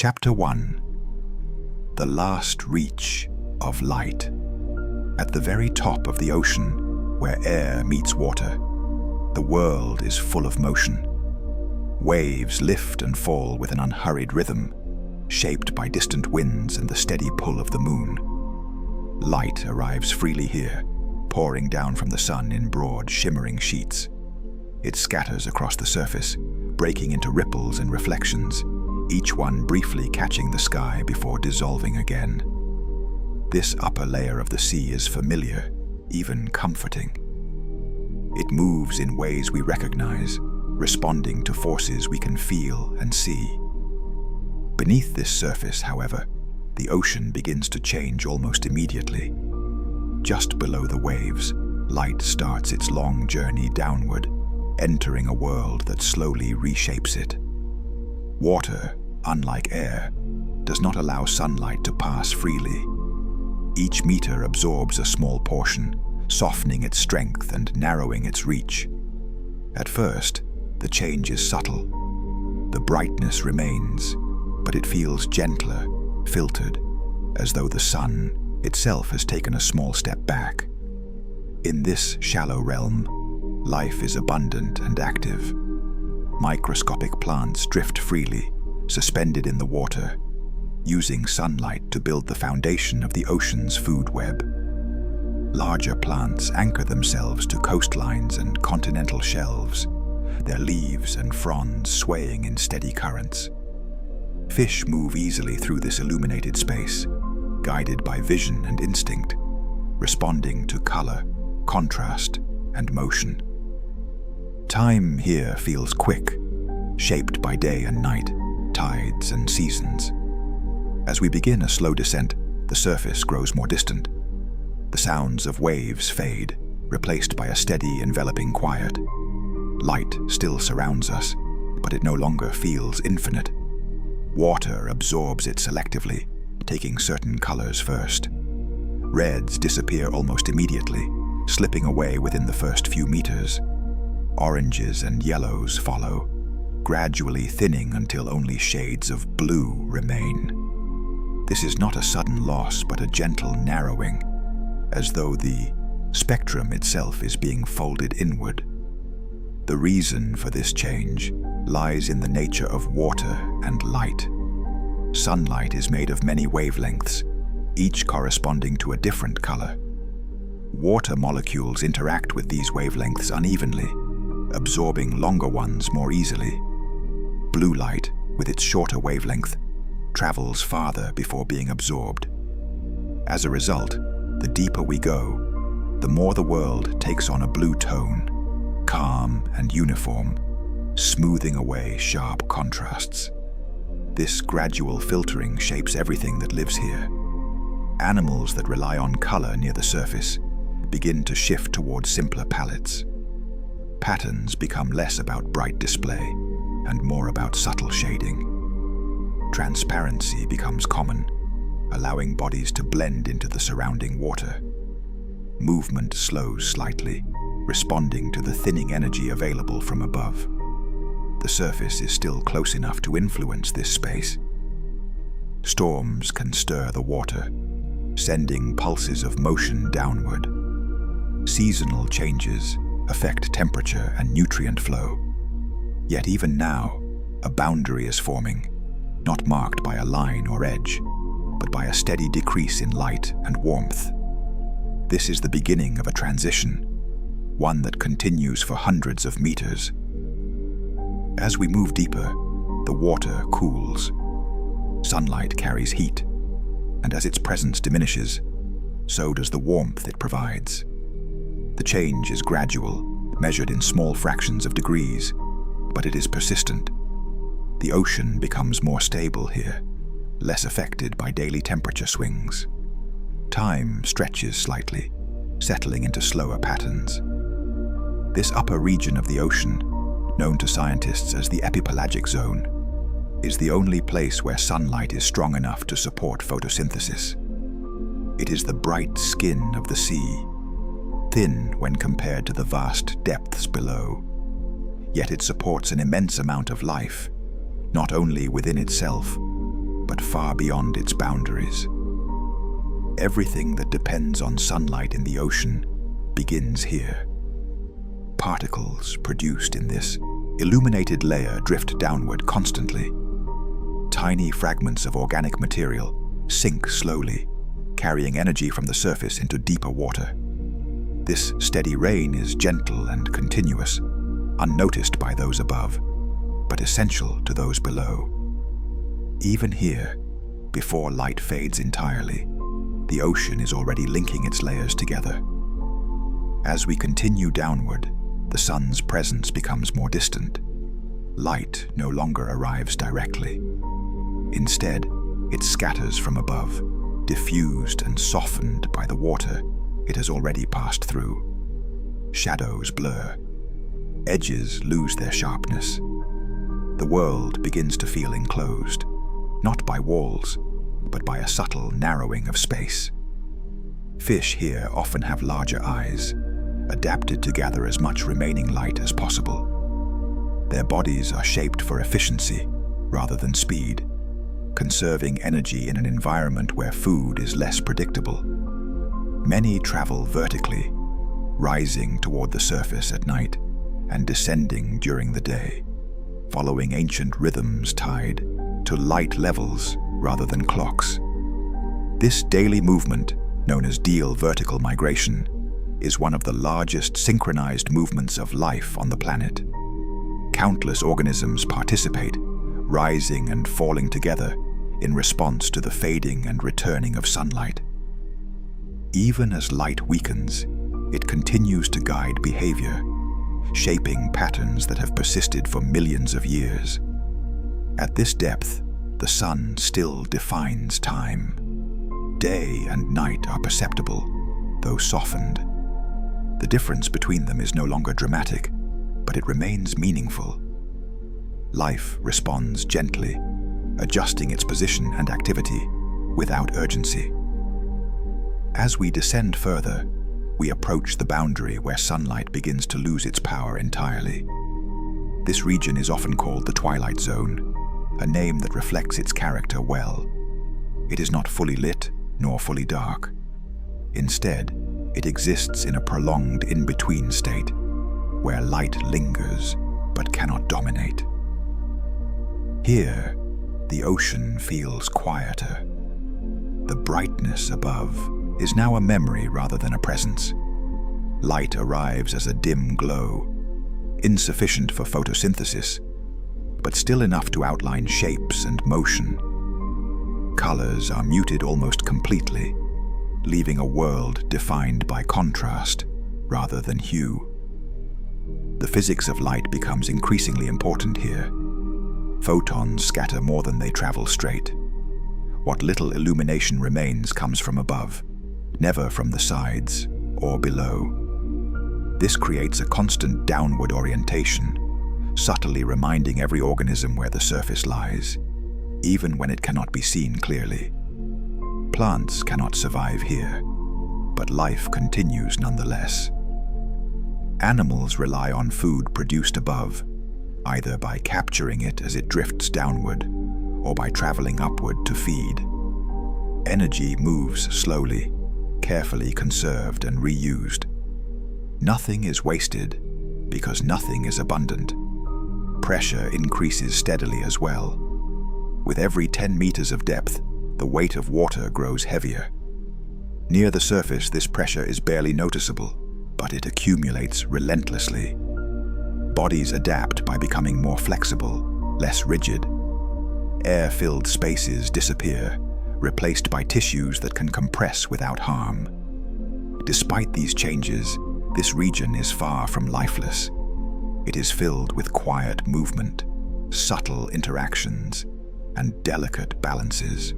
Chapter 1. The Last Reach of Light. At the very top of the ocean, where air meets water, the world is full of motion. Waves lift and fall with an unhurried rhythm, shaped by distant winds and the steady pull of the moon. Light arrives freely here, pouring down from the sun in broad, shimmering sheets. It scatters across the surface, breaking into ripples and reflections, each one briefly catching the sky before dissolving again. This upper layer of the sea is familiar, even comforting. It moves in ways we recognize, responding to forces we can feel and see. Beneath this surface, however, the ocean begins to change almost immediately. Just below the waves, light starts its long journey downward, entering a world that slowly reshapes it. Water, unlike air, does not allow sunlight to pass freely. Each meter absorbs a small portion, softening its strength and narrowing its reach. At first, the change is subtle. The brightness remains, but it feels gentler, filtered, as though the sun itself has taken a small step back. In this shallow realm, life is abundant and active. Microscopic plants drift freely, suspended in the water, using sunlight to build the foundation of the ocean's food web. Larger plants anchor themselves to coastlines and continental shelves, their leaves and fronds swaying in steady currents. Fish move easily through this illuminated space, guided by vision and instinct, responding to color, contrast, and motion. Time here feels quick, shaped by day and night, tides and seasons. As we begin a slow descent, the surface grows more distant. The sounds of waves fade, replaced by a steady, enveloping quiet. Light still surrounds us, but it no longer feels infinite. Water absorbs it selectively, taking certain colors first. Reds disappear almost immediately, slipping away within the first few meters. Oranges and yellows follow, gradually thinning until only shades of blue remain. This is not a sudden loss, but a gentle narrowing, as though the spectrum itself is being folded inward. The reason for this change lies in the nature of water and light. Sunlight is made of many wavelengths, each corresponding to a different color. Water molecules interact with these wavelengths unevenly, absorbing longer ones more easily. Blue light, with its shorter wavelength, travels farther before being absorbed. As a result, the deeper we go, the more the world takes on a blue tone, calm and uniform, smoothing away sharp contrasts. This gradual filtering shapes everything that lives here. Animals that rely on color near the surface begin to shift toward simpler palettes. Patterns become less about bright display and more about subtle shading. Transparency becomes common, allowing bodies to blend into the surrounding water. Movement slows slightly, responding to the thinning energy available from above. The surface is still close enough to influence this space. Storms can stir the water, sending pulses of motion downward. Seasonal changes affect temperature and nutrient flow. Yet even now, a boundary is forming, not marked by a line or edge, but by a steady decrease in light and warmth. This is the beginning of a transition, one that continues for hundreds of meters. As we move deeper, the water cools. Sunlight carries heat, and as its presence diminishes, so does the warmth it provides. The change is gradual, measured in small fractions of degrees, but it is persistent. The ocean becomes more stable here, less affected by daily temperature swings. Time stretches slightly, settling into slower patterns. This upper region of the ocean, known to scientists as the epipelagic zone, is the only place where sunlight is strong enough to support photosynthesis. It is the bright skin of the sea, thin when compared to the vast depths below. Yet it supports an immense amount of life, not only within itself, but far beyond its boundaries. Everything that depends on sunlight in the ocean begins here. Particles produced in this illuminated layer drift downward constantly. Tiny fragments of organic material sink slowly, carrying energy from the surface into deeper water. This steady rain is gentle and continuous, unnoticed by those above, but essential to those below. Even here, before light fades entirely, the ocean is already linking its layers together. As we continue downward, the sun's presence becomes more distant. Light no longer arrives directly. Instead, it scatters from above, diffused and softened by the water it has already passed through. Shadows blur. Edges lose their sharpness. The world begins to feel enclosed, not by walls, but by a subtle narrowing of space. Fish here often have larger eyes, adapted to gather as much remaining light as possible. Their bodies are shaped for efficiency rather than speed, conserving energy in an environment where food is less predictable. Many travel vertically, rising toward the surface at night and descending during the day, following ancient rhythms tied to light levels rather than clocks. This daily movement, known as diel vertical migration, is one of the largest synchronized movements of life on the planet. Countless organisms participate, rising and falling together in response to the fading and returning of sunlight. Even as light weakens, it continues to guide behavior, shaping patterns that have persisted for millions of years. At this depth, the sun still defines time. Day and night are perceptible, though softened. The difference between them is no longer dramatic, but it remains meaningful. Life responds gently, adjusting its position and activity without urgency. As we descend further, we approach the boundary where sunlight begins to lose its power entirely. This region is often called the Twilight Zone, a name that reflects its character well. It is not fully lit nor fully dark. Instead, it exists in a prolonged in-between state, where light lingers but cannot dominate. Here, the ocean feels quieter. The brightness above is now a memory rather than a presence. Light arrives as a dim glow, insufficient for photosynthesis, but still enough to outline shapes and motion. Colors are muted almost completely, leaving a world defined by contrast rather than hue. The physics of light becomes increasingly important here. Photons scatter more than they travel straight. What little illumination remains comes from above, never from the sides or below. This creates a constant downward orientation, subtly reminding every organism where the surface lies, even when it cannot be seen clearly. Plants cannot survive here, but life continues nonetheless. Animals rely on food produced above, either by capturing it as it drifts downward or by traveling upward to feed. Energy moves slowly, carefully conserved and reused. Nothing is wasted because nothing is abundant. Pressure increases steadily as well. With every 10 meters of depth, the weight of water grows heavier. Near the surface, this pressure is barely noticeable, but it accumulates relentlessly. Bodies adapt by becoming more flexible, less rigid. Air-filled spaces disappear, replaced by tissues that can compress without harm. Despite these changes, this region is far from lifeless. It is filled with quiet movement, subtle interactions, and delicate balances.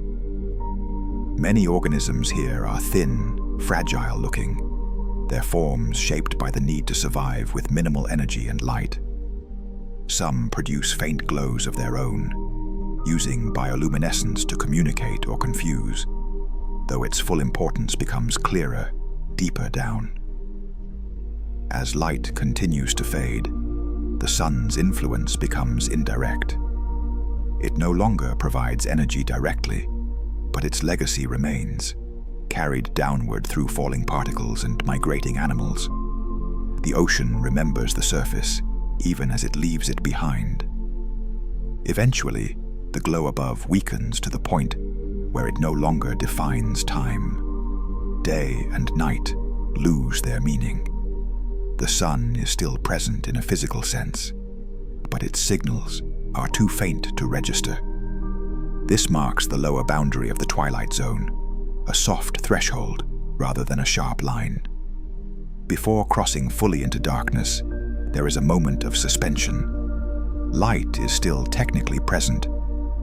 Many organisms here are thin, fragile-looking, their forms shaped by the need to survive with minimal energy and light. Some produce faint glows of their own, using bioluminescence to communicate or confuse, though its full importance becomes clearer, deeper down. As light continues to fade, the sun's influence becomes indirect. It no longer provides energy directly, but its legacy remains, carried downward through falling particles and migrating animals. The ocean remembers the surface, even as it leaves it behind. Eventually, the glow above weakens to the point where it no longer defines time. Day and night lose their meaning. The sun is still present in a physical sense, but its signals are too faint to register. This marks the lower boundary of the twilight zone, a soft threshold rather than a sharp line. Before crossing fully into darkness, there is a moment of suspension. Light is still technically present,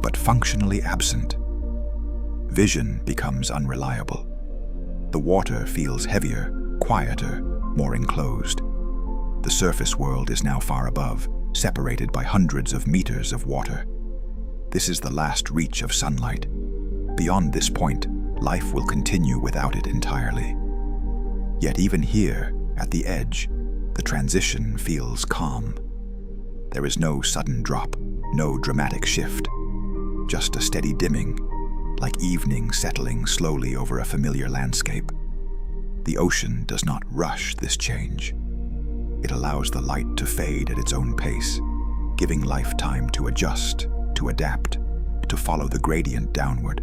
but functionally absent. Vision becomes unreliable. The water feels heavier, quieter, more enclosed. The surface world is now far above, separated by hundreds of meters of water. This is the last reach of sunlight. Beyond this point, life will continue without it entirely. Yet even here, at the edge, the transition feels calm. There is no sudden drop, no dramatic shift, just a steady dimming, like evening settling slowly over a familiar landscape. The ocean does not rush this change. It allows the light to fade at its own pace, giving life time to adjust, to adapt, to follow the gradient downward.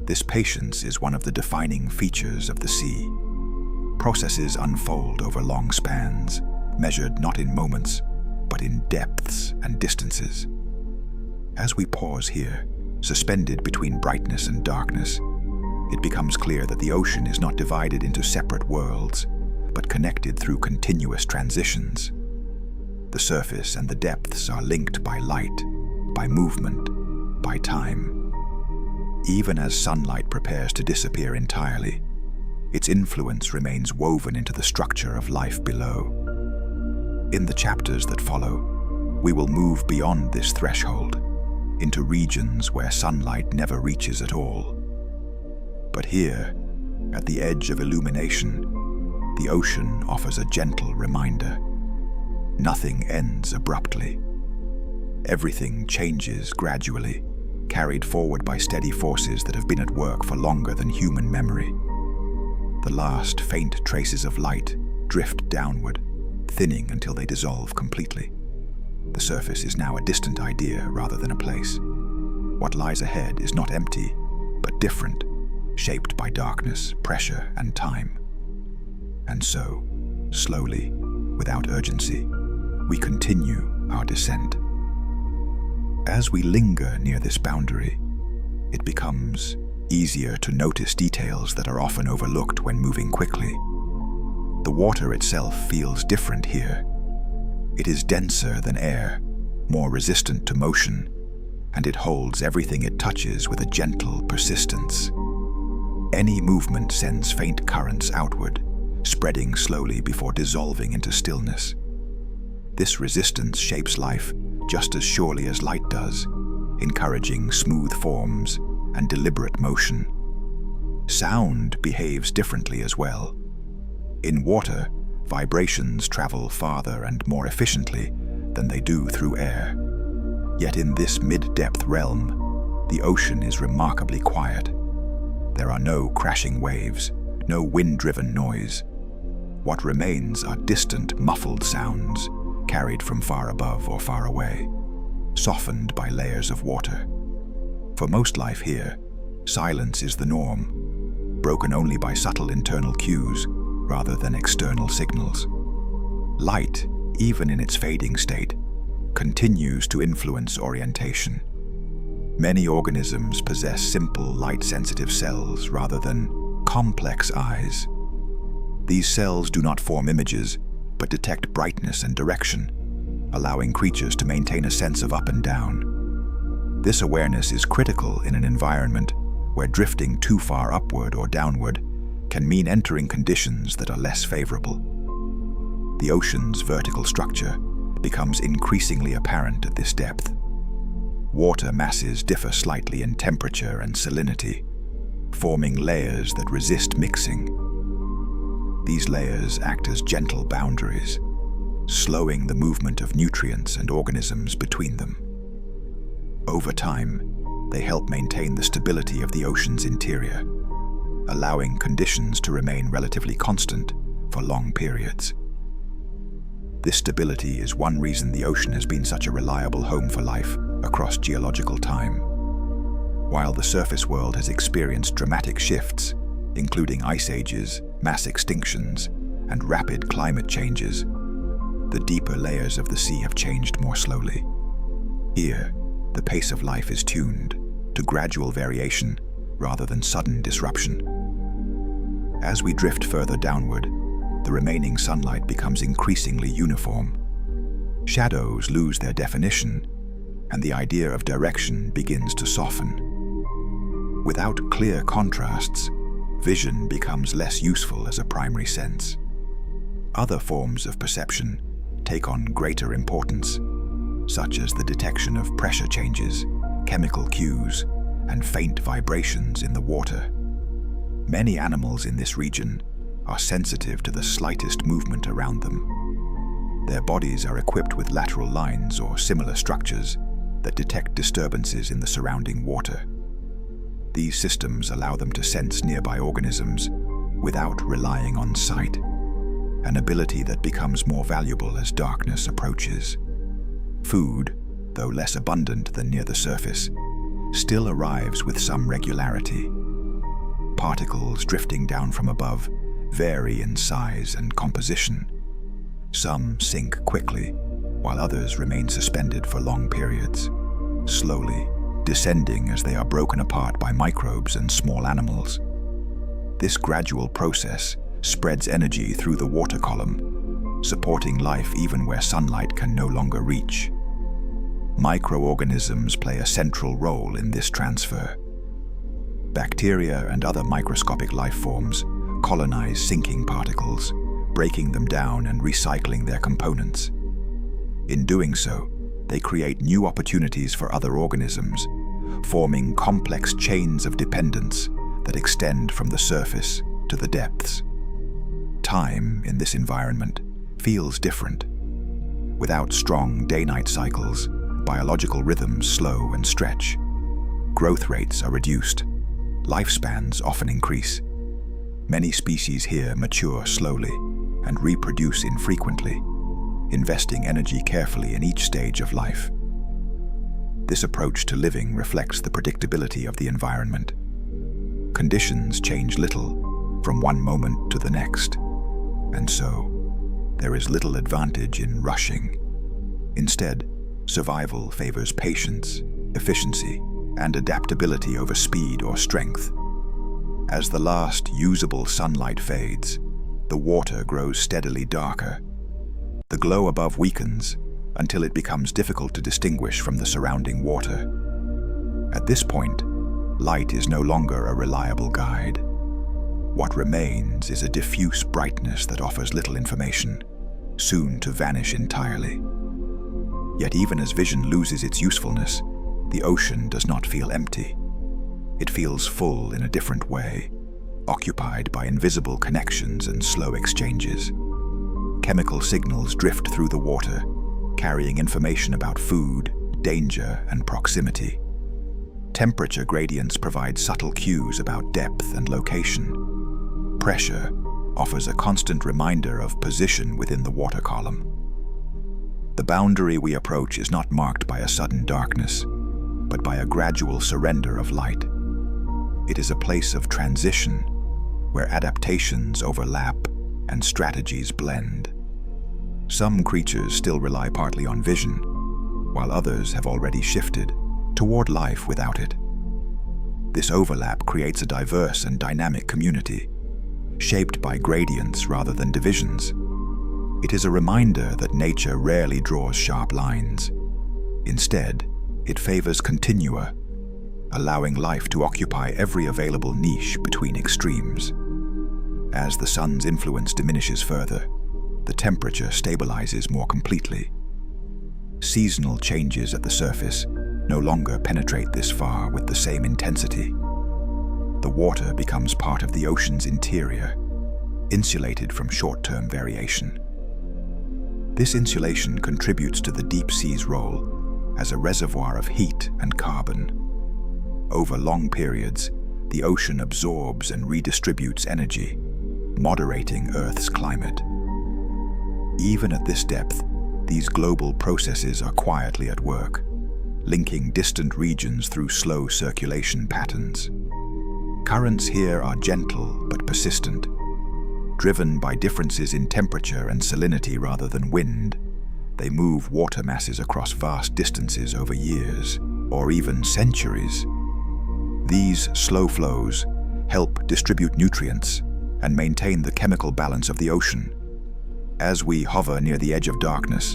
This patience is one of the defining features of the sea. Processes unfold over long spans, measured not in moments, but in depths and distances. As we pause here, suspended between brightness and darkness, it becomes clear that the ocean is not divided into separate worlds, but connected through continuous transitions. The surface and the depths are linked by light, by movement, by time. Even as sunlight prepares to disappear entirely, its influence remains woven into the structure of life below. In the chapters that follow, we will move beyond this threshold, into regions where sunlight never reaches at all. But here, at the edge of illumination, the ocean offers a gentle reminder. Nothing ends abruptly. Everything changes gradually, carried forward by steady forces that have been at work for longer than human memory. The last faint traces of light drift downward, thinning until they dissolve completely. The surface is now a distant idea rather than a place. What lies ahead is not empty, but different, shaped by darkness, pressure, and time. And so, slowly, without urgency, we continue our descent. As we linger near this boundary, it becomes easier to notice details that are often overlooked when moving quickly. The water itself feels different here. It is denser than air, more resistant to motion, and it holds everything it touches with a gentle persistence. Any movement sends faint currents outward, spreading slowly before dissolving into stillness. This resistance shapes life just as surely as light does, encouraging smooth forms and deliberate motion. Sound behaves differently as well. In water, vibrations travel farther and more efficiently than they do through air. Yet in this mid-depth realm, the ocean is remarkably quiet. There are no crashing waves, no wind-driven noise. What remains are distant, muffled sounds, carried from far above or far away, softened by layers of water. For most life here, silence is the norm, broken only by subtle internal cues rather than external signals. Light, even in its fading state, continues to influence orientation. Many organisms possess simple light-sensitive cells rather than complex eyes. These cells do not form images, but detect brightness and direction, allowing creatures to maintain a sense of up and down. This awareness is critical in an environment where drifting too far upward or downward can mean entering conditions that are less favorable. The ocean's vertical structure becomes increasingly apparent at this depth. Water masses differ slightly in temperature and salinity, forming layers that resist mixing. These layers act as gentle boundaries, slowing the movement of nutrients and organisms between them. Over time, they help maintain the stability of the ocean's interior, allowing conditions to remain relatively constant for long periods. This stability is one reason the ocean has been such a reliable home for life across geological time. While the surface world has experienced dramatic shifts, including ice ages, mass extinctions, and rapid climate changes, the deeper layers of the sea have changed more slowly. Here, the pace of life is tuned to gradual variation rather than sudden disruption. As we drift further downward, the remaining sunlight becomes increasingly uniform. Shadows lose their definition, and the idea of direction begins to soften. Without clear contrasts, vision becomes less useful as a primary sense. Other forms of perception take on greater importance, such as the detection of pressure changes, chemical cues, and faint vibrations in the water. Many animals in this region are sensitive to the slightest movement around them. Their bodies are equipped with lateral lines or similar structures that detect disturbances in the surrounding water. These systems allow them to sense nearby organisms without relying on sight, an ability that becomes more valuable as darkness approaches. Food, though less abundant than near the surface, still arrives with some regularity. Particles drifting down from above vary in size and composition. Some sink quickly, while others remain suspended for long periods, slowly descending as they are broken apart by microbes and small animals. This gradual process spreads energy through the water column, supporting life even where sunlight can no longer reach. Microorganisms play a central role in this transfer. Bacteria and other microscopic life forms colonize sinking particles, breaking them down and recycling their components. In doing so, they create new opportunities for other organisms, forming complex chains of dependence that extend from the surface to the depths. Time in this environment feels different. Without strong day-night cycles, biological rhythms slow and stretch. Growth rates are reduced. Lifespans often increase. Many species here mature slowly and reproduce infrequently, investing energy carefully in each stage of life. This approach to living reflects the predictability of the environment. Conditions change little from one moment to the next, and so there is little advantage in rushing. Instead, survival favors patience, efficiency, and adaptability over speed or strength. As the last usable sunlight fades, the water grows steadily darker. The glow above weakens until it becomes difficult to distinguish from the surrounding water. At this point, light is no longer a reliable guide. What remains is a diffuse brightness that offers little information, soon to vanish entirely. Yet even as vision loses its usefulness, the ocean does not feel empty. It feels full in a different way, occupied by invisible connections and slow exchanges. Chemical signals drift through the water, carrying information about food, danger, and proximity. Temperature gradients provide subtle cues about depth and location. Pressure offers a constant reminder of position within the water column. The boundary we approach is not marked by a sudden darkness, but by a gradual surrender of light. It is a place of transition, where adaptations overlap and strategies blend. Some creatures still rely partly on vision, while others have already shifted toward life without it. This overlap creates a diverse and dynamic community, shaped by gradients rather than divisions. It is a reminder that nature rarely draws sharp lines. Instead, it favors continua, allowing life to occupy every available niche between extremes. As the sun's influence diminishes further, the temperature stabilizes more completely. Seasonal changes at the surface no longer penetrate this far with the same intensity. The water becomes part of the ocean's interior, insulated from short-term variation. This insulation contributes to the deep sea's role as a reservoir of heat and carbon. Over long periods, the ocean absorbs and redistributes energy, moderating Earth's climate. Even at this depth, these global processes are quietly at work, linking distant regions through slow circulation patterns. Currents here are gentle but persistent, driven by differences in temperature and salinity rather than wind. They move water masses across vast distances over years, or even centuries. These slow flows help distribute nutrients and maintain the chemical balance of the ocean. As we hover near the edge of darkness,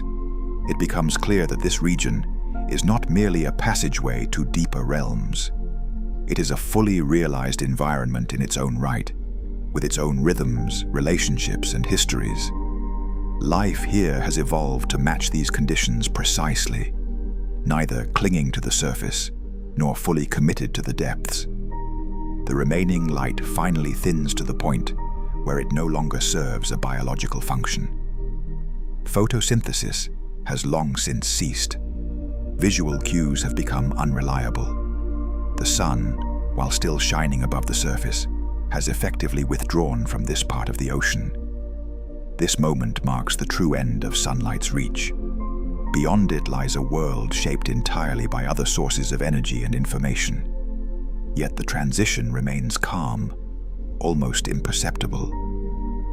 it becomes clear that this region is not merely a passageway to deeper realms. It is a fully realized environment in its own right, with its own rhythms, relationships, and histories. Life here has evolved to match these conditions precisely, neither clinging to the surface nor fully committed to the depths. The remaining light finally thins to the point where it no longer serves a biological function. Photosynthesis has long since ceased. Visual cues have become unreliable. The sun, while still shining above the surface, has effectively withdrawn from this part of the ocean. This moment marks the true end of sunlight's reach. Beyond it lies a world shaped entirely by other sources of energy and information. Yet the transition remains calm, almost imperceptible,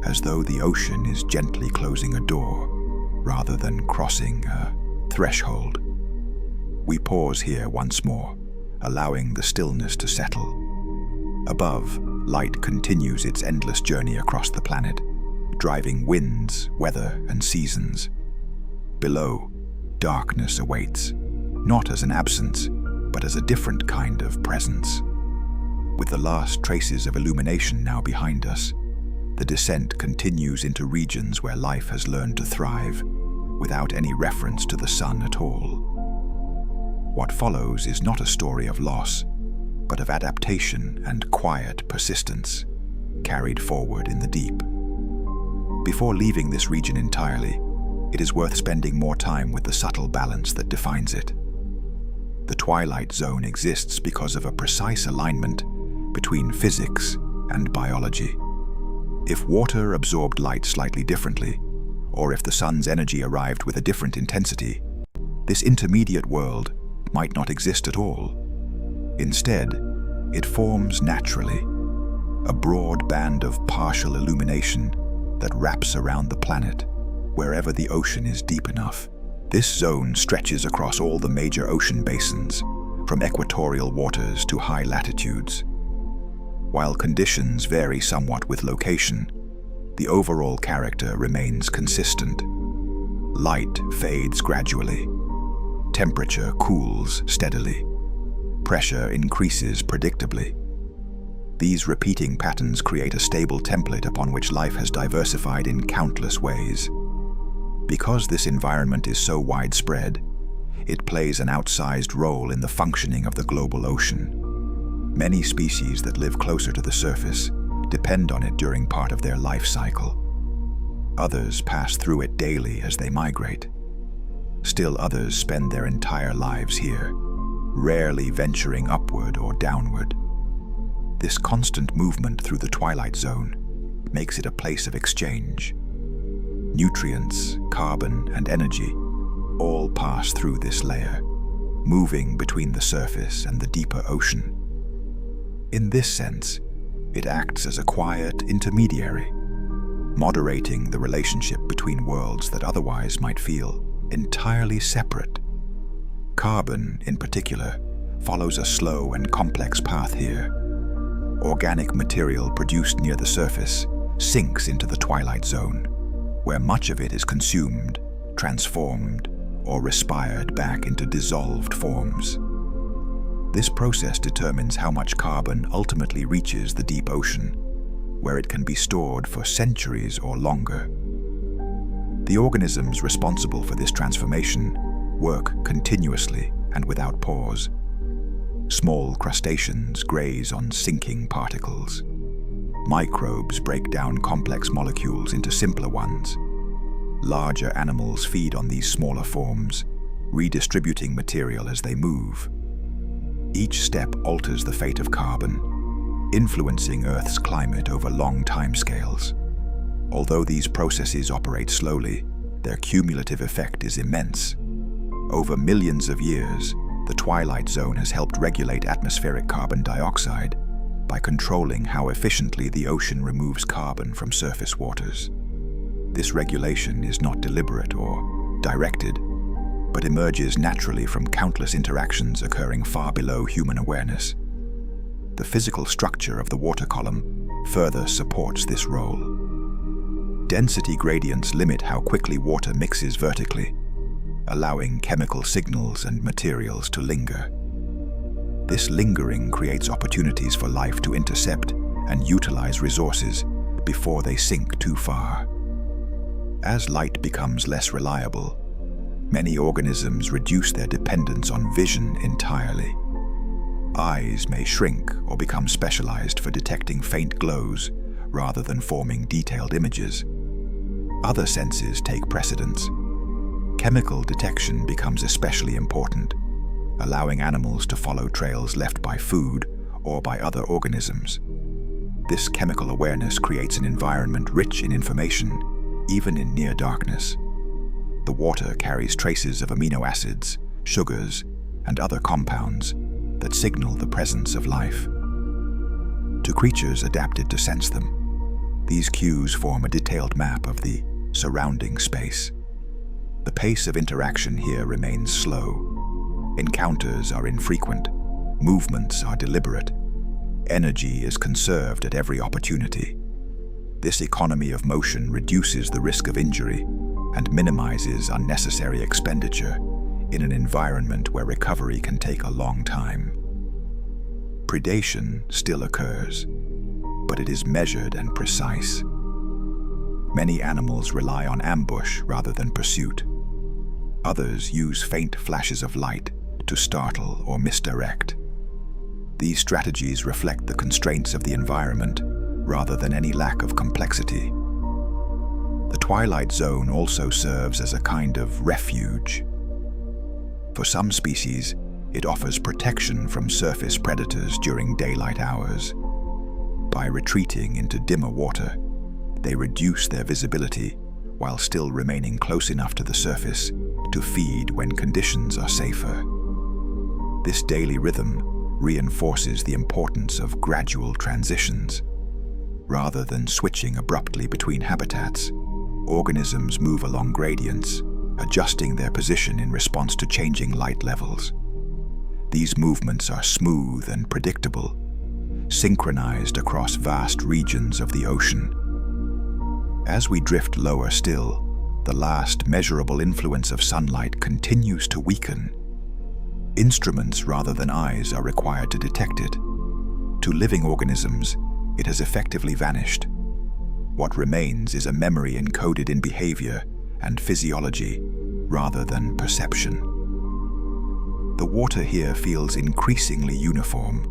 as though the ocean is gently closing a door rather than crossing a threshold. We pause here once more, allowing the stillness to settle. Above, light continues its endless journey across the planet, driving winds, weather, and seasons. Below, darkness awaits, not as an absence, but as a different kind of presence. With the last traces of illumination now behind us, the descent continues into regions where life has learned to thrive, without any reference to the sun at all. What follows is not a story of loss, but of adaptation and quiet persistence, carried forward in the deep. Before leaving this region entirely, it is worth spending more time with the subtle balance that defines it. The twilight zone exists because of a precise alignment between physics and biology. If water absorbed light slightly differently, or if the sun's energy arrived with a different intensity, this intermediate world might not exist at all. Instead, it forms naturally, a broad band of partial illumination that wraps around the planet wherever the ocean is deep enough. This zone stretches across all the major ocean basins, from equatorial waters to high latitudes. While conditions vary somewhat with location, the overall character remains consistent. Light fades gradually. Temperature cools steadily. Pressure increases predictably. These repeating patterns create a stable template upon which life has diversified in countless ways. Because this environment is so widespread, it plays an outsized role in the functioning of the global ocean. Many species that live closer to the surface depend on it during part of their life cycle. Others pass through it daily as they migrate. Still others spend their entire lives here, rarely venturing upward or downward. This constant movement through the twilight zone makes it a place of exchange. Nutrients, carbon, and energy all pass through this layer, moving between the surface and the deeper ocean. In this sense, it acts as a quiet intermediary, moderating the relationship between worlds that otherwise might feel entirely separate. Carbon, in particular, follows a slow and complex path here. Organic material produced near the surface sinks into the twilight zone, where much of it is consumed, transformed, or respired back into dissolved forms. This process determines how much carbon ultimately reaches the deep ocean, where it can be stored for centuries or longer. The organisms responsible for this transformation work continuously and without pause. Small crustaceans graze on sinking particles. Microbes break down complex molecules into simpler ones. Larger animals feed on these smaller forms, redistributing material as they move. Each step alters the fate of carbon, influencing Earth's climate over long timescales. Although these processes operate slowly, their cumulative effect is immense. Over millions of years, the twilight zone has helped regulate atmospheric carbon dioxide by controlling how efficiently the ocean removes carbon from surface waters. This regulation is not deliberate or directed, but emerges naturally from countless interactions occurring far below human awareness. The physical structure of the water column further supports this role. Density gradients limit how quickly water mixes vertically, allowing chemical signals and materials to linger. This lingering creates opportunities for life to intercept and utilize resources before they sink too far. As light becomes less reliable, many organisms reduce their dependence on vision entirely. Eyes may shrink or become specialized for detecting faint glows rather than forming detailed images. Other senses take precedence. Chemical detection becomes especially important, allowing animals to follow trails left by food or by other organisms. This chemical awareness creates an environment rich in information, even in near darkness. The water carries traces of amino acids, sugars, and other compounds that signal the presence of life. To creatures adapted to sense them, these cues form a detailed map of the surrounding space. The pace of interaction here remains slow. Encounters are infrequent, movements are deliberate, energy is conserved at every opportunity. This economy of motion reduces the risk of injury and minimizes unnecessary expenditure in an environment where recovery can take a long time. Predation still occurs, but it is measured and precise. Many animals rely on ambush rather than pursuit. Others use faint flashes of light to startle or misdirect. These strategies reflect the constraints of the environment rather than any lack of complexity. The twilight zone also serves as a kind of refuge. For some species, it offers protection from surface predators during daylight hours. By retreating into dimmer water, they reduce their visibility while still remaining close enough to the surface to feed when conditions are safer. This daily rhythm reinforces the importance of gradual transitions. Rather than switching abruptly between habitats, organisms move along gradients, adjusting their position in response to changing light levels. These movements are smooth and predictable, synchronized across vast regions of the ocean. As we drift lower still, the last measurable influence of sunlight continues to weaken. Instruments rather than eyes are required to detect it. To living organisms, it has effectively vanished. What remains is a memory encoded in behavior and physiology rather than perception. The water here feels increasingly uniform.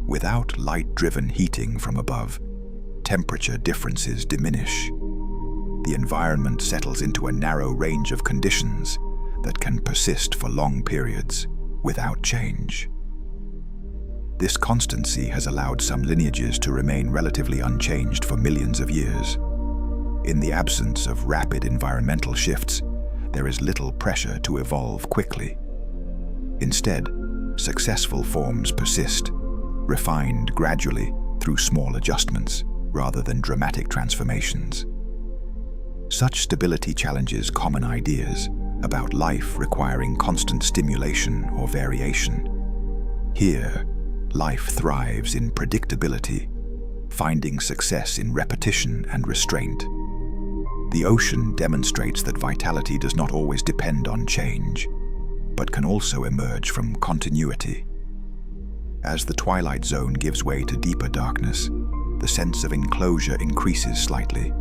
Without light-driven heating from above, temperature differences diminish. The environment settles into a narrow range of conditions that can persist for long periods without change. This constancy has allowed some lineages to remain relatively unchanged for millions of years. In the absence of rapid environmental shifts, there is little pressure to evolve quickly. Instead, successful forms persist, refined gradually through small adjustments rather than dramatic transformations. Such stability challenges common ideas about life requiring constant stimulation or variation. Here, life thrives in predictability, finding success in repetition and restraint. The ocean demonstrates that vitality does not always depend on change, but can also emerge from continuity. As the twilight zone gives way to deeper darkness, the sense of enclosure increases slightly.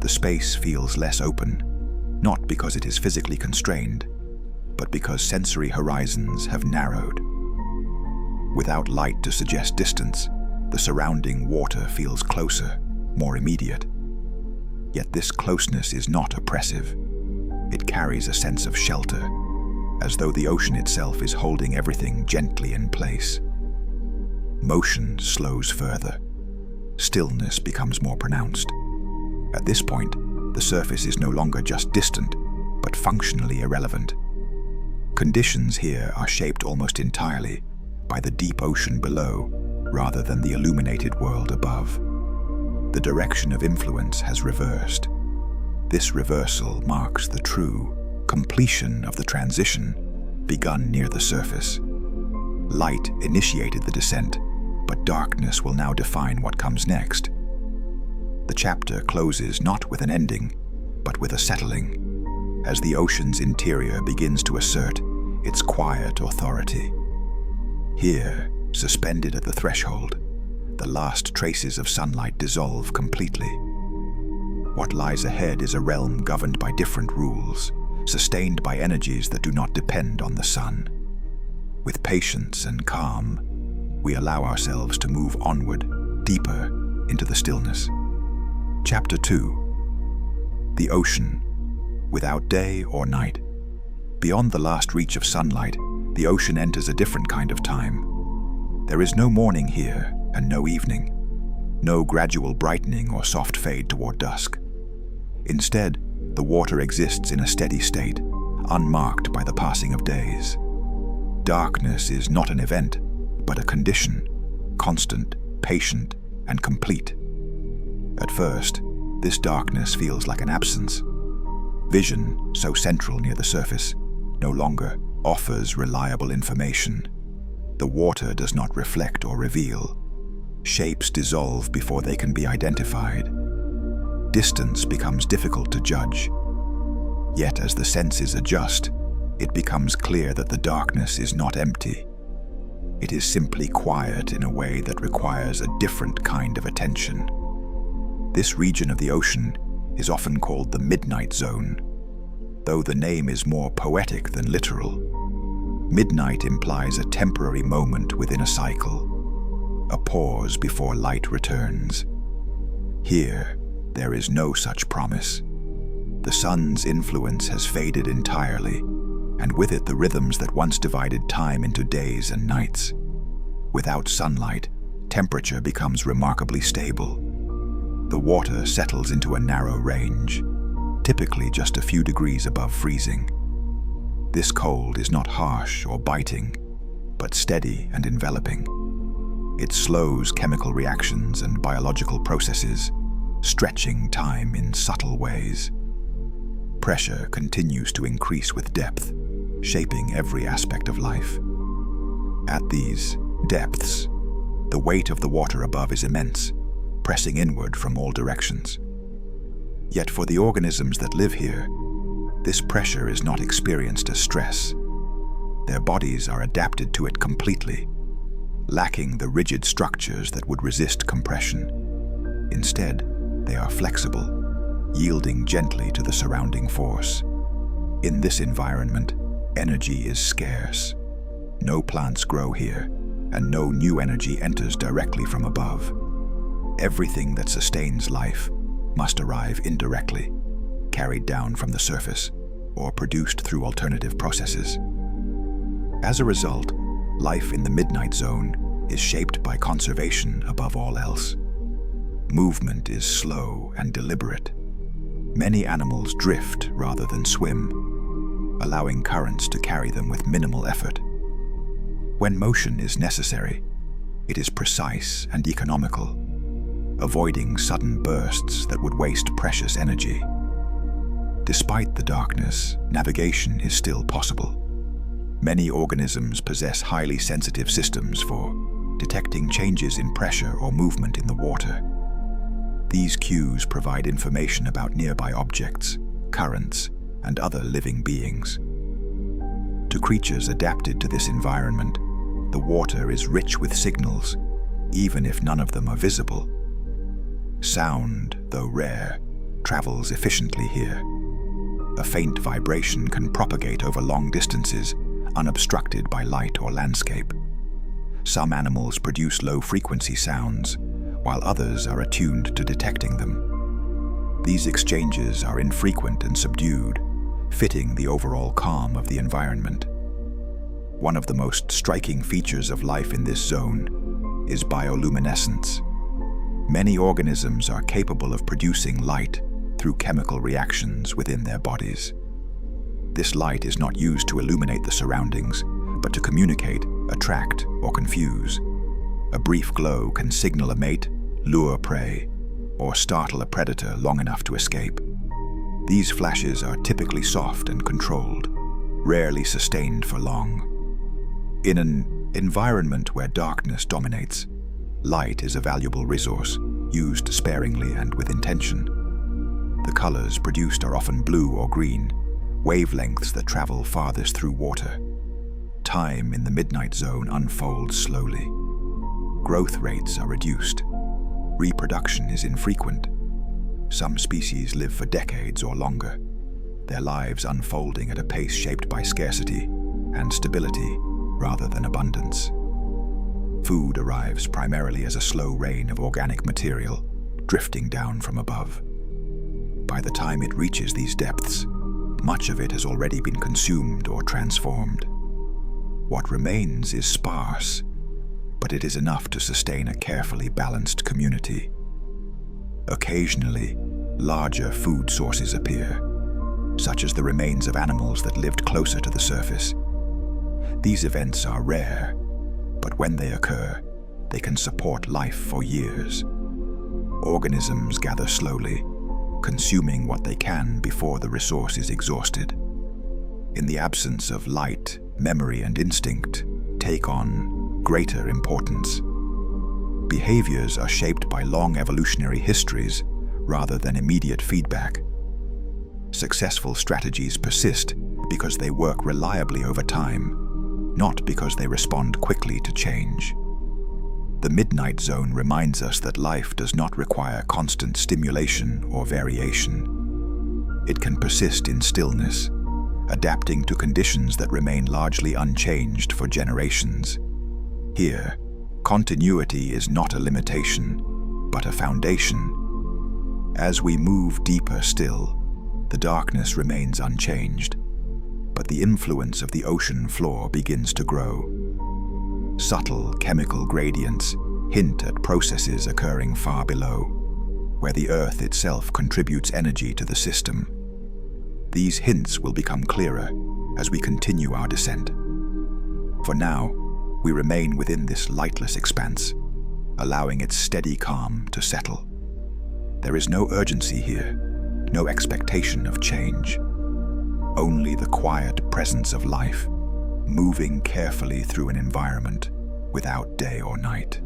The space feels less open, not because it is physically constrained, but because sensory horizons have narrowed. Without light to suggest distance, the surrounding water feels closer, more immediate. Yet this closeness is not oppressive. It carries a sense of shelter, as though the ocean itself is holding everything gently in place. Motion slows further. Stillness becomes more pronounced. At this point, the surface is no longer just distant, but functionally irrelevant. Conditions here are shaped almost entirely by the deep ocean below, rather than the illuminated world above. The direction of influence has reversed. This reversal marks the true completion of the transition begun near the surface. Light initiated the descent, but darkness will now define what comes next. The chapter closes not with an ending, but with a settling, as the ocean's interior begins to assert its quiet authority. Here, suspended at the threshold, the last traces of sunlight dissolve completely. What lies ahead is a realm governed by different rules, sustained by energies that do not depend on the sun. With patience and calm, we allow ourselves to move onward, deeper into the stillness. Chapter 2. The ocean, without day or night. Beyond the last reach of sunlight, the ocean enters a different kind of time. There is no morning here and no evening, no gradual brightening or soft fade toward dusk. Instead, the water exists in a steady state, unmarked by the passing of days. Darkness is not an event, but a condition, constant, patient, and complete. At first, this darkness feels like an absence. Vision, so central near the surface, no longer offers reliable information. The water does not reflect or reveal. Shapes dissolve before they can be identified. Distance becomes difficult to judge. Yet as the senses adjust, it becomes clear that the darkness is not empty. It is simply quiet in a way that requires a different kind of attention. This region of the ocean is often called the Midnight Zone, though the name is more poetic than literal. Midnight implies a temporary moment within a cycle, a pause before light returns. Here, there is no such promise. The sun's influence has faded entirely, and with it the rhythms that once divided time into days and nights. Without sunlight, temperature becomes remarkably stable. The water settles into a narrow range, typically just a few degrees above freezing. This cold is not harsh or biting, but steady and enveloping. It slows chemical reactions and biological processes, stretching time in subtle ways. Pressure continues to increase with depth, shaping every aspect of life. At these depths, the weight of the water above is immense, pressing inward from all directions. Yet for the organisms that live here, this pressure is not experienced as stress. Their bodies are adapted to it completely, lacking the rigid structures that would resist compression. Instead, they are flexible, yielding gently to the surrounding force. In this environment, energy is scarce. No plants grow here, and no new energy enters directly from above. Everything that sustains life must arrive indirectly, carried down from the surface, or produced through alternative processes. As a result, life in the Midnight Zone is shaped by conservation above all else. Movement is slow and deliberate. Many animals drift rather than swim, allowing currents to carry them with minimal effort. When motion is necessary, it is precise and economical, avoiding sudden bursts that would waste precious energy. Despite the darkness, navigation is still possible. Many organisms possess highly sensitive systems for detecting changes in pressure or movement in the water. These cues provide information about nearby objects, currents, and other living beings. To creatures adapted to this environment, the water is rich with signals, even if none of them are visible. Sound, though rare, travels efficiently here. A faint vibration can propagate over long distances, unobstructed by light or landscape. Some animals produce low-frequency sounds, while others are attuned to detecting them. These exchanges are infrequent and subdued, fitting the overall calm of the environment. One of the most striking features of life in this zone is bioluminescence. Many organisms are capable of producing light through chemical reactions within their bodies. This light is not used to illuminate the surroundings, but to communicate, attract, or confuse. A brief glow can signal a mate, lure prey, or startle a predator long enough to escape. These flashes are typically soft and controlled, rarely sustained for long. In an environment where darkness dominates, light is a valuable resource, used sparingly and with intention. The colors produced are often blue or green, wavelengths that travel farthest through water. Time in the midnight zone unfolds slowly. Growth rates are reduced. Reproduction is infrequent. Some species live for decades or longer, their lives unfolding at a pace shaped by scarcity and stability rather than abundance. Food arrives primarily as a slow rain of organic material drifting down from above. By the time it reaches these depths, much of it has already been consumed or transformed. What remains is sparse, but it is enough to sustain a carefully balanced community. Occasionally, larger food sources appear, such as the remains of animals that lived closer to the surface. These events are rare, but when they occur, they can support life for years. Organisms gather slowly, consuming what they can before the resource is exhausted. In the absence of light, memory and instinct take on greater importance. Behaviors are shaped by long evolutionary histories rather than immediate feedback. Successful strategies persist because they work reliably over time, not because they respond quickly to change. The midnight zone reminds us that life does not require constant stimulation or variation. It can persist in stillness, adapting to conditions that remain largely unchanged for generations. Here, continuity is not a limitation, but a foundation. As we move deeper still, the darkness remains unchanged, but the influence of the ocean floor begins to grow. Subtle chemical gradients hint at processes occurring far below, where the Earth itself contributes energy to the system. These hints will become clearer as we continue our descent. For now, we remain within this lightless expanse, allowing its steady calm to settle. There is no urgency here, no expectation of change. Only the quiet presence of life, moving carefully through an environment without day or night.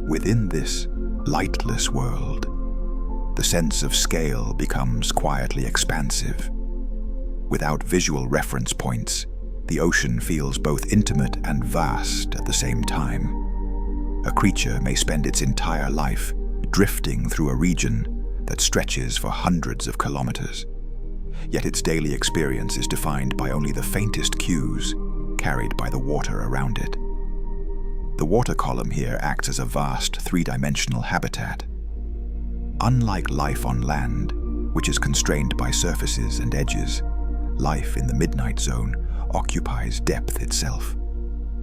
Within this lightless world, the sense of scale becomes quietly expansive. Without visual reference points, the ocean feels both intimate and vast at the same time. A creature may spend its entire life drifting through a region that stretches for hundreds of kilometers. Yet its daily experience is defined by only the faintest cues carried by the water around it. The water column here acts as a vast three-dimensional habitat. Unlike life on land, which is constrained by surfaces and edges, life in the midnight zone occupies depth itself.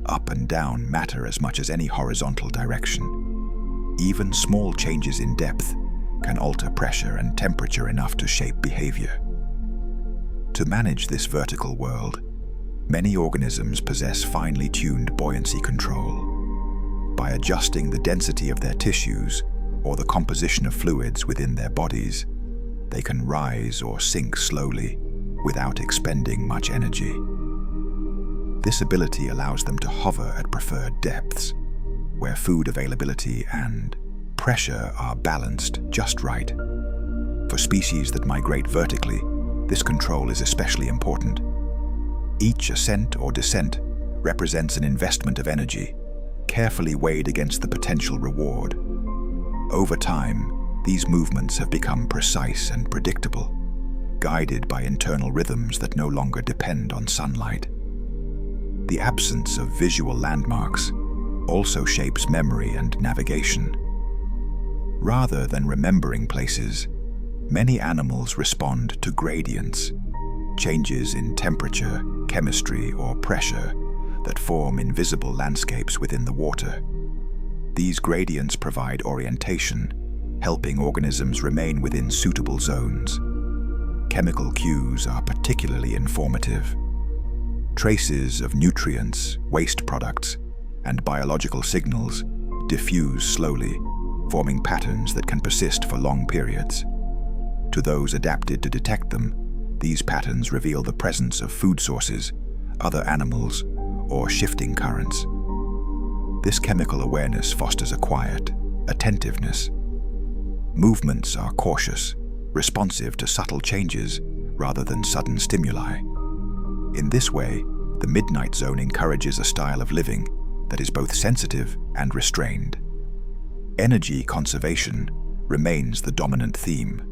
Up and down matter as much as any horizontal direction. Even small changes in depth can alter pressure and temperature enough to shape behavior. To manage this vertical world, many organisms possess finely tuned buoyancy control. By adjusting the density of their tissues or the composition of fluids within their bodies, they can rise or sink slowly without expending much energy. This ability allows them to hover at preferred depths, where food availability and pressure are balanced just right. For species that migrate vertically, this control is especially important. Each ascent or descent represents an investment of energy, carefully weighed against the potential reward. Over time, these movements have become precise and predictable, guided by internal rhythms that no longer depend on sunlight. The absence of visual landmarks also shapes memory and navigation. Rather than remembering places, many animals respond to gradients, changes in temperature, chemistry, or pressure that form invisible landscapes within the water. These gradients provide orientation, helping organisms remain within suitable zones. Chemical cues are particularly informative. Traces of nutrients, waste products, and biological signals diffuse slowly, forming patterns that can persist for long periods. To those adapted to detect them, these patterns reveal the presence of food sources, other animals, or shifting currents. This chemical awareness fosters a quiet attentiveness. Movements are cautious, responsive to subtle changes rather than sudden stimuli. In this way, the midnight zone encourages a style of living that is both sensitive and restrained. Energy conservation remains the dominant theme.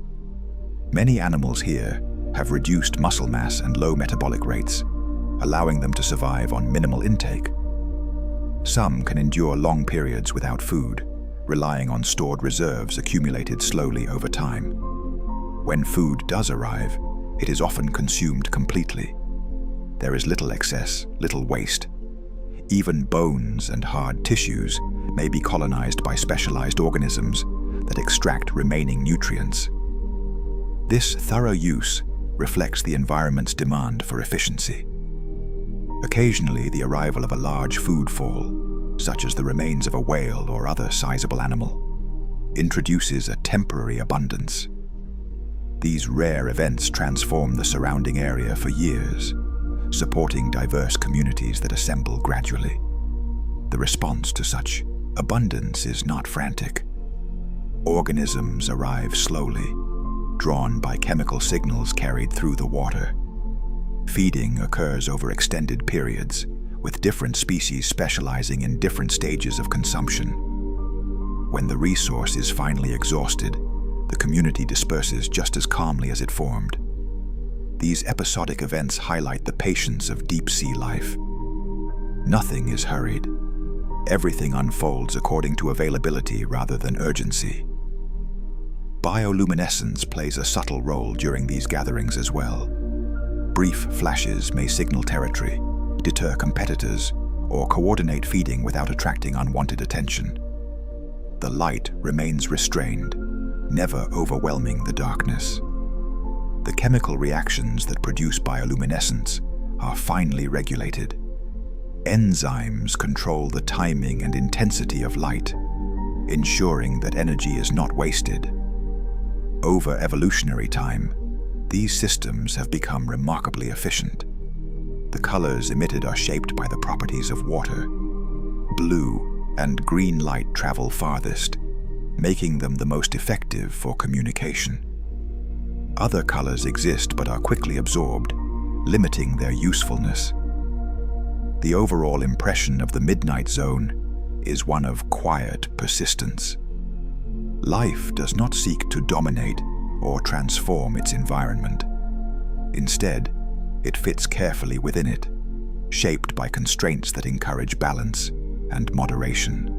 Many animals here have reduced muscle mass and low metabolic rates, allowing them to survive on minimal intake. Some can endure long periods without food, relying on stored reserves accumulated slowly over time. When food does arrive, it is often consumed completely. There is little excess, little waste. Even bones and hard tissues may be colonized by specialized organisms that extract remaining nutrients. This thorough use reflects the environment's demand for efficiency. Occasionally, the arrival of a large food fall, such as the remains of a whale or other sizable animal, introduces a temporary abundance. These rare events transform the surrounding area for years, supporting diverse communities that assemble gradually. The response to such abundance is not frantic. Organisms arrive slowly, drawn by chemical signals carried through the water. Feeding occurs over extended periods, with different species specializing in different stages of consumption. When the resource is finally exhausted, the community disperses just as calmly as it formed. These episodic events highlight the patience of deep-sea life. Nothing is hurried. Everything unfolds according to availability rather than urgency. Bioluminescence plays a subtle role during these gatherings as well. Brief flashes may signal territory, deter competitors, or coordinate feeding without attracting unwanted attention. The light remains restrained, never overwhelming the darkness. The chemical reactions that produce bioluminescence are finely regulated. Enzymes control the timing and intensity of light, ensuring that energy is not wasted. Over evolutionary time, these systems have become remarkably efficient. The colors emitted are shaped by the properties of water. Blue and green light travel farthest, making them the most effective for communication. Other colors exist but are quickly absorbed, limiting their usefulness. The overall impression of the midnight zone is one of quiet persistence. Life does not seek to dominate or transform its environment. Instead, it fits carefully within it, shaped by constraints that encourage balance and moderation.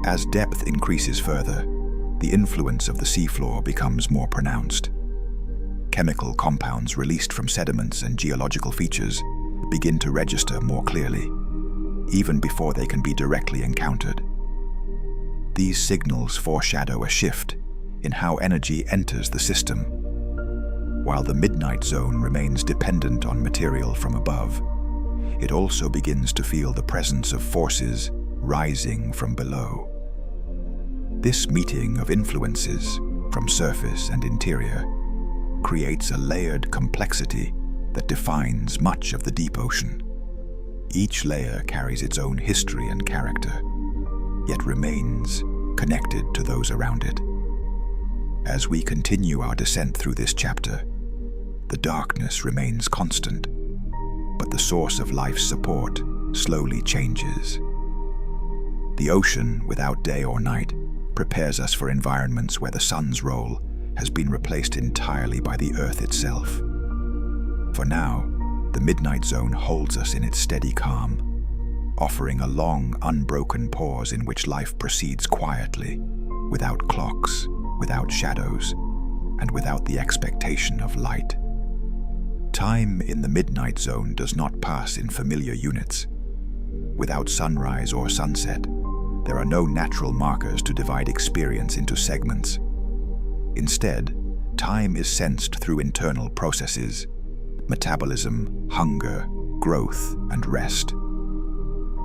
As depth increases further, the influence of the seafloor becomes more pronounced. Chemical compounds released from sediments and geological features begin to register more clearly, even before they can be directly encountered. These signals foreshadow a shift in how energy enters the system. While the midnight zone remains dependent on material from above, it also begins to feel the presence of forces rising from below. This meeting of influences from surface and interior creates a layered complexity that defines much of the deep ocean. Each layer carries its own history and character, yet remains connected to those around it. As we continue our descent through this chapter, the darkness remains constant, but the source of life's support slowly changes. The ocean, without day or night, prepares us for environments where the sun's role has been replaced entirely by the earth itself. For now, the midnight zone holds us in its steady calm, offering a long, unbroken pause in which life proceeds quietly, without clocks, without shadows, and without the expectation of light. Time in the midnight zone does not pass in familiar units. Without sunrise or sunset, there are no natural markers to divide experience into segments. Instead, time is sensed through internal processes: metabolism, hunger, growth, and rest.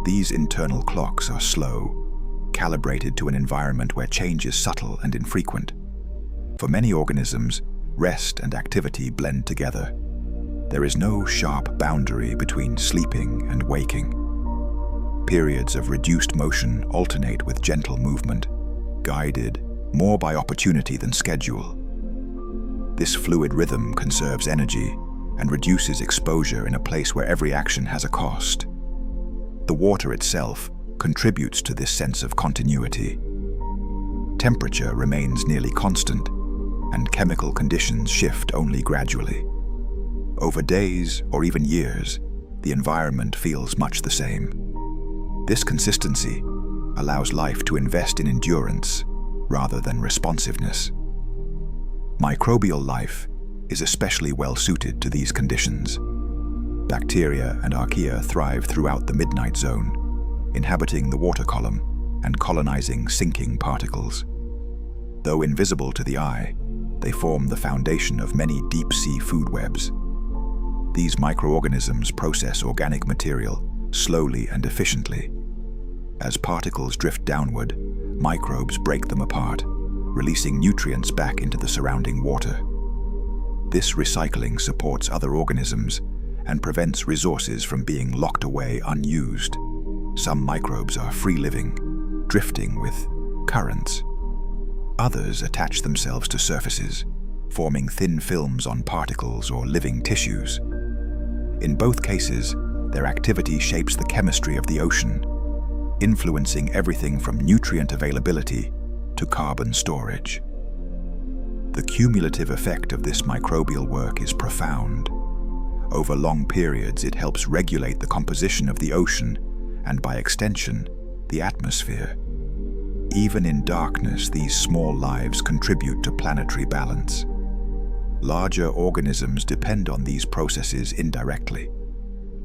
These internal clocks are slow, calibrated to an environment where change is subtle and infrequent. For many organisms, rest and activity blend together. There is no sharp boundary between sleeping and waking. Periods of reduced motion alternate with gentle movement, guided more by opportunity than schedule. This fluid rhythm conserves energy and reduces exposure in a place where every action has a cost. The water itself contributes to this sense of continuity. Temperature remains nearly constant, and chemical conditions shift only gradually. Over days or even years, the environment feels much the same. This consistency allows life to invest in endurance rather than responsiveness. Microbial life is especially well suited to these conditions. Bacteria and archaea thrive throughout the midnight zone, inhabiting the water column and colonizing sinking particles. Though invisible to the eye, they form the foundation of many deep-sea food webs. These microorganisms process organic material slowly and efficiently. As particles drift downward, microbes break them apart, releasing nutrients back into the surrounding water. This recycling supports other organisms and prevents resources from being locked away unused. Some microbes are free-living, drifting with currents. Others attach themselves to surfaces, forming thin films on particles or living tissues. In both cases, their activity shapes the chemistry of the ocean, influencing everything from nutrient availability to carbon storage. The cumulative effect of this microbial work is profound. Over long periods, it helps regulate the composition of the ocean and, by extension, the atmosphere. Even in darkness, these small lives contribute to planetary balance. Larger organisms depend on these processes indirectly.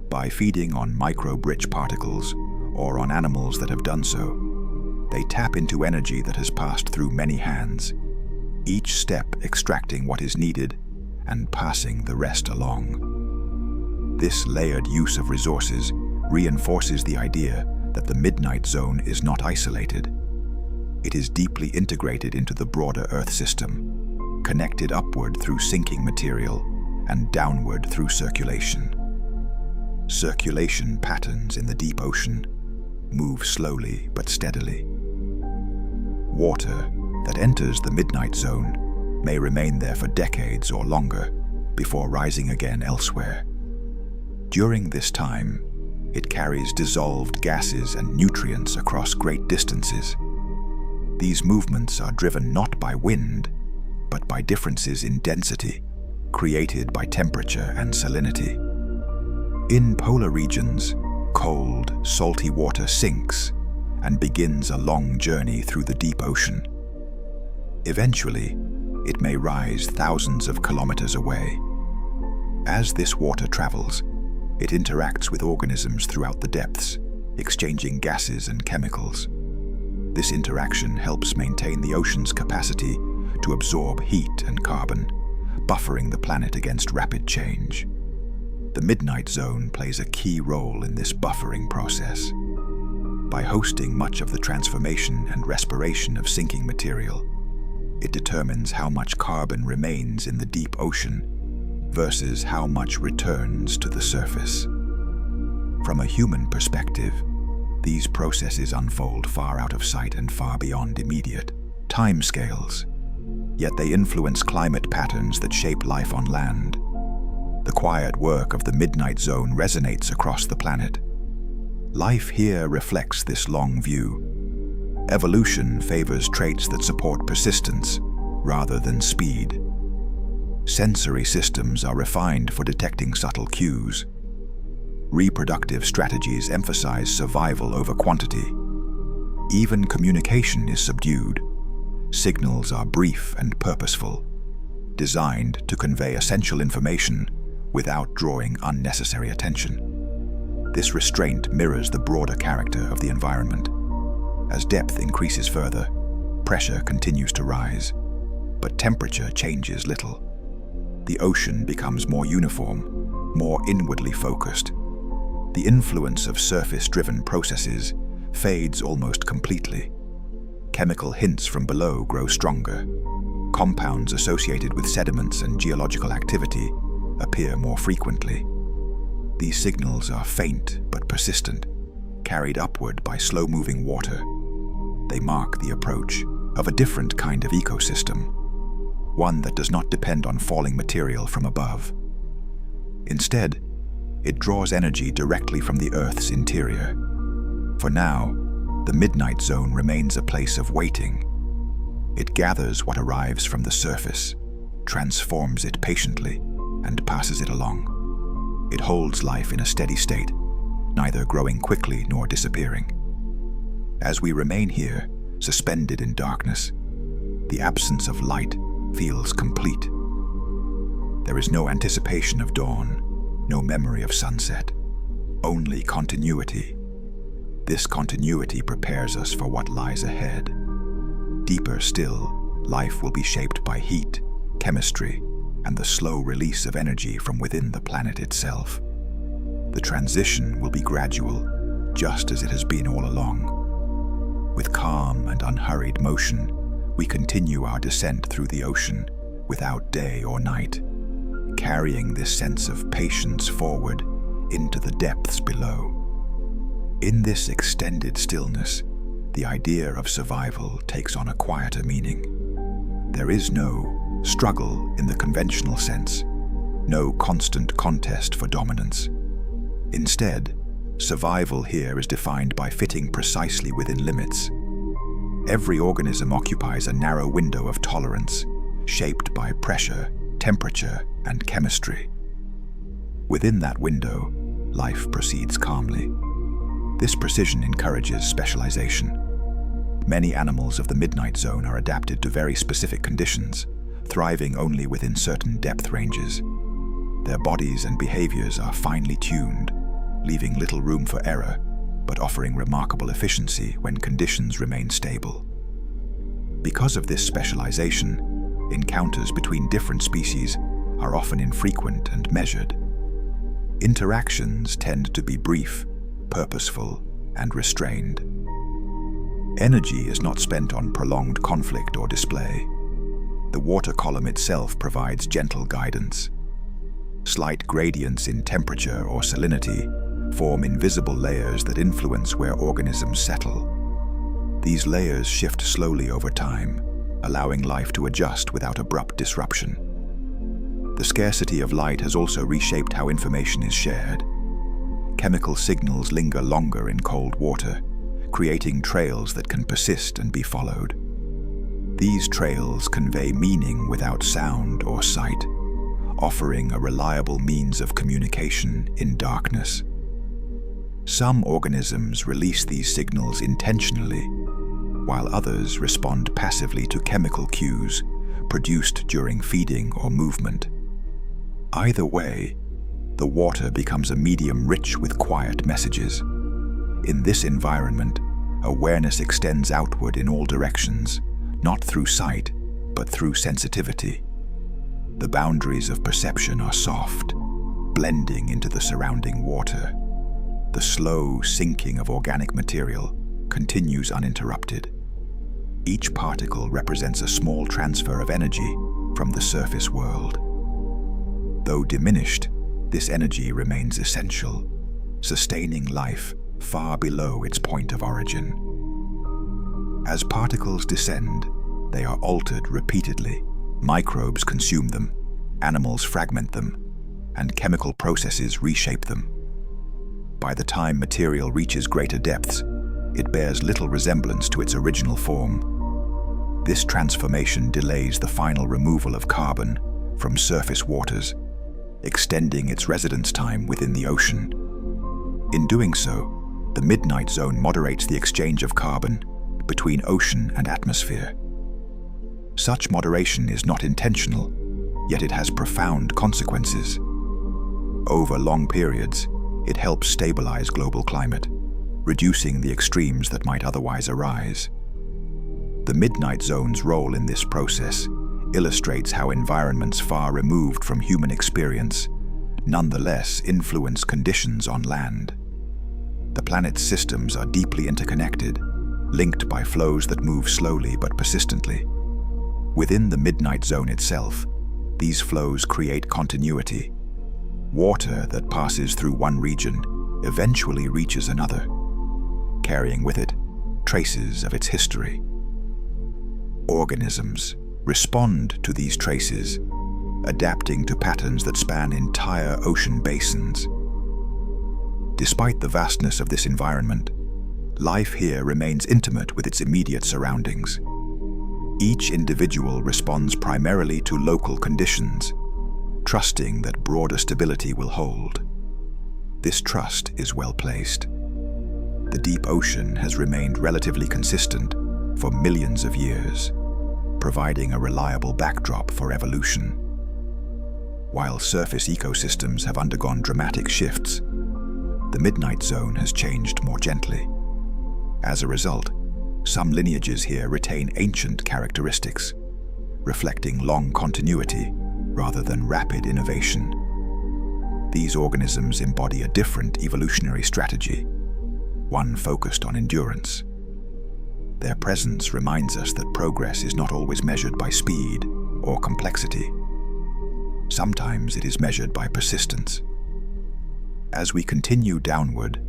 By feeding on microbe-rich particles or on animals that have done so, they tap into energy that has passed through many hands, each step extracting what is needed and passing the rest along. This layered use of resources reinforces the idea that the midnight zone is not isolated. It is deeply integrated into the broader Earth system, connected upward through sinking material and downward through circulation. Circulation patterns in the deep ocean move slowly but steadily. Water that enters the midnight zone may remain there for decades or longer before rising again elsewhere. During this time, it carries dissolved gases and nutrients across great distances. These movements are driven not by wind, but by differences in density created by temperature and salinity. In polar regions, cold, salty water sinks and begins a long journey through the deep ocean. Eventually, it may rise thousands of kilometers away. As this water travels, it interacts with organisms throughout the depths, exchanging gases and chemicals. This interaction helps maintain the ocean's capacity to absorb heat and carbon, buffering the planet against rapid change. The midnight zone plays a key role in this buffering process. By hosting much of the transformation and respiration of sinking material, it determines how much carbon remains in the deep ocean versus how much returns to the surface. From a human perspective, these processes unfold far out of sight and far beyond immediate timescales, yet they influence climate patterns that shape life on land. The quiet work of the midnight zone resonates across the planet. Life here reflects this long view. Evolution favors traits that support persistence rather than speed. Sensory systems are refined for detecting subtle cues. Reproductive strategies emphasize survival over quantity. Even communication is subdued. Signals are brief and purposeful, designed to convey essential information without drawing unnecessary attention. This restraint mirrors the broader character of the environment. As depth increases further, pressure continues to rise, but temperature changes little. The ocean becomes more uniform, more inwardly focused. The influence of surface-driven processes fades almost completely. Chemical hints from below grow stronger. Compounds associated with sediments and geological activity appear more frequently. These signals are faint but persistent, carried upward by slow-moving water. They mark the approach of a different kind of ecosystem, one that does not depend on falling material from above. Instead, it draws energy directly from the Earth's interior. For now, the Midnight Zone remains a place of waiting. It gathers what arrives from the surface, transforms it patiently, and passes it along. It holds life in a steady state, neither growing quickly nor disappearing. As we remain here, suspended in darkness, the absence of light feels complete. There is no anticipation of dawn, no memory of sunset, only continuity. This continuity prepares us for what lies ahead. Deeper still, life will be shaped by heat, chemistry, and the slow release of energy from within the planet itself. The transition will be gradual, just as it has been all along. With calm and unhurried motion, we continue our descent through the ocean without day or night, carrying this sense of patience forward into the depths below. In this extended stillness, the idea of survival takes on a quieter meaning. There is no struggle in the conventional sense, no constant contest for dominance. Instead, survival here is defined by fitting precisely within limits. Every organism occupies a narrow window of tolerance, shaped by pressure, temperature, and chemistry. Within that window, life proceeds calmly. This precision encourages specialization. Many animals of the Midnight Zone are adapted to very specific conditions, thriving only within certain depth ranges. Their bodies and behaviors are finely tuned, leaving little room for error, but offering remarkable efficiency when conditions remain stable. Because of this specialization, encounters between different species are often infrequent and measured. Interactions tend to be brief, purposeful, and restrained. Energy is not spent on prolonged conflict or display. The water column itself provides gentle guidance. Slight gradients in temperature or salinity form invisible layers that influence where organisms settle. These layers shift slowly over time, allowing life to adjust without abrupt disruption. The scarcity of light has also reshaped how information is shared. Chemical signals linger longer in cold water, creating trails that can persist and be followed. These trails convey meaning without sound or sight, offering a reliable means of communication in darkness. Some organisms release these signals intentionally, while others respond passively to chemical cues produced during feeding or movement. Either way, the water becomes a medium rich with quiet messages. In this environment, awareness extends outward in all directions, not through sight, but through sensitivity. The boundaries of perception are soft, blending into the surrounding water. The slow sinking of organic material continues uninterrupted. Each particle represents a small transfer of energy from the surface world. Though diminished, this energy remains essential, sustaining life far below its point of origin. As particles descend, they are altered repeatedly. Microbes consume them, animals fragment them, and chemical processes reshape them. By the time material reaches greater depths, it bears little resemblance to its original form. This transformation delays the final removal of carbon from surface waters, extending its residence time within the ocean. In doing so, the Midnight Zone moderates the exchange of carbon between ocean and atmosphere. Such moderation is not intentional, yet it has profound consequences. over long periods, it helps stabilize global climate, reducing the extremes that might otherwise arise. The midnight zone's role in this process illustrates how environments far removed from human experience nonetheless influence conditions on land. The planet's systems are deeply interconnected, linked by flows that move slowly but persistently. Within the midnight zone itself, these flows create continuity. Water that passes through one region eventually reaches another, carrying with it traces of its history. Organisms respond to these traces, adapting to patterns that span entire ocean basins. Despite the vastness of this environment, life here remains intimate with its immediate surroundings. Each individual responds primarily to local conditions, trusting that broader stability will hold. This trust is well placed. The deep ocean has remained relatively consistent for millions of years, providing a reliable backdrop for evolution. While surface ecosystems have undergone dramatic shifts, the midnight zone has changed more gently. As a result, some lineages here retain ancient characteristics, reflecting long continuity rather than rapid innovation. These organisms embody a different evolutionary strategy, one focused on endurance. Their presence reminds us that progress is not always measured by speed or complexity. Sometimes it is measured by persistence. As we continue downward,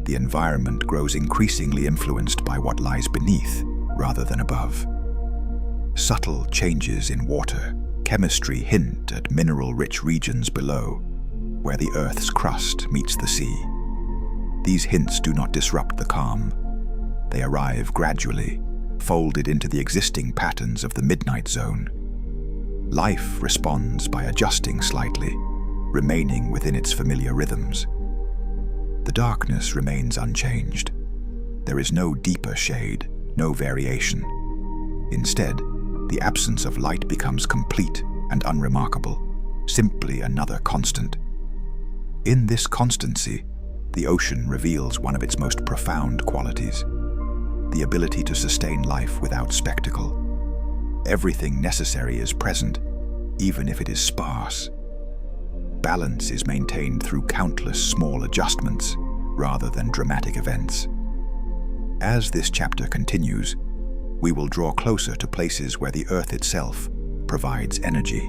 the environment grows increasingly influenced by what lies beneath rather than above. Subtle changes in water chemistry hint at mineral-rich regions below, where the Earth's crust meets the sea. These hints do not disrupt the calm. They arrive gradually, folded into the existing patterns of the midnight zone. Life responds by adjusting slightly, remaining within its familiar rhythms. The darkness remains unchanged. There is no deeper shade, no variation. Instead, the absence of light becomes complete and unremarkable, simply another constant. In this constancy, the ocean reveals one of its most profound qualities: the ability to sustain life without spectacle. Everything necessary is present, even if it is sparse. Balance is maintained through countless small adjustments rather than dramatic events. As this chapter continues, we will draw closer to places where the Earth itself provides energy,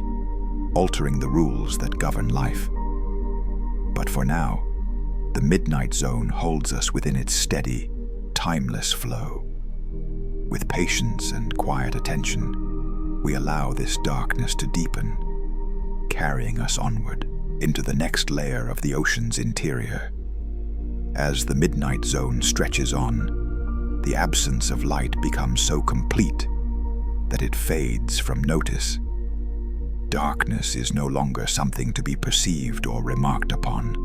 altering the rules that govern life. But for now, the midnight zone holds us within its steady, timeless flow. With patience and quiet attention, we allow this darkness to deepen, carrying us onward into the next layer of the ocean's interior. As the midnight zone stretches on, the absence of light becomes so complete that it fades from notice. Darkness is no longer something to be perceived or remarked upon.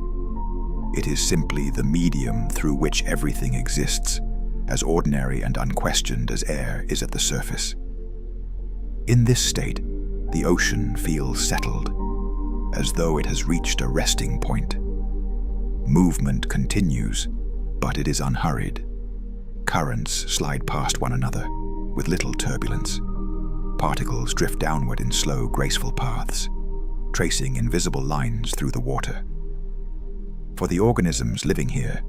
It is simply the medium through which everything exists, as ordinary and unquestioned as air is at the surface. In this state, the ocean feels settled, as though it has reached a resting point. Movement continues, but it is unhurried. Currents slide past one another with little turbulence. Particles drift downward in slow, graceful paths, tracing invisible lines through the water. For the organisms living here,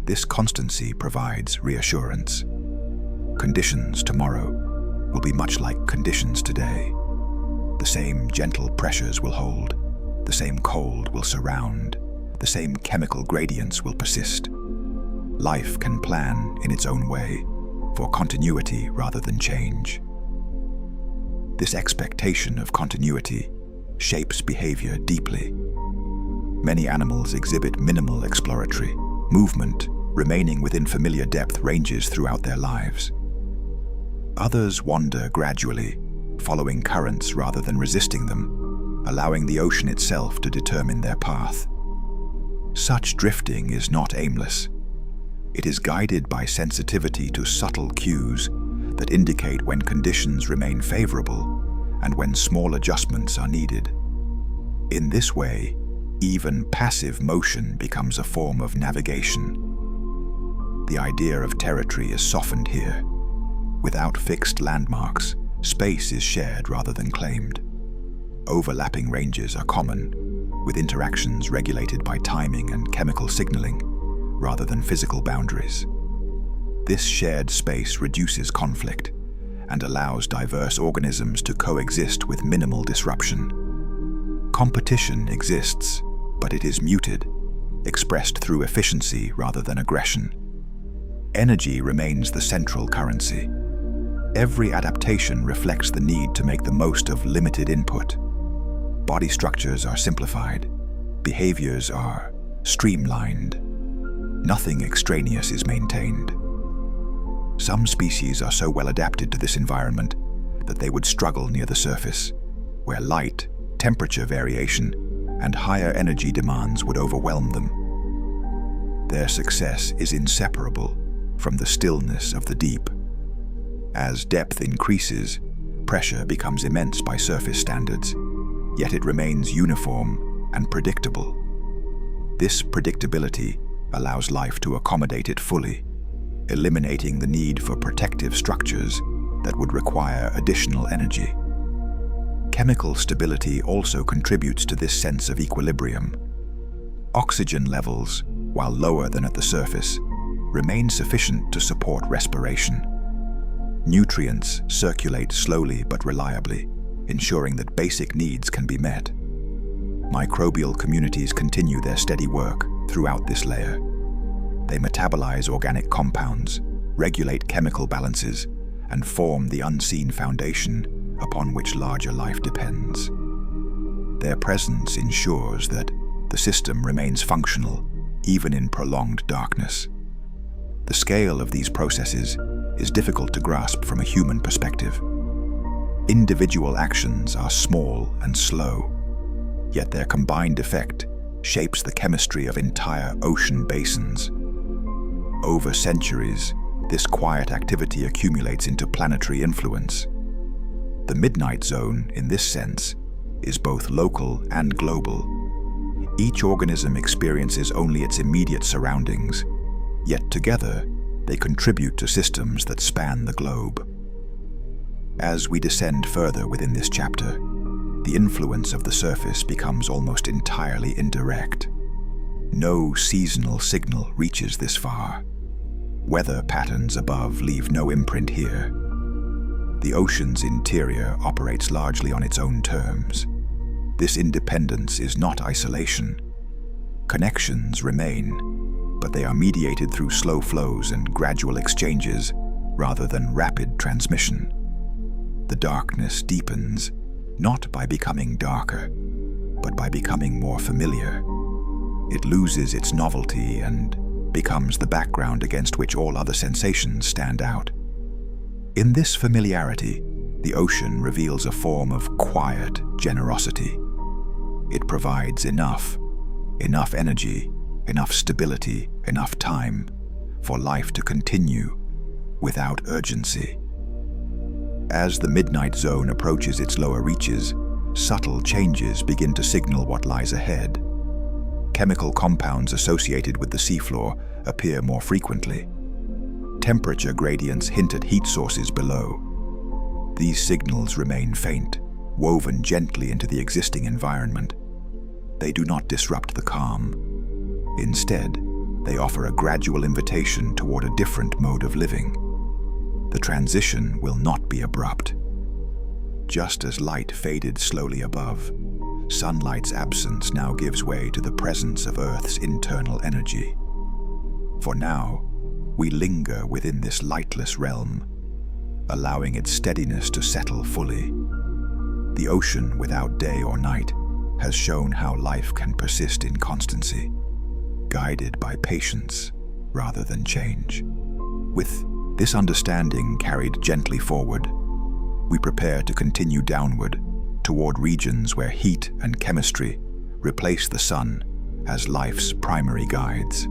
this constancy provides reassurance. Conditions tomorrow will be much like conditions today. The same gentle pressures will hold, the same cold will surround, the same chemical gradients will persist. Life can plan in its own way, for continuity rather than change. This expectation of continuity shapes behavior deeply. Many animals exhibit minimal exploratory movement, remaining within familiar depth ranges throughout their lives. Others wander gradually, following currents rather than resisting them, allowing the ocean itself to determine their path. Such drifting is not aimless. It is guided by sensitivity to subtle cues that indicate when conditions remain favorable and when small adjustments are needed. In this way, Even passive motion becomes a form of navigation. The idea of territory is softened here. Without fixed landmarks, space is shared rather than claimed. Overlapping ranges are common, with interactions regulated by timing and chemical signaling, rather than physical boundaries. This shared space reduces conflict and allows diverse organisms to coexist with minimal disruption. Competition exists, but it is muted, expressed through efficiency rather than aggression. Energy remains the central currency. Every adaptation reflects the need to make the most of limited input. Body structures are simplified, behaviors are streamlined. Nothing extraneous is maintained. Some species are so well adapted to this environment that they would struggle near the surface, where light, temperature variation, and higher energy demands would overwhelm them. Their success is inseparable from the stillness of the deep. As depth increases, pressure becomes immense by surface standards, yet it remains uniform and predictable. This predictability allows life to accommodate it fully, eliminating the need for protective structures that would require additional energy. Chemical stability also contributes to this sense of equilibrium. Oxygen levels, while lower than at the surface, remain sufficient to support respiration. Nutrients circulate slowly but reliably, ensuring that basic needs can be met. Microbial communities continue their steady work throughout this layer. They metabolize organic compounds, regulate chemical balances, and form the unseen foundation upon which larger life depends. Their presence ensures that the system remains functional even in prolonged darkness. The scale of these processes is difficult to grasp from a human perspective. Individual actions are small and slow, yet their combined effect shapes the chemistry of entire ocean basins. Over centuries, this quiet activity accumulates into planetary influence. The midnight zone, in this sense, is both local and global. Each organism experiences only its immediate surroundings, yet together they contribute to systems that span the globe. As we descend further within this chapter, the influence of the surface becomes almost entirely indirect. No seasonal signal reaches this far. Weather patterns above leave no imprint here. The ocean's interior operates largely on its own terms. This independence is not isolation. Connections remain, but they are mediated through slow flows and gradual exchanges rather than rapid transmission. The darkness deepens, not by becoming darker, but by becoming more familiar. It loses its novelty and becomes the background against which all other sensations stand out. In this familiarity, the ocean reveals a form of quiet generosity. It provides enough energy, enough stability, enough time for life to continue without urgency. As the midnight zone approaches its lower reaches, subtle changes begin to signal what lies ahead. Chemical compounds associated with the seafloor appear more frequently. Temperature gradients hint at heat sources below. These signals remain faint, woven gently into the existing environment. They do not disrupt the calm. Instead, they offer a gradual invitation toward a different mode of living. The transition will not be abrupt. Just as light faded slowly above, sunlight's absence now gives way to the presence of Earth's internal energy. For now, we linger within this lightless realm, allowing its steadiness to settle fully. The ocean without day or night has shown how life can persist in constancy, guided by patience rather than change. With this understanding carried gently forward, we prepare to continue downward toward regions where heat and chemistry replace the sun as life's primary guides.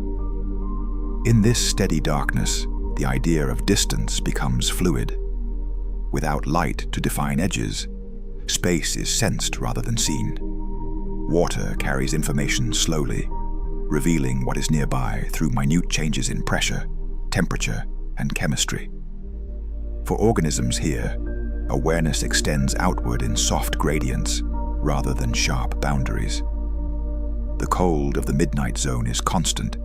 In this steady darkness, the idea of distance becomes fluid. Without light to define edges, space is sensed rather than seen. Water carries information slowly, revealing what is nearby through minute changes in pressure, temperature, and chemistry. For organisms here, awareness extends outward in soft gradients rather than sharp boundaries. The cold of the midnight zone is constant,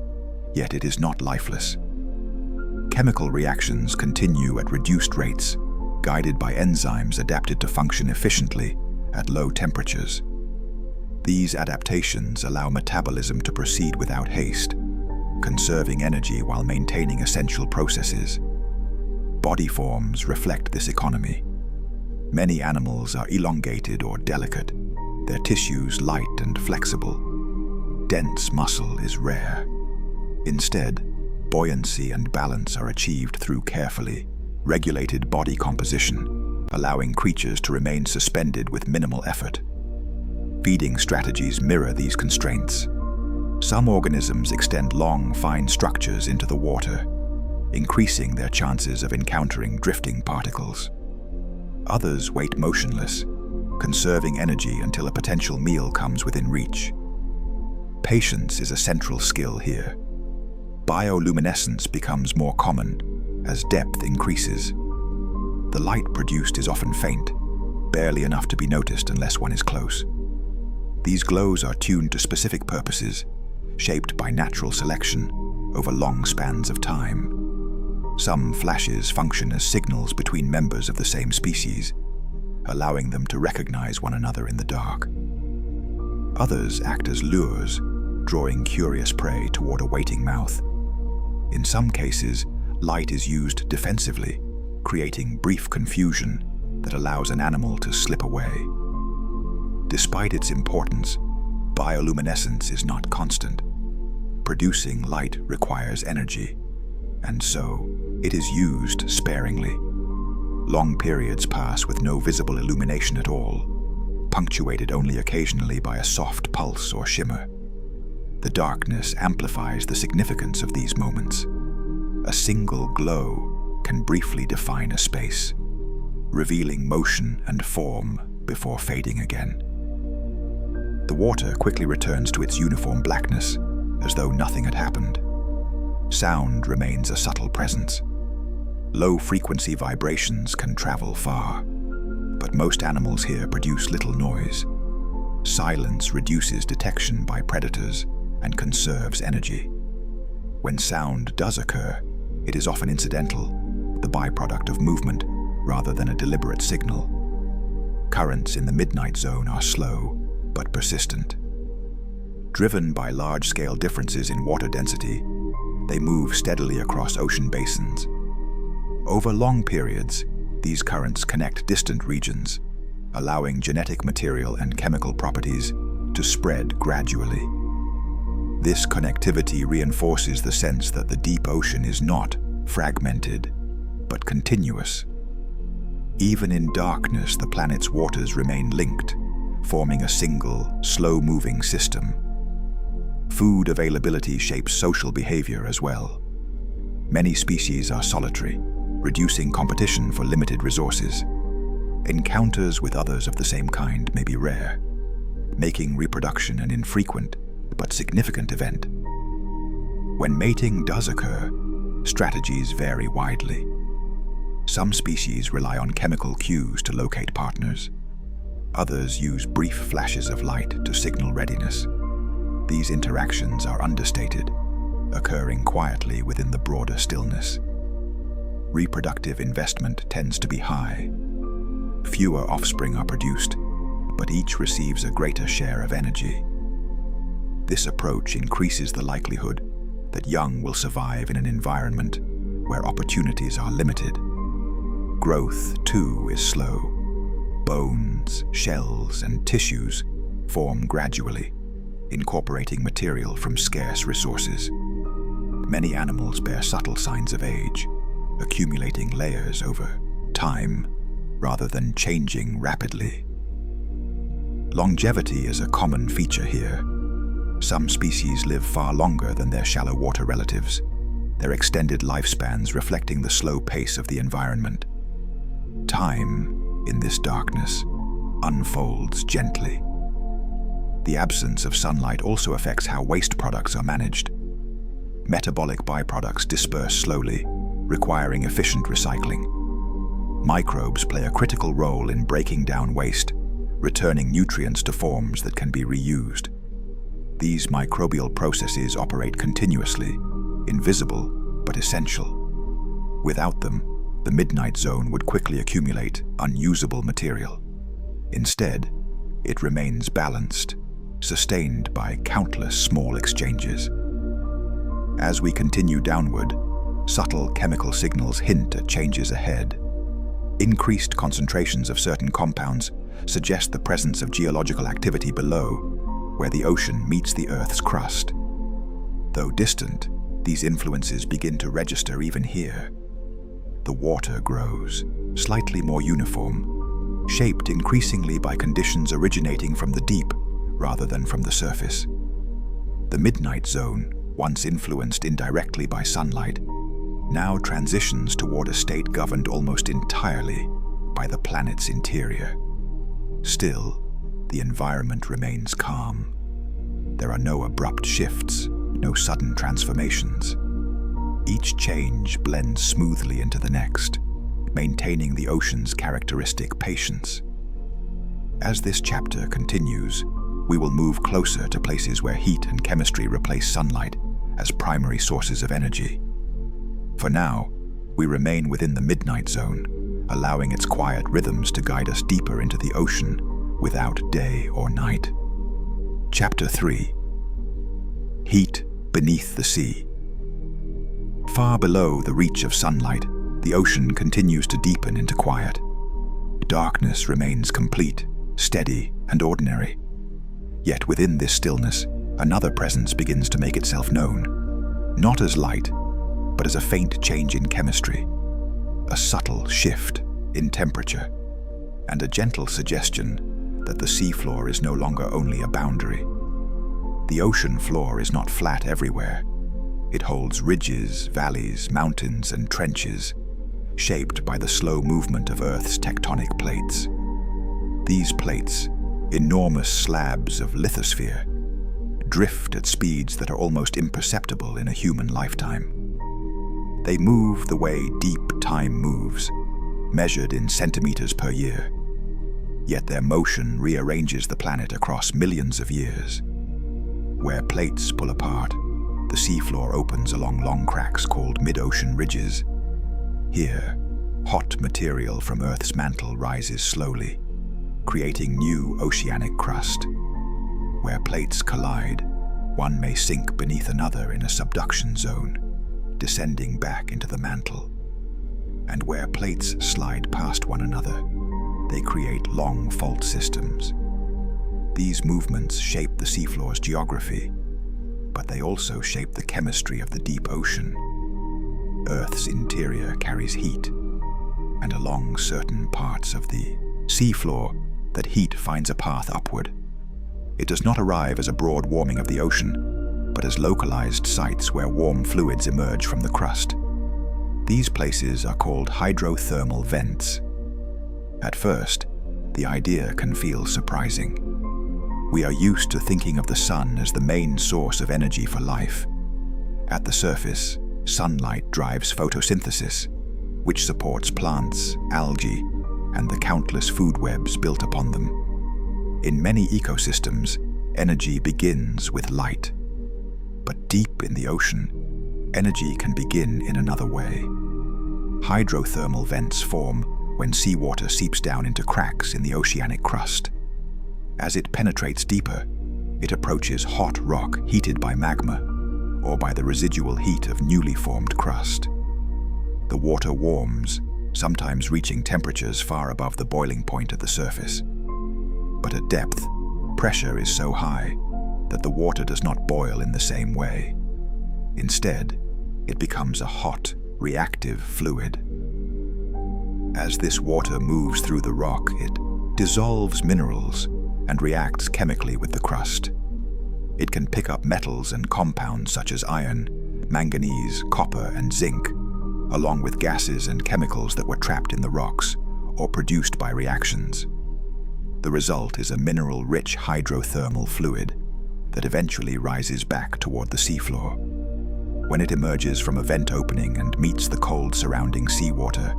yet it is not lifeless. Chemical reactions continue at reduced rates, guided by enzymes adapted to function efficiently at low temperatures. These adaptations allow metabolism to proceed without haste, conserving energy while maintaining essential processes. Body forms reflect this economy. Many animals are elongated or delicate, their tissues light and flexible. Dense muscle is rare. Instead, buoyancy and balance are achieved through carefully regulated body composition, allowing creatures to remain suspended with minimal effort. Feeding strategies mirror these constraints. Some organisms extend long, fine structures into the water, increasing their chances of encountering drifting particles. Others wait motionless, conserving energy until a potential meal comes within reach. Patience is a central skill here. Bioluminescence becomes more common as depth increases. The light produced is often faint, barely enough to be noticed unless one is close. These glows are tuned to specific purposes, shaped by natural selection over long spans of time. Some flashes function as signals between members of the same species, allowing them to recognize one another in the dark. Others act as lures, drawing curious prey toward a waiting mouth. In some cases, light is used defensively, creating brief confusion that allows an animal to slip away. Despite its importance, bioluminescence is not constant. Producing light requires energy, and so it is used sparingly. Long periods pass with no visible illumination at all, punctuated only occasionally by a soft pulse or shimmer. The darkness amplifies the significance of these moments. A single glow can briefly define a space, revealing motion and form before fading again. The water quickly returns to its uniform blackness, as though nothing had happened. Sound remains a subtle presence. Low-frequency vibrations can travel far, but most animals here produce little noise. Silence reduces detection by predators and conserves energy. When sound does occur, it is often incidental, the byproduct of movement rather than a deliberate signal. Currents in the midnight zone are slow but persistent. Driven by large-scale differences in water density, they move steadily across ocean basins. Over long periods, these currents connect distant regions, allowing genetic material and chemical properties to spread gradually. This connectivity reinforces the sense that the deep ocean is not fragmented, but continuous. Even in darkness, the planet's waters remain linked, forming a single, slow-moving system. Food availability shapes social behavior as well. Many species are solitary, reducing competition for limited resources. Encounters with others of the same kind may be rare, making reproduction an infrequent but significant event. When mating does occur, strategies vary widely. Some species rely on chemical cues to locate partners. Others use brief flashes of light to signal readiness. These interactions are understated, occurring quietly within the broader stillness. Reproductive investment tends to be high. Fewer offspring are produced, but each receives a greater share of energy. This approach increases the likelihood that young will survive in an environment where opportunities are limited. Growth, too, is slow. Bones, shells, and tissues form gradually, incorporating material from scarce resources. Many animals bear subtle signs of age, accumulating layers over time rather than changing rapidly. Longevity is a common feature here. Some species live far longer than their shallow water relatives, their extended lifespans reflecting the slow pace of the environment. Time, in this darkness, unfolds gently. The absence of sunlight also affects how waste products are managed. Metabolic byproducts disperse slowly, requiring efficient recycling. Microbes play a critical role in breaking down waste, returning nutrients to forms that can be reused. These microbial processes operate continuously, invisible but essential. Without them, the midnight zone would quickly accumulate unusable material. Instead, it remains balanced, sustained by countless small exchanges. As we continue downward, subtle chemical signals hint at changes ahead. Increased concentrations of certain compounds suggest the presence of geological activity below, where the ocean meets the Earth's crust. Though distant, these influences begin to register even here. The water grows, slightly more uniform, shaped increasingly by conditions originating from the deep rather than from the surface. The midnight zone, once influenced indirectly by sunlight, now transitions toward a state governed almost entirely by the planet's interior. Still, the environment remains calm. There are no abrupt shifts, no sudden transformations. Each change blends smoothly into the next, maintaining the ocean's characteristic patience. As this chapter continues, we will move closer to places where heat and chemistry replace sunlight as primary sources of energy. For now, we remain within the midnight zone, allowing its quiet rhythms to guide us deeper into the ocean without day or night. Chapter 3. Heat beneath the sea. Far below the reach of sunlight, the ocean continues to deepen into quiet. Darkness remains complete, steady, and ordinary. Yet within this stillness, another presence begins to make itself known, not as light, but as a faint change in chemistry, a subtle shift in temperature, and a gentle suggestion that the seafloor is no longer only a boundary. The ocean floor is not flat everywhere. It holds ridges, valleys, mountains, and trenches, shaped by the slow movement of Earth's tectonic plates. These plates, enormous slabs of lithosphere, drift at speeds that are almost imperceptible in a human lifetime. They move the way deep time moves, measured in centimeters per year. Yet their motion rearranges the planet across millions of years. Where plates pull apart, the seafloor opens along long cracks called mid-ocean ridges. Here, hot material from Earth's mantle rises slowly, creating new oceanic crust. Where plates collide, one may sink beneath another in a subduction zone, descending back into the mantle. And where plates slide past one another, they create long fault systems. These movements shape the seafloor's geography, but they also shape the chemistry of the deep ocean. Earth's interior carries heat, and along certain parts of the seafloor, that heat finds a path upward. It does not arrive as a broad warming of the ocean, but as localized sites where warm fluids emerge from the crust. These places are called hydrothermal vents. At first, the idea can feel surprising. We are used to thinking of the sun as the main source of energy for life. At the surface, sunlight drives photosynthesis, which supports plants, algae, and the countless food webs built upon them. In many ecosystems, energy begins with light. But deep in the ocean, energy can begin in another way. Hydrothermal vents form when seawater seeps down into cracks in the oceanic crust. As it penetrates deeper, it approaches hot rock heated by magma, or by the residual heat of newly formed crust. The water warms, sometimes reaching temperatures far above the boiling point at the surface. But at depth, pressure is so high that the water does not boil in the same way. Instead, it becomes a hot, reactive fluid. As this water moves through the rock, it dissolves minerals and reacts chemically with the crust. It can pick up metals and compounds such as iron, manganese, copper, and zinc, along with gases and chemicals that were trapped in the rocks or produced by reactions. The result is a mineral-rich hydrothermal fluid that eventually rises back toward the seafloor. When it emerges from a vent opening and meets the cold surrounding seawater,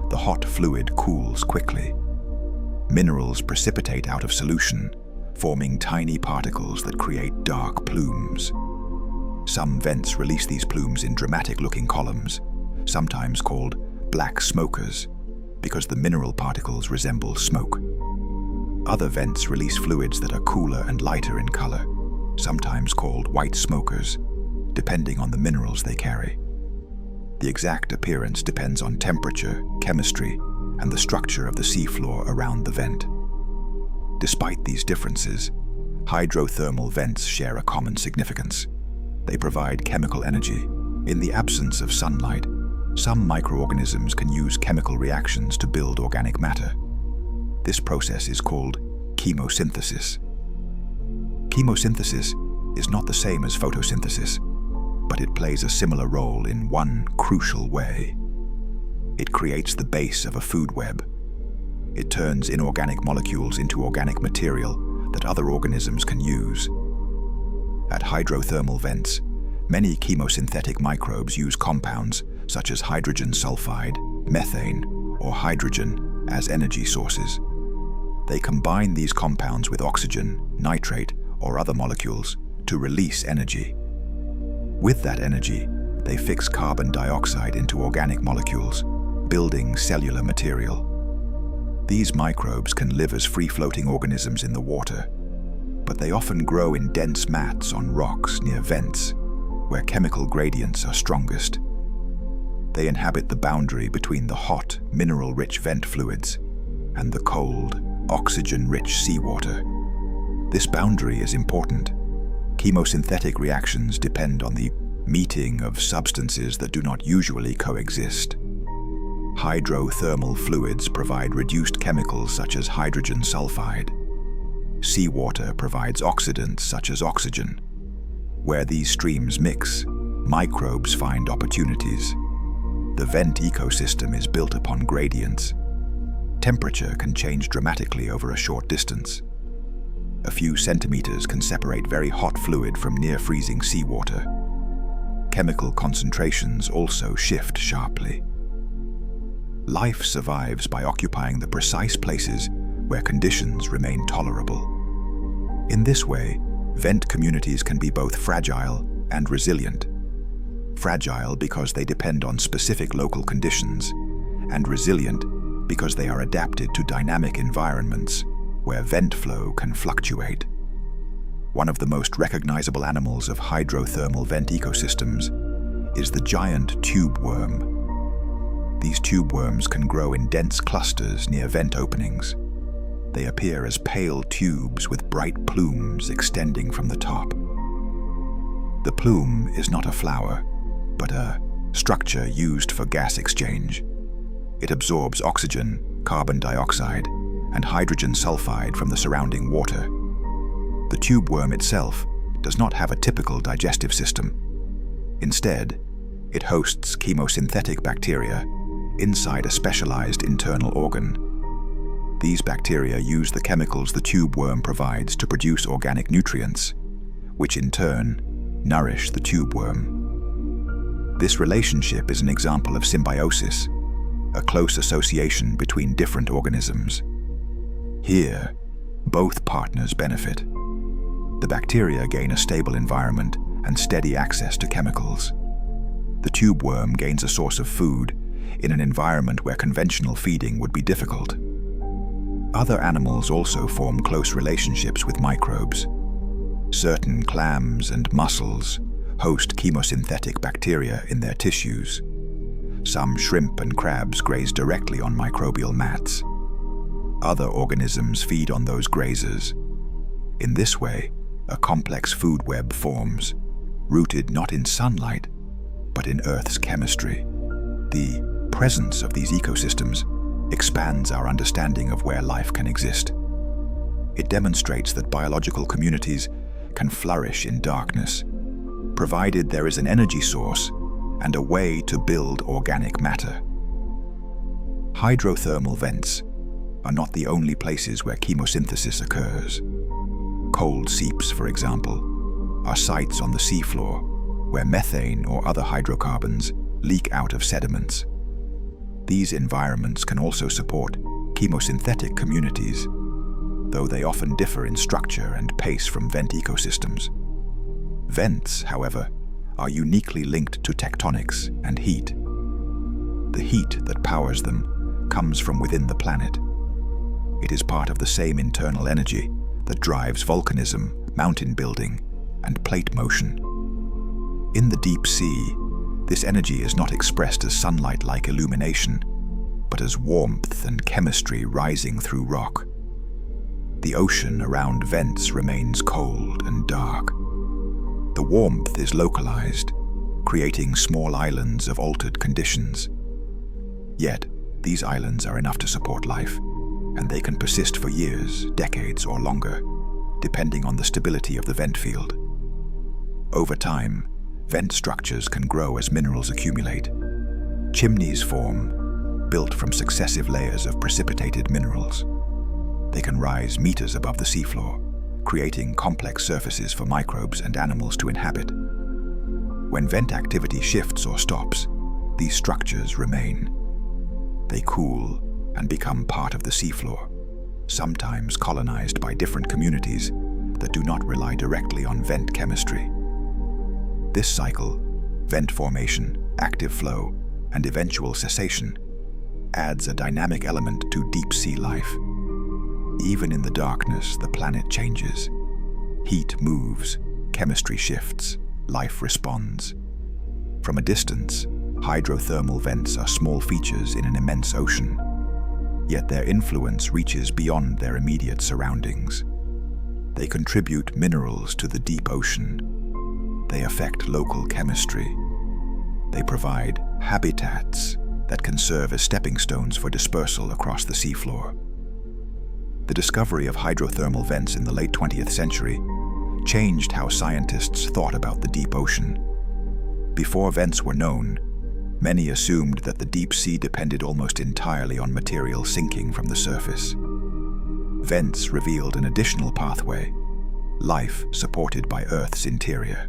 the hot fluid cools quickly. Minerals precipitate out of solution, forming tiny particles that create dark plumes. Some vents release these plumes in dramatic-looking columns, sometimes called black smokers, because the mineral particles resemble smoke. Other vents release fluids that are cooler and lighter in color, sometimes called white smokers, depending on the minerals they carry. The exact appearance depends on temperature, chemistry, and the structure of the seafloor around the vent. Despite these differences, hydrothermal vents share a common significance. They provide chemical energy. In the absence of sunlight, some microorganisms can use chemical reactions to build organic matter. This process is called chemosynthesis. Chemosynthesis is not the same as photosynthesis, but it plays a similar role in one crucial way. It creates the base of a food web. It turns inorganic molecules into organic material that other organisms can use. At hydrothermal vents, many chemosynthetic microbes use compounds such as hydrogen sulfide, methane, or hydrogen as energy sources. They combine these compounds with oxygen, nitrate, or other molecules to release energy. With that energy, they fix carbon dioxide into organic molecules, building cellular material. These microbes can live as free-floating organisms in the water, but they often grow in dense mats on rocks near vents, where chemical gradients are strongest. They inhabit the boundary between the hot, mineral-rich vent fluids and the cold, oxygen-rich seawater. This boundary is important. Chemosynthetic reactions depend on the meeting of substances that do not usually coexist. Hydrothermal fluids provide reduced chemicals such as hydrogen sulfide. Seawater provides oxidants such as oxygen. Where these streams mix, microbes find opportunities. The vent ecosystem is built upon gradients. Temperature can change dramatically over a short distance. A few centimeters can separate very hot fluid from near-freezing seawater. Chemical concentrations also shift sharply. Life survives by occupying the precise places where conditions remain tolerable. In this way, vent communities can be both fragile and resilient. Fragile because they depend on specific local conditions, and resilient because they are adapted to dynamic environments where vent flow can fluctuate. One of the most recognizable animals of hydrothermal vent ecosystems is the giant tube worm. These tube worms can grow in dense clusters near vent openings. They appear as pale tubes with bright plumes extending from the top. The plume is not a flower, but a structure used for gas exchange. It absorbs oxygen, carbon dioxide, and hydrogen sulfide from the surrounding water. The tube worm itself does not have a typical digestive system. Instead, it hosts chemosynthetic bacteria inside a specialized internal organ. These bacteria use the chemicals the tube worm provides to produce organic nutrients, which in turn nourish the tube worm. This relationship is an example of symbiosis, a close association between different organisms. Here, both partners benefit. The bacteria gain a stable environment and steady access to chemicals. The tube worm gains a source of food in an environment where conventional feeding would be difficult. Other animals also form close relationships with microbes. Certain clams and mussels host chemosynthetic bacteria in their tissues. Some shrimp and crabs graze directly on microbial mats. Other organisms feed on those grazers. In this way, a complex food web forms, rooted not in sunlight, but in Earth's chemistry. The presence of these ecosystems expands our understanding of where life can exist. It demonstrates that biological communities can flourish in darkness, provided there is an energy source and a way to build organic matter. Hydrothermal vents are not the only places where chemosynthesis occurs. Cold seeps, for example, are sites on the seafloor where methane or other hydrocarbons leak out of sediments. These environments can also support chemosynthetic communities, though they often differ in structure and pace from vent ecosystems. Vents, however, are uniquely linked to tectonics and heat. The heat that powers them comes from within the planet. It is part of the same internal energy that drives volcanism, mountain building, and plate motion. In the deep sea, this energy is not expressed as sunlight-like illumination, but as warmth and chemistry rising through rock. The ocean around vents remains cold and dark. The warmth is localized, creating small islands of altered conditions. Yet, these islands are enough to support life, and they can persist for years, decades, or longer, depending on the stability of the vent field. Over time, vent structures can grow as minerals accumulate. Chimneys form, built from successive layers of precipitated minerals. They can rise meters above the seafloor, creating complex surfaces for microbes and animals to inhabit. When vent activity shifts or stops, these structures remain. They cool and become part of the seafloor, sometimes colonized by different communities that do not rely directly on vent chemistry. This cycle, vent formation, active flow, and eventual cessation, adds a dynamic element to deep-sea life. Even in the darkness, the planet changes. Heat moves, chemistry shifts, life responds. From a distance, hydrothermal vents are small features in an immense ocean, yet their influence reaches beyond their immediate surroundings. They contribute minerals to the deep ocean. They affect local chemistry. They provide habitats that can serve as stepping stones for dispersal across the seafloor. The discovery of hydrothermal vents in the late 20th century changed how scientists thought about the deep ocean. Before vents were known, many assumed that the deep sea depended almost entirely on material sinking from the surface. Vents revealed an additional pathway, life supported by Earth's interior.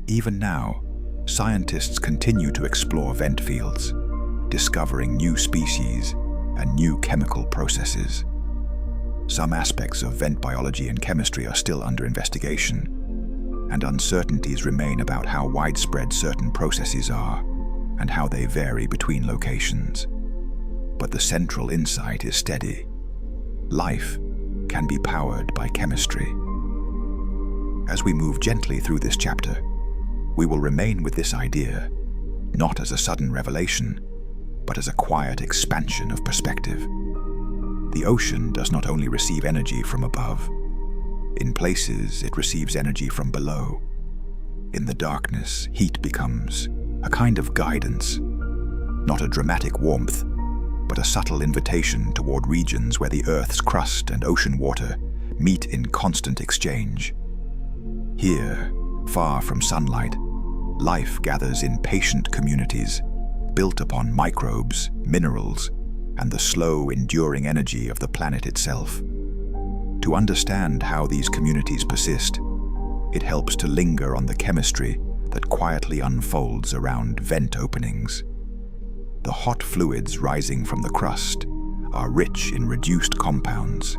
Even now, scientists continue to explore vent fields, discovering new species and new chemical processes. Some aspects of vent biology and chemistry are still under investigation, and uncertainties remain about how widespread certain processes are and how they vary between locations. But the central insight is steady. Life can be powered by chemistry. As we move gently through this chapter, we will remain with this idea, not as a sudden revelation, but as a quiet expansion of perspective. The ocean does not only receive energy from above. In places, it receives energy from below. In the darkness, heat becomes a kind of guidance, not a dramatic warmth, but a subtle invitation toward regions where the Earth's crust and ocean water meet in constant exchange. Here, far from sunlight, life gathers in patient communities, built upon microbes, minerals, and the slow, enduring energy of the planet itself. To understand how these communities persist, it helps to linger on the chemistry that quietly unfolds around vent openings. The hot fluids rising from the crust are rich in reduced compounds,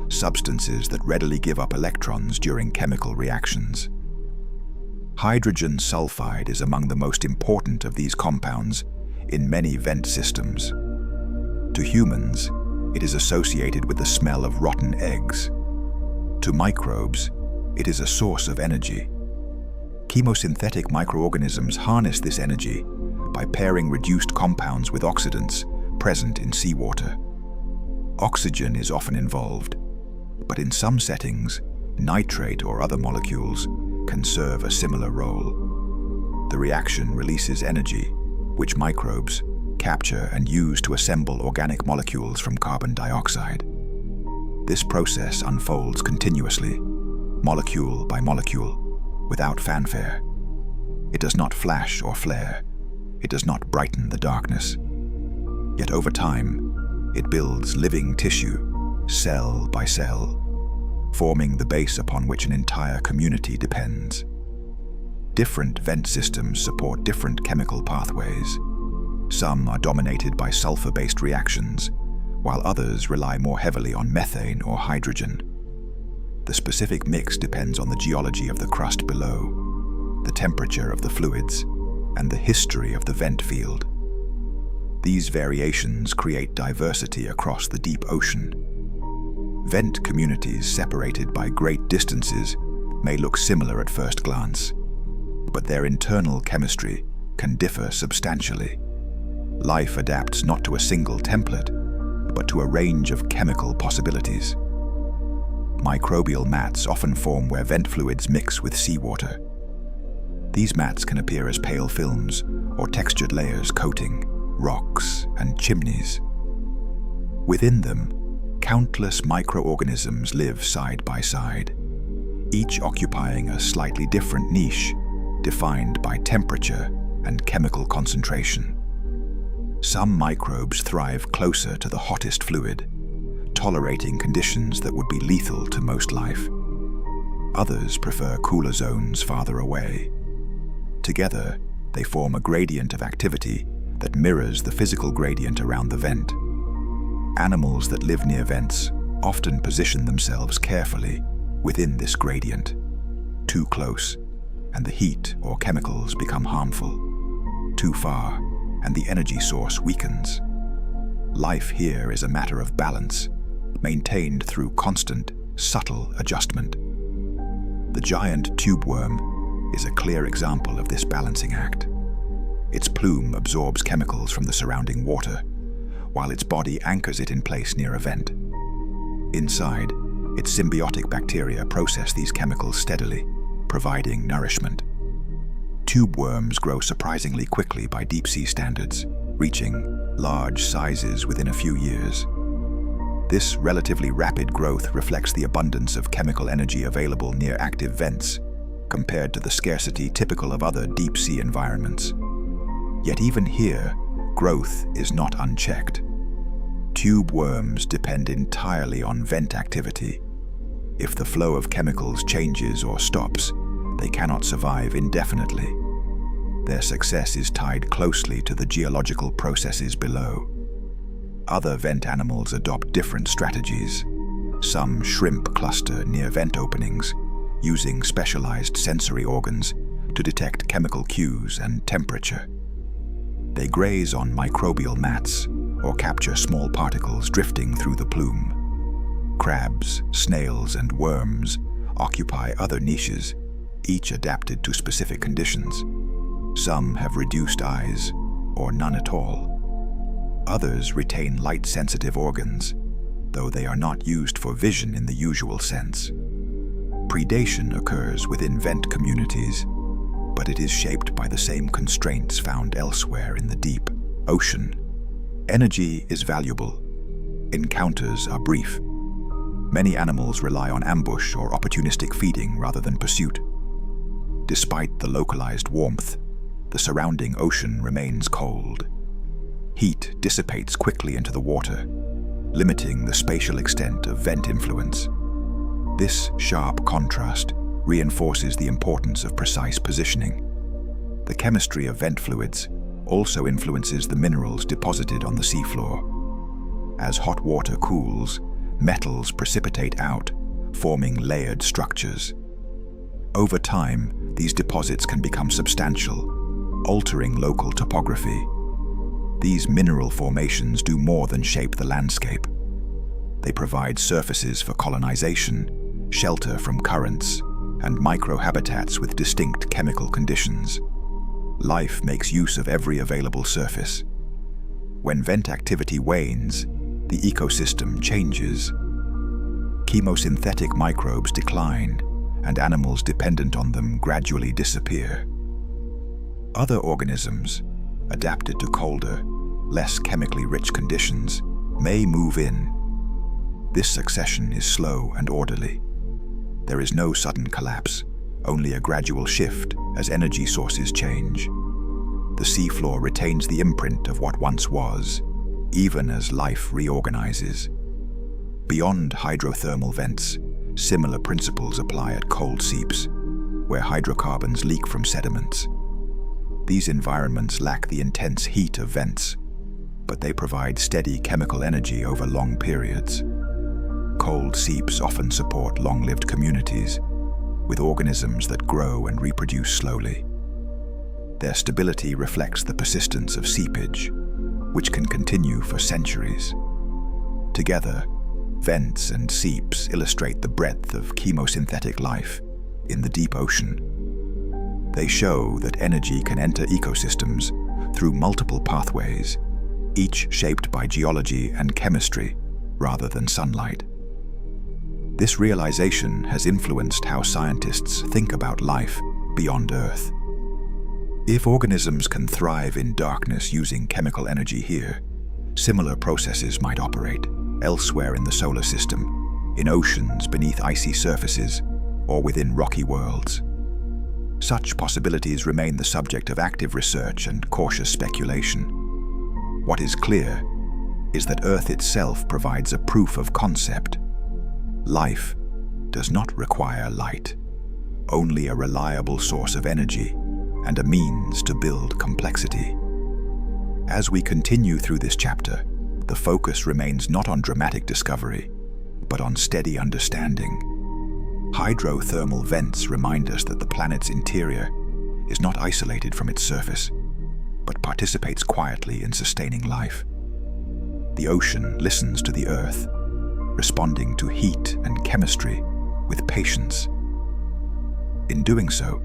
substances that readily give up electrons during chemical reactions. Hydrogen sulfide is among the most important of these compounds in many vent systems. To humans, it is associated with the smell of rotten eggs. To microbes, it is a source of energy. Chemosynthetic microorganisms harness this energy by pairing reduced compounds with oxidants present in seawater. Oxygen is often involved, but in some settings, nitrate or other molecules can serve a similar role. The reaction releases energy, which microbes capture and use to assemble organic molecules from carbon dioxide. This process unfolds continuously, molecule by molecule, without fanfare. It does not flash or flare. It does not brighten the darkness. Yet over time, It builds living tissue, cell by cell, forming the base upon which an entire community depends. Different vent systems support different chemical pathways. Some are dominated by sulfur-based reactions, while others rely more heavily on methane or hydrogen. The specific mix depends on the geology of the crust below, the temperature of the fluids, and the history of the vent field. These variations create diversity across the deep ocean. Vent communities separated by great distances may look similar at first glance, but their internal chemistry can differ substantially. Life adapts not to a single template, but to a range of chemical possibilities. Microbial mats often form where vent fluids mix with seawater. These mats can appear as pale films or textured layers coating rocks and chimneys. Within them, countless microorganisms live side by side, each occupying a slightly different niche, defined by temperature and chemical concentration. Some microbes thrive closer to the hottest fluid, tolerating conditions that would be lethal to most life. Others prefer cooler zones farther away. Together, they form a gradient of activity that mirrors the physical gradient around the vent. Animals that live near vents often position themselves carefully within this gradient. Too close, and the heat or chemicals become harmful. Too far, and the energy source weakens. Life here is a matter of balance, maintained through constant, subtle adjustment. The giant tube worm is a clear example of this balancing act. Its plume absorbs chemicals from the surrounding water, while its body anchors it in place near a vent. Inside, its symbiotic bacteria process these chemicals steadily, providing nourishment. Tube worms grow surprisingly quickly by deep-sea standards, reaching large sizes within a few years. This relatively rapid growth reflects the abundance of chemical energy available near active vents, compared to the scarcity typical of other deep-sea environments. Yet even here, growth is not unchecked. Tube worms depend entirely on vent activity. If the flow of chemicals changes or stops, they cannot survive indefinitely. Their success is tied closely to the geological processes below. Other vent animals adopt different strategies. Some shrimp cluster near vent openings, using specialized sensory organs to detect chemical cues and temperature. They graze on microbial mats or capture small particles drifting through the plume. Crabs, snails, and worms occupy other niches, each adapted to specific conditions. Some have reduced eyes, or none at all. Others retain light-sensitive organs, though they are not used for vision in the usual sense. Predation occurs within vent communities, but it is shaped by the same constraints found elsewhere in the deep ocean. Energy is valuable. Encounters are brief. Many animals rely on ambush or opportunistic feeding rather than pursuit. Despite the localized warmth, the surrounding ocean remains cold. Heat dissipates quickly into the water, limiting the spatial extent of vent influence. This sharp contrast reinforces the importance of precise positioning. The chemistry of vent fluids also influences the minerals deposited on the seafloor. As hot water cools, metals precipitate out, forming layered structures. Over time, these deposits can become substantial, altering local topography. These mineral formations do more than shape the landscape. They provide surfaces for colonization, shelter from currents, and microhabitats with distinct chemical conditions. Life makes use of every available surface. When vent activity wanes, the ecosystem changes. Chemosynthetic microbes decline, and animals dependent on them gradually disappear. Other organisms, adapted to colder, less chemically rich conditions, may move in. This succession is slow and orderly. There is no sudden collapse, only a gradual shift as energy sources change. The seafloor retains the imprint of what once was, even as life reorganizes. Beyond hydrothermal vents, similar principles apply at cold seeps, where hydrocarbons leak from sediments. These environments lack the intense heat of vents, but they provide steady chemical energy over long periods. Cold seeps often support long-lived communities, with organisms that grow and reproduce slowly. Their stability reflects the persistence of seepage, which can continue for centuries. Together, vents and seeps illustrate the breadth of chemosynthetic life in the deep ocean. They show that energy can enter ecosystems through multiple pathways, each shaped by geology and chemistry rather than sunlight. This realization has influenced how scientists think about life beyond Earth. If organisms can thrive in darkness using chemical energy here, similar processes might operate elsewhere in the solar system, in oceans beneath icy surfaces, or within rocky worlds. Such possibilities remain the subject of active research and cautious speculation. What is clear is that Earth itself provides a proof of concept. Life does not require light, only a reliable source of energy and a means to build complexity. As we continue through this chapter, the focus remains not on dramatic discovery, but on steady understanding. Hydrothermal vents remind us that the planet's interior is not isolated from its surface, but participates quietly in sustaining life. The ocean listens to the Earth, responding to heat and chemistry with patience. In doing so,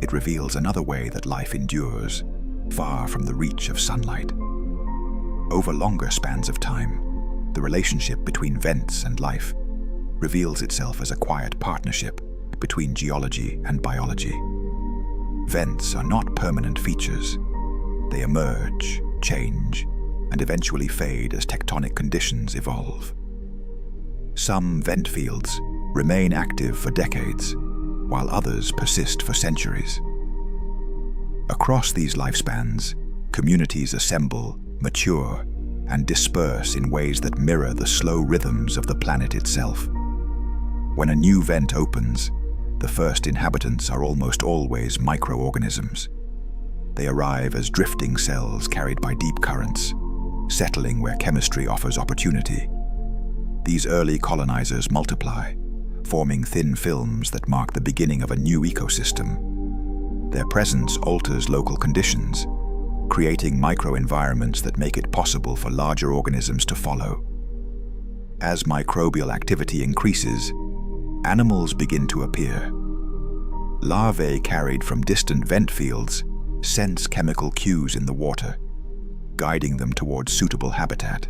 it reveals another way that life endures, far from the reach of sunlight. Over longer spans of time, the relationship between vents and life reveals itself as a quiet partnership between geology and biology. Vents are not permanent features. They emerge, change, and eventually fade as tectonic conditions evolve. Some vent fields remain active for decades, while others persist for centuries. Across these lifespans, communities assemble, mature, and disperse in ways that mirror the slow rhythms of the planet itself. When a new vent opens, the first inhabitants are almost always microorganisms. They arrive as drifting cells carried by deep currents, settling where chemistry offers opportunity. These early colonizers multiply, forming thin films that mark the beginning of a new ecosystem. Their presence alters local conditions, creating microenvironments that make it possible for larger organisms to follow. As microbial activity increases, animals begin to appear. Larvae carried from distant vent fields sense chemical cues in the water, guiding them towards suitable habitat.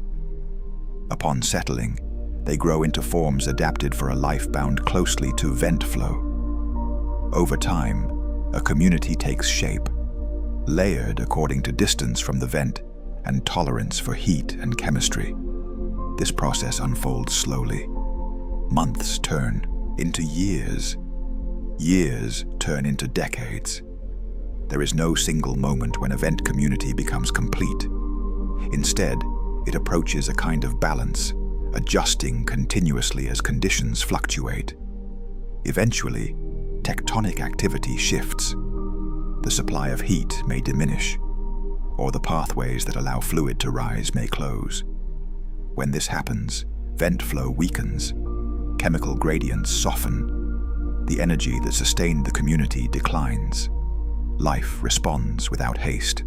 Upon settling, they grow into forms adapted for a life bound closely to vent flow. Over time, a community takes shape, layered according to distance from the vent and tolerance for heat and chemistry. This process unfolds slowly. Months turn into years. Years turn into decades. There is no single moment when a vent community becomes complete. Instead, it approaches a kind of balance, adjusting continuously as conditions fluctuate. Eventually, tectonic activity shifts. The supply of heat may diminish, or the pathways that allow fluid to rise may close. When this happens, vent flow weakens, chemical gradients soften, the energy that sustained the community declines. Life responds without haste.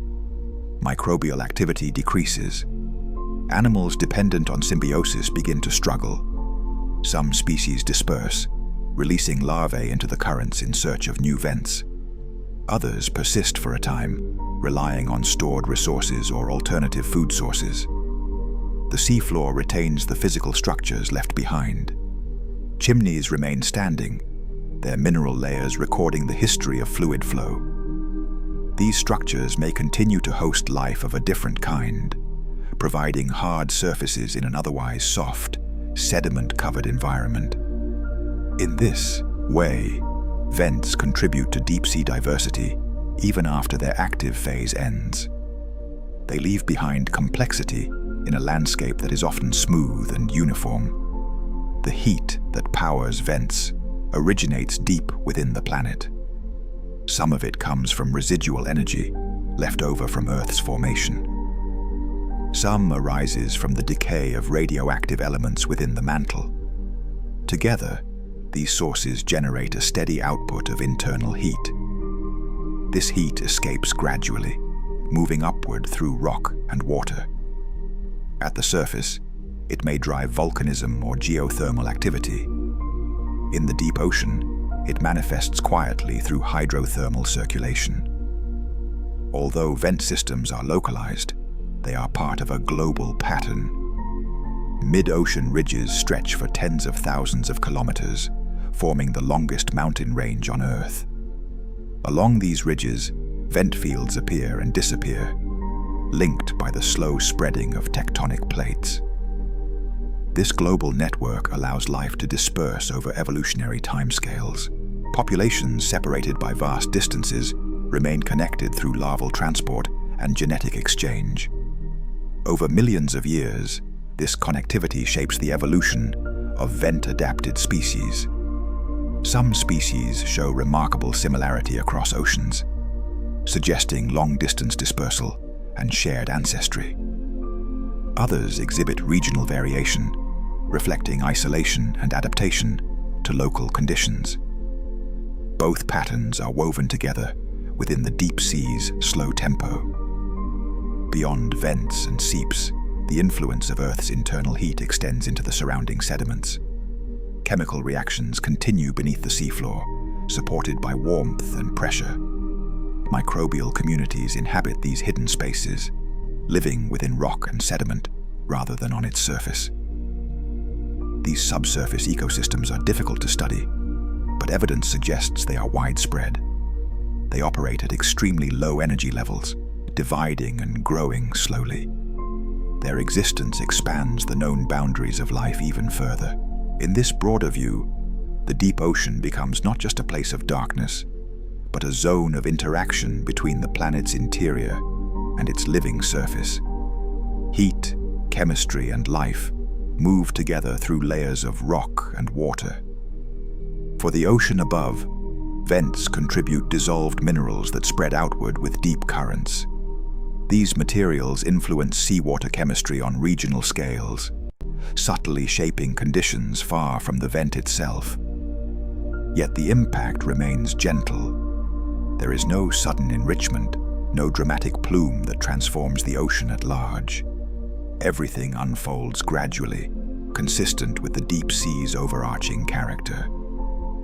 Microbial activity decreases. Animals dependent on symbiosis begin to struggle. Some species disperse, releasing larvae into the currents in search of new vents. Others persist for a time, relying on stored resources or alternative food sources. The seafloor retains the physical structures left behind. Chimneys remain standing, their mineral layers recording the history of fluid flow. These structures may continue to host life of a different kind, providing hard surfaces in an otherwise soft, sediment-covered environment. In this way, vents contribute to deep-sea diversity even after their active phase ends. They leave behind complexity in a landscape that is often smooth and uniform. The heat that powers vents originates deep within the planet. Some of it comes from residual energy left over from Earth's formation. Some arises from the decay of radioactive elements within the mantle. Together, these sources generate a steady output of internal heat. This heat escapes gradually, moving upward through rock and water. At the surface, it may drive volcanism or geothermal activity. In the deep ocean, it manifests quietly through hydrothermal circulation. Although vent systems are localized, they are part of a global pattern. Mid-ocean ridges stretch for tens of thousands of kilometers, forming the longest mountain range on Earth. Along these ridges, vent fields appear and disappear, linked by the slow spreading of tectonic plates. This global network allows life to disperse over evolutionary timescales. Populations separated by vast distances remain connected through larval transport and genetic exchange. Over millions of years, this connectivity shapes the evolution of vent-adapted species. Some species show remarkable similarity across oceans, suggesting long-distance dispersal and shared ancestry. Others exhibit regional variation, reflecting isolation and adaptation to local conditions. Both patterns are woven together within the deep sea's slow tempo. Beyond vents and seeps, the influence of Earth's internal heat extends into the surrounding sediments. Chemical reactions continue beneath the seafloor, supported by warmth and pressure. Microbial communities inhabit these hidden spaces, living within rock and sediment rather than on its surface. These subsurface ecosystems are difficult to study, but evidence suggests they are widespread. They operate at extremely low energy levels, dividing and growing slowly. Their existence expands the known boundaries of life even further. In this broader view, the deep ocean becomes not just a place of darkness, but a zone of interaction between the planet's interior and its living surface. Heat, chemistry, and life move together through layers of rock and water. For the ocean above, vents contribute dissolved minerals that spread outward with deep currents. These materials influence seawater chemistry on regional scales, subtly shaping conditions far from the vent itself. Yet the impact remains gentle. There is no sudden enrichment, no dramatic plume that transforms the ocean at large. Everything unfolds gradually, consistent with the deep sea's overarching character.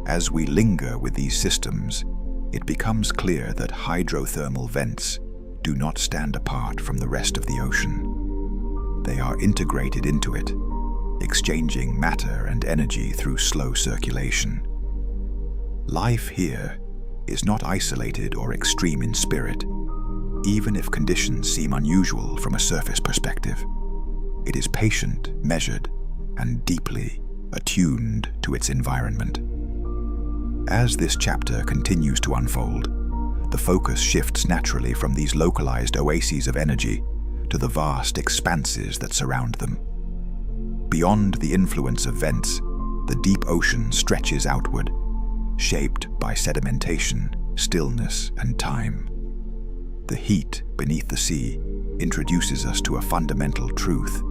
As we linger with these systems, it becomes clear that hydrothermal vents do not stand apart from the rest of the ocean. They are integrated into it, exchanging matter and energy through slow circulation. Life here is not isolated or extreme in spirit, even if conditions seem unusual from a surface perspective. It is patient, measured, and deeply attuned to its environment. As this chapter continues to unfold, the focus shifts naturally from these localized oases of energy to the vast expanses that surround them. Beyond the influence of vents, the deep ocean stretches outward, shaped by sedimentation, stillness, and time. The heat beneath the sea introduces us to a fundamental truth.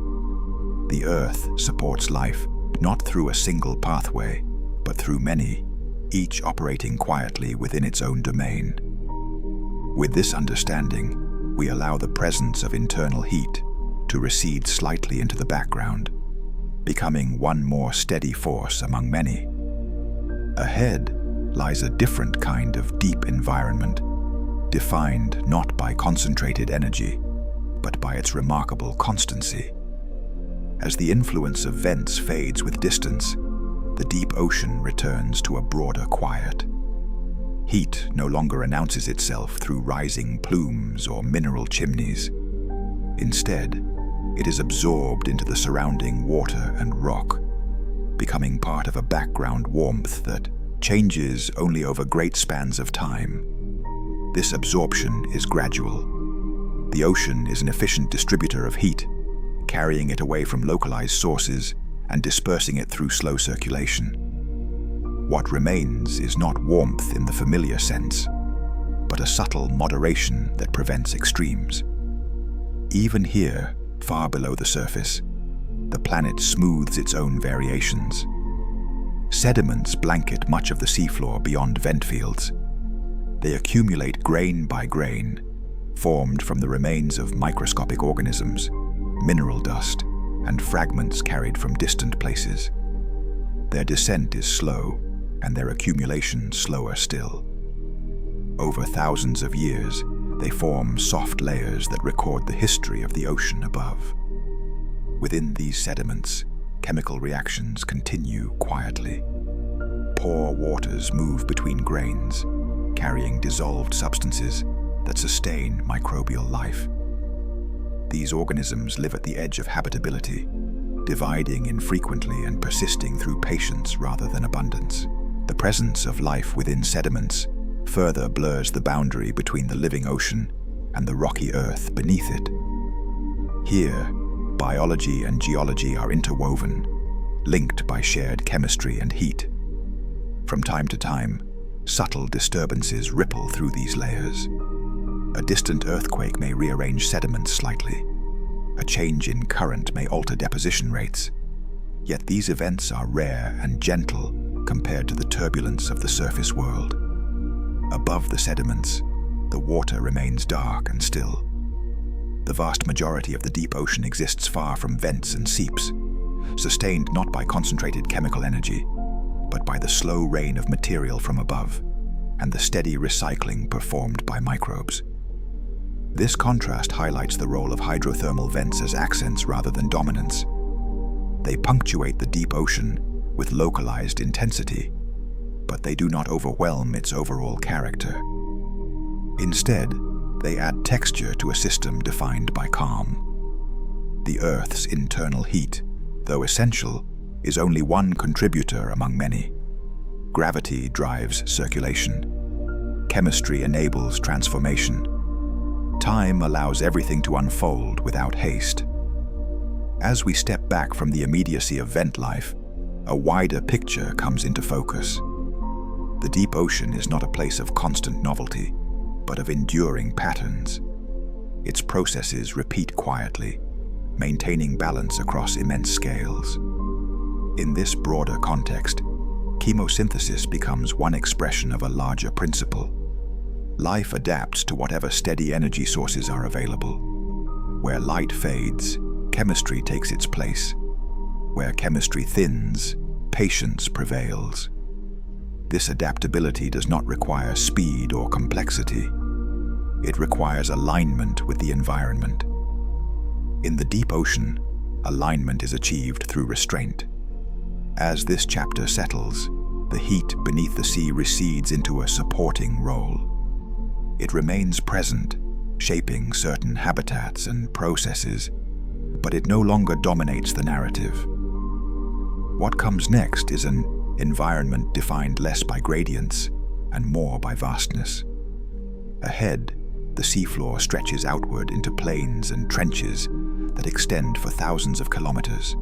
The Earth supports life not through a single pathway, but through many, each operating quietly within its own domain. With this understanding, we allow the presence of internal heat to recede slightly into the background, becoming one more steady force among many. Ahead lies a different kind of deep environment, defined not by concentrated energy, but by its remarkable constancy. As the influence of vents fades with distance, the deep ocean returns to a broader quiet. Heat no longer announces itself through rising plumes or mineral chimneys. Instead, it is absorbed into the surrounding water and rock, becoming part of a background warmth that changes only over great spans of time. This absorption is gradual. The ocean is an efficient distributor of heat, carrying it away from localized sources and dispersing it through slow circulation. What remains is not warmth in the familiar sense, but a subtle moderation that prevents extremes. Even here, far below the surface, the planet smooths its own variations. Sediments blanket much of the seafloor beyond vent fields. They accumulate grain by grain, formed from the remains of microscopic organisms, mineral dust, and fragments carried from distant places. Their descent is slow, and their accumulation slower still. Over thousands of years, they form soft layers that record the history of the ocean above. Within these sediments, chemical reactions continue quietly. Pore waters move between grains, carrying dissolved substances that sustain microbial life. These organisms live at the edge of habitability, dividing infrequently and persisting through patience rather than abundance. The presence of life within sediments further blurs the boundary between the living ocean and the rocky earth beneath it. Here, biology and geology are interwoven, linked by shared chemistry and heat. From time to time, subtle disturbances ripple through these layers. A distant earthquake may rearrange sediments slightly. A change in current may alter deposition rates. Yet these events are rare and gentle compared to the turbulence of the surface world. Above the sediments, the water remains dark and still. The vast majority of the deep ocean exists far from vents and seeps, sustained not by concentrated chemical energy, but by the slow rain of material from above and the steady recycling performed by microbes. This contrast highlights the role of hydrothermal vents as accents rather than dominants. They punctuate the deep ocean with localized intensity, but they do not overwhelm its overall character. Instead, they add texture to a system defined by calm. The Earth's internal heat, though essential, is only one contributor among many. Gravity drives circulation. Chemistry enables transformation. Time allows everything to unfold without haste. As we step back from the immediacy of vent life, a wider picture comes into focus. The deep ocean is not a place of constant novelty, but of enduring patterns. Its processes repeat quietly, maintaining balance across immense scales. In this broader context, chemosynthesis becomes one expression of a larger principle. Life adapts to whatever steady energy sources are available. Where light fades, chemistry takes its place. Where chemistry thins, patience prevails. This adaptability does not require speed or complexity. It requires alignment with the environment. In the deep ocean, alignment is achieved through restraint. As this chapter settles, the heat beneath the sea recedes into a supporting role. It remains present, shaping certain habitats and processes, but it no longer dominates the narrative. What comes next is an environment defined less by gradients and more by vastness. Ahead, the seafloor stretches outward into plains and trenches that extend for thousands of kilometers.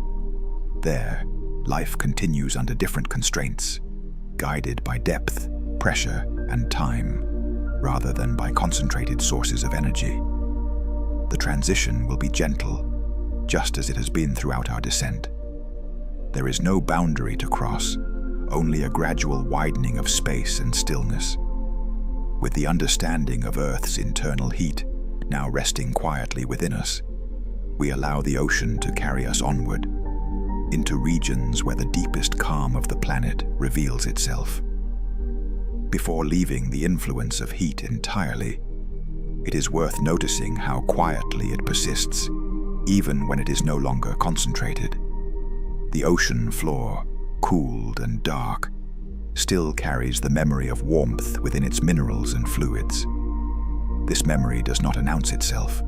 There, life continues under different constraints, guided by depth, pressure, and time, rather than by concentrated sources of energy. The transition will be gentle, just as it has been throughout our descent. There is no boundary to cross, only a gradual widening of space and stillness. With the understanding of Earth's internal heat now resting quietly within us, we allow the ocean to carry us onward, into regions where the deepest calm of the planet reveals itself. Before leaving the influence of heat entirely, it is worth noticing how quietly it persists, even when it is no longer concentrated. The ocean floor, cooled and dark, still carries the memory of warmth within its minerals and fluids. This memory does not announce itself.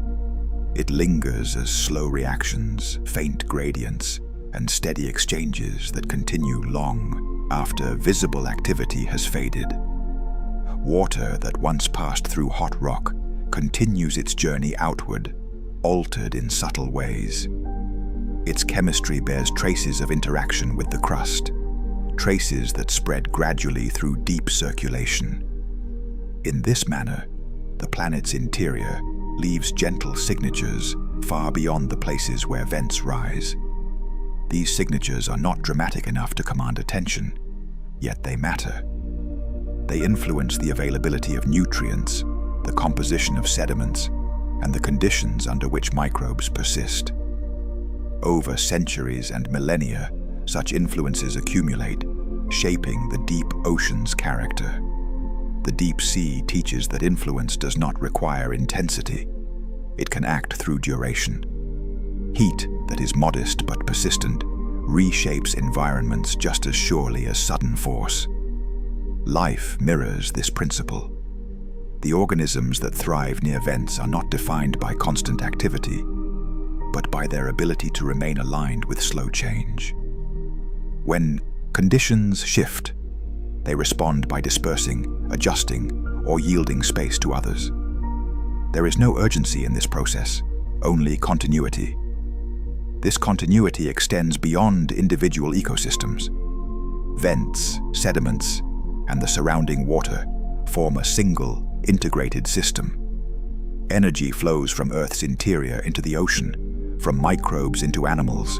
It lingers as slow reactions, faint gradients, and steady exchanges that continue long after visible activity has faded. Water that once passed through hot rock continues its journey outward, altered in subtle ways. Its chemistry bears traces of interaction with the crust, traces that spread gradually through deep circulation. In this manner, the planet's interior leaves gentle signatures far beyond the places where vents rise. These signatures are not dramatic enough to command attention, yet they matter. They influence the availability of nutrients, the composition of sediments, and the conditions under which microbes persist. Over centuries and millennia, such influences accumulate, shaping the deep ocean's character. The deep sea teaches that influence does not require intensity. It can act through duration. Heat that is modest but persistent reshapes environments just as surely as sudden force. Life mirrors this principle. The organisms that thrive near vents are not defined by constant activity, but by their ability to remain aligned with slow change. When conditions shift, they respond by dispersing, adjusting, or yielding space to others. There is no urgency in this process, only continuity. This continuity extends beyond individual ecosystems. Vents, sediments, and the surrounding water form a single, integrated system. Energy flows from Earth's interior into the ocean, from microbes into animals,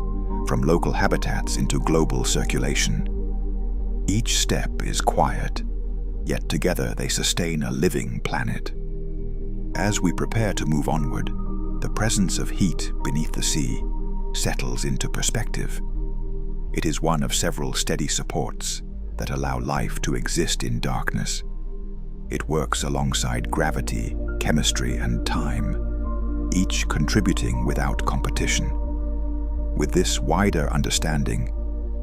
from local habitats into global circulation. Each step is quiet, yet together they sustain a living planet. As we prepare to move onward, the presence of heat beneath the sea settles into perspective. It is one of several steady supports that allow life to exist in darkness. It works alongside gravity, chemistry, and time, each contributing without competition. With this wider understanding,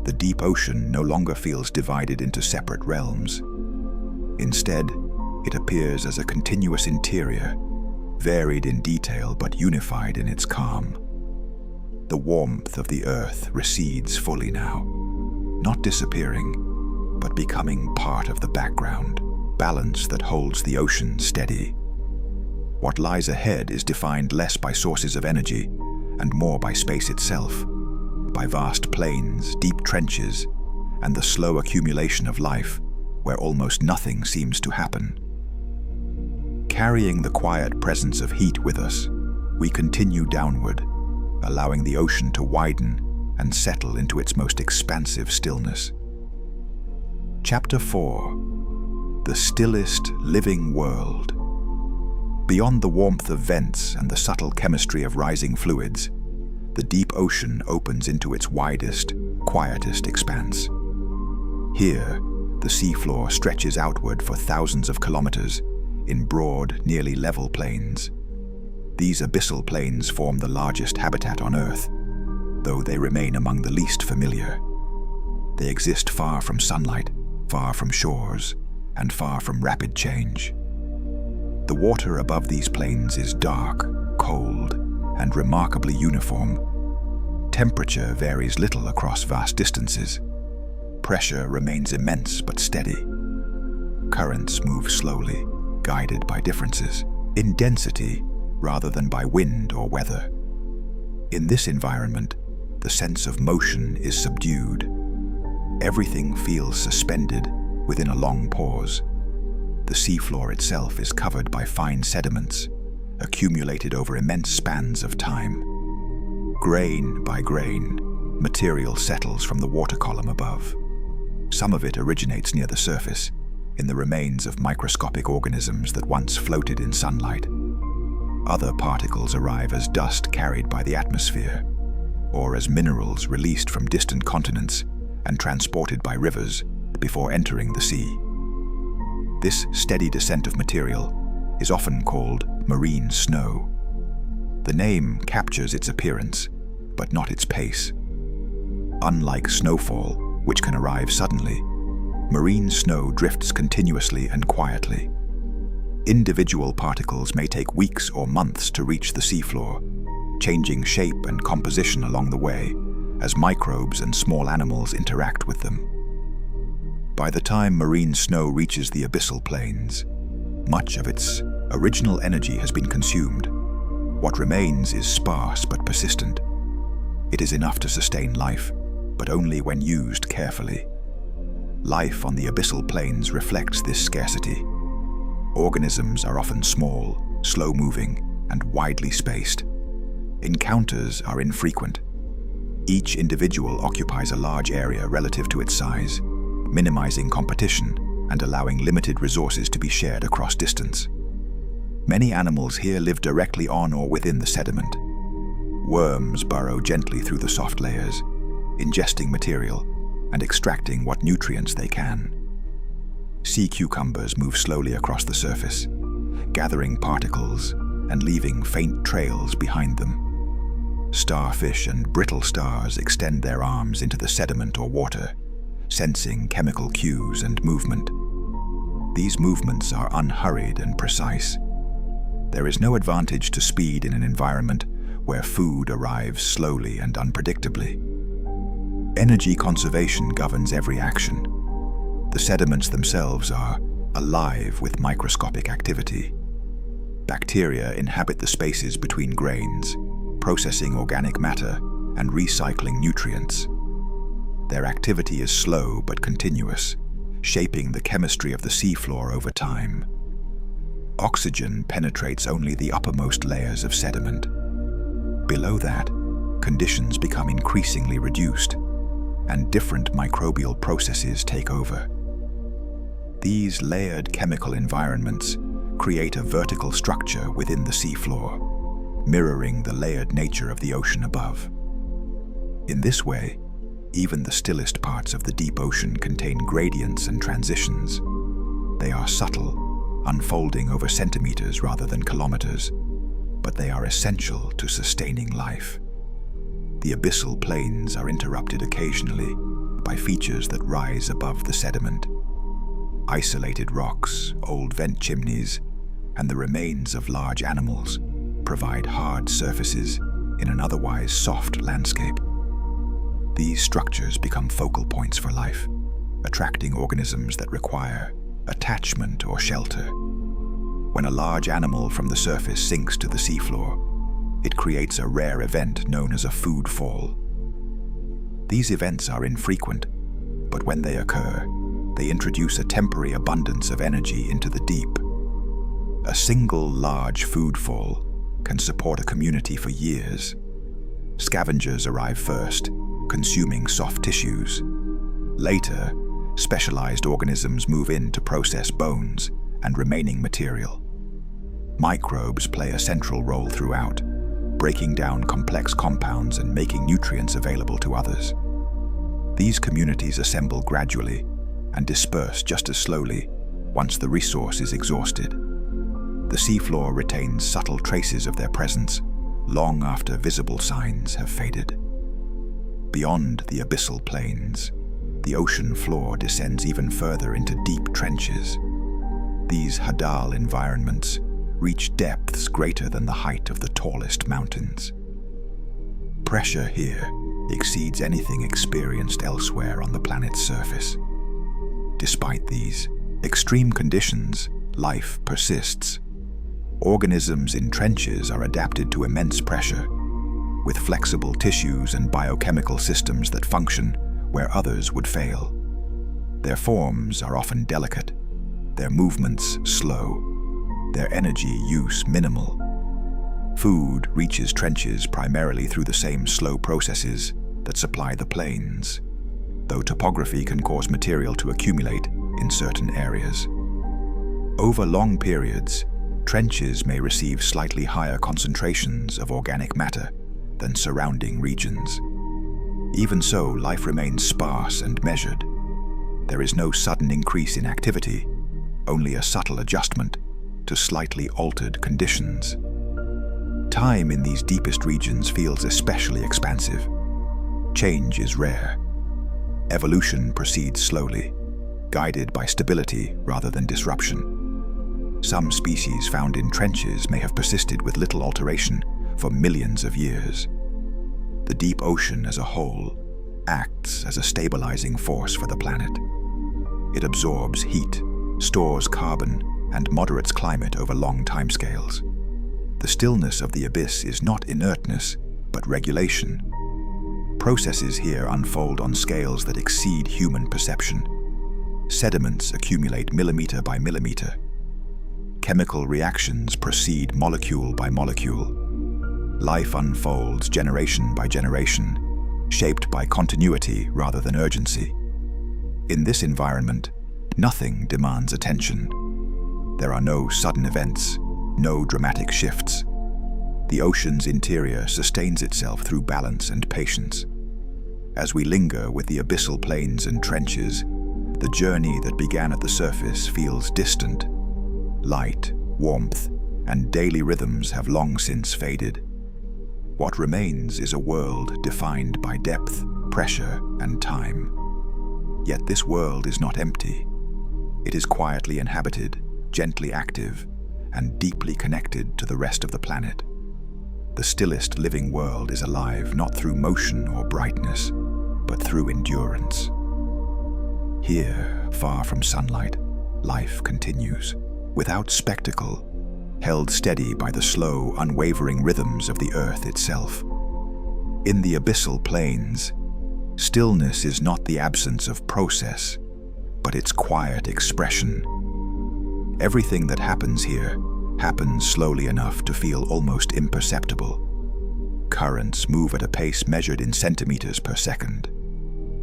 the deep ocean no longer feels divided into separate realms. Instead, it appears as a continuous interior, varied in detail but unified in its calm. The warmth of the Earth recedes fully now, not disappearing, but becoming part of the background, balance that holds the ocean steady. What lies ahead is defined less by sources of energy and more by space itself, by vast plains, deep trenches, and the slow accumulation of life where almost nothing seems to happen. Carrying the quiet presence of heat with us, we continue downward, allowing the ocean to widen and settle into its most expansive stillness. Chapter 4: The Stillest Living World. Beyond the warmth of vents and the subtle chemistry of rising fluids, the deep ocean opens into its widest, quietest expanse. Here, the seafloor stretches outward for thousands of kilometers in broad, nearly level plains. These abyssal plains form the largest habitat on Earth, though they remain among the least familiar. They exist far from sunlight, far from shores, and far from rapid change. The water above these plains is dark, cold, and remarkably uniform. Temperature varies little across vast distances. Pressure remains immense but steady. Currents move slowly, guided by differences in density rather than by wind or weather. In this environment, the sense of motion is subdued. Everything feels suspended within a long pause. The seafloor itself is covered by fine sediments, accumulated over immense spans of time. Grain by grain, material settles from the water column above. Some of it originates near the surface, in the remains of microscopic organisms that once floated in sunlight. Other particles arrive as dust carried by the atmosphere, or as minerals released from distant continents and transported by rivers before entering the sea. This steady descent of material is often called marine snow. The name captures its appearance, but not its pace. Unlike snowfall, which can arrive suddenly, marine snow drifts continuously and quietly. Individual particles may take weeks or months to reach the seafloor, changing shape and composition along the way as microbes and small animals interact with them. By the time marine snow reaches the abyssal plains, much of its original energy has been consumed. What remains is sparse but persistent. It is enough to sustain life, but only when used carefully. Life on the abyssal plains reflects this scarcity. Organisms are often small, slow-moving, and widely spaced. Encounters are infrequent. Each individual occupies a large area relative to its size, minimizing competition and allowing limited resources to be shared across distance. Many animals here live directly on or within the sediment. Worms burrow gently through the soft layers, ingesting material and extracting what nutrients they can. Sea cucumbers move slowly across the surface, gathering particles and leaving faint trails behind them. Starfish and brittle stars extend their arms into the sediment or water, sensing chemical cues and movement. These movements are unhurried and precise. There is no advantage to speed in an environment where food arrives slowly and unpredictably. Energy conservation governs every action. The sediments themselves are alive with microscopic activity. Bacteria inhabit the spaces between grains, processing organic matter and recycling nutrients. Their activity is slow but continuous, shaping the chemistry of the seafloor over time. Oxygen penetrates only the uppermost layers of sediment. Below that, conditions become increasingly reduced, and different microbial processes take over. These layered chemical environments create a vertical structure within the seafloor, mirroring the layered nature of the ocean above. In this way, even the stillest parts of the deep ocean contain gradients and transitions. They are subtle, unfolding over centimeters rather than kilometers, but they are essential to sustaining life. The abyssal plains are interrupted occasionally by features that rise above the sediment. Isolated rocks, old vent chimneys, and the remains of large animals provide hard surfaces in an otherwise soft landscape. These structures become focal points for life, attracting organisms that require attachment or shelter. When a large animal from the surface sinks to the seafloor, it creates a rare event known as a food fall. These events are infrequent, but when they occur, they introduce a temporary abundance of energy into the deep. A single large food fall can support a community for years. Scavengers arrive first, consuming soft tissues. Later, specialized organisms move in to process bones and remaining material. Microbes play a central role throughout, breaking down complex compounds and making nutrients available to others. These communities assemble gradually and disperse just as slowly once the resource is exhausted. The seafloor retains subtle traces of their presence long after visible signs have faded. Beyond the abyssal plains, the ocean floor descends even further into deep trenches. These hadal environments reach depths greater than the height of the tallest mountains. Pressure here exceeds anything experienced elsewhere on the planet's surface. Despite these extreme conditions, life persists. Organisms in trenches are adapted to immense pressure, with flexible tissues and biochemical systems that function where others would fail. Their forms are often delicate, their movements slow, their energy use minimal. Food reaches trenches primarily through the same slow processes that supply the plains, though topography can cause material to accumulate in certain areas. Over long periods, trenches may receive slightly higher concentrations of organic matter than surrounding regions. Even so, life remains sparse and measured. There is no sudden increase in activity, only a subtle adjustment to slightly altered conditions. Time in these deepest regions feels especially expansive. Change is rare. Evolution proceeds slowly, guided by stability rather than disruption. Some species found in trenches may have persisted with little alteration for millions of years. The deep ocean as a whole acts as a stabilizing force for the planet. It absorbs heat, stores carbon, and moderates climate over long timescales. The stillness of the abyss is not inertness, but regulation. Processes here unfold on scales that exceed human perception. Sediments accumulate millimeter by millimeter. Chemical reactions proceed molecule by molecule. Life unfolds generation by generation, shaped by continuity rather than urgency. In this environment, nothing demands attention. There are no sudden events, no dramatic shifts. The ocean's interior sustains itself through balance and patience. As we linger with the abyssal plains and trenches, the journey that began at the surface feels distant. Light, warmth, and daily rhythms have long since faded. What remains is a world defined by depth, pressure, and time. Yet this world is not empty. It is quietly inhabited, gently active, and deeply connected to the rest of the planet. The stillest living world is alive not through motion or brightness, but through endurance. Here, far from sunlight, life continues, without spectacle, held steady by the slow, unwavering rhythms of the earth itself. In the abyssal plains, stillness is not the absence of process, but its quiet expression. Everything that happens here happens slowly enough to feel almost imperceptible. Currents move at a pace measured in centimeters per second.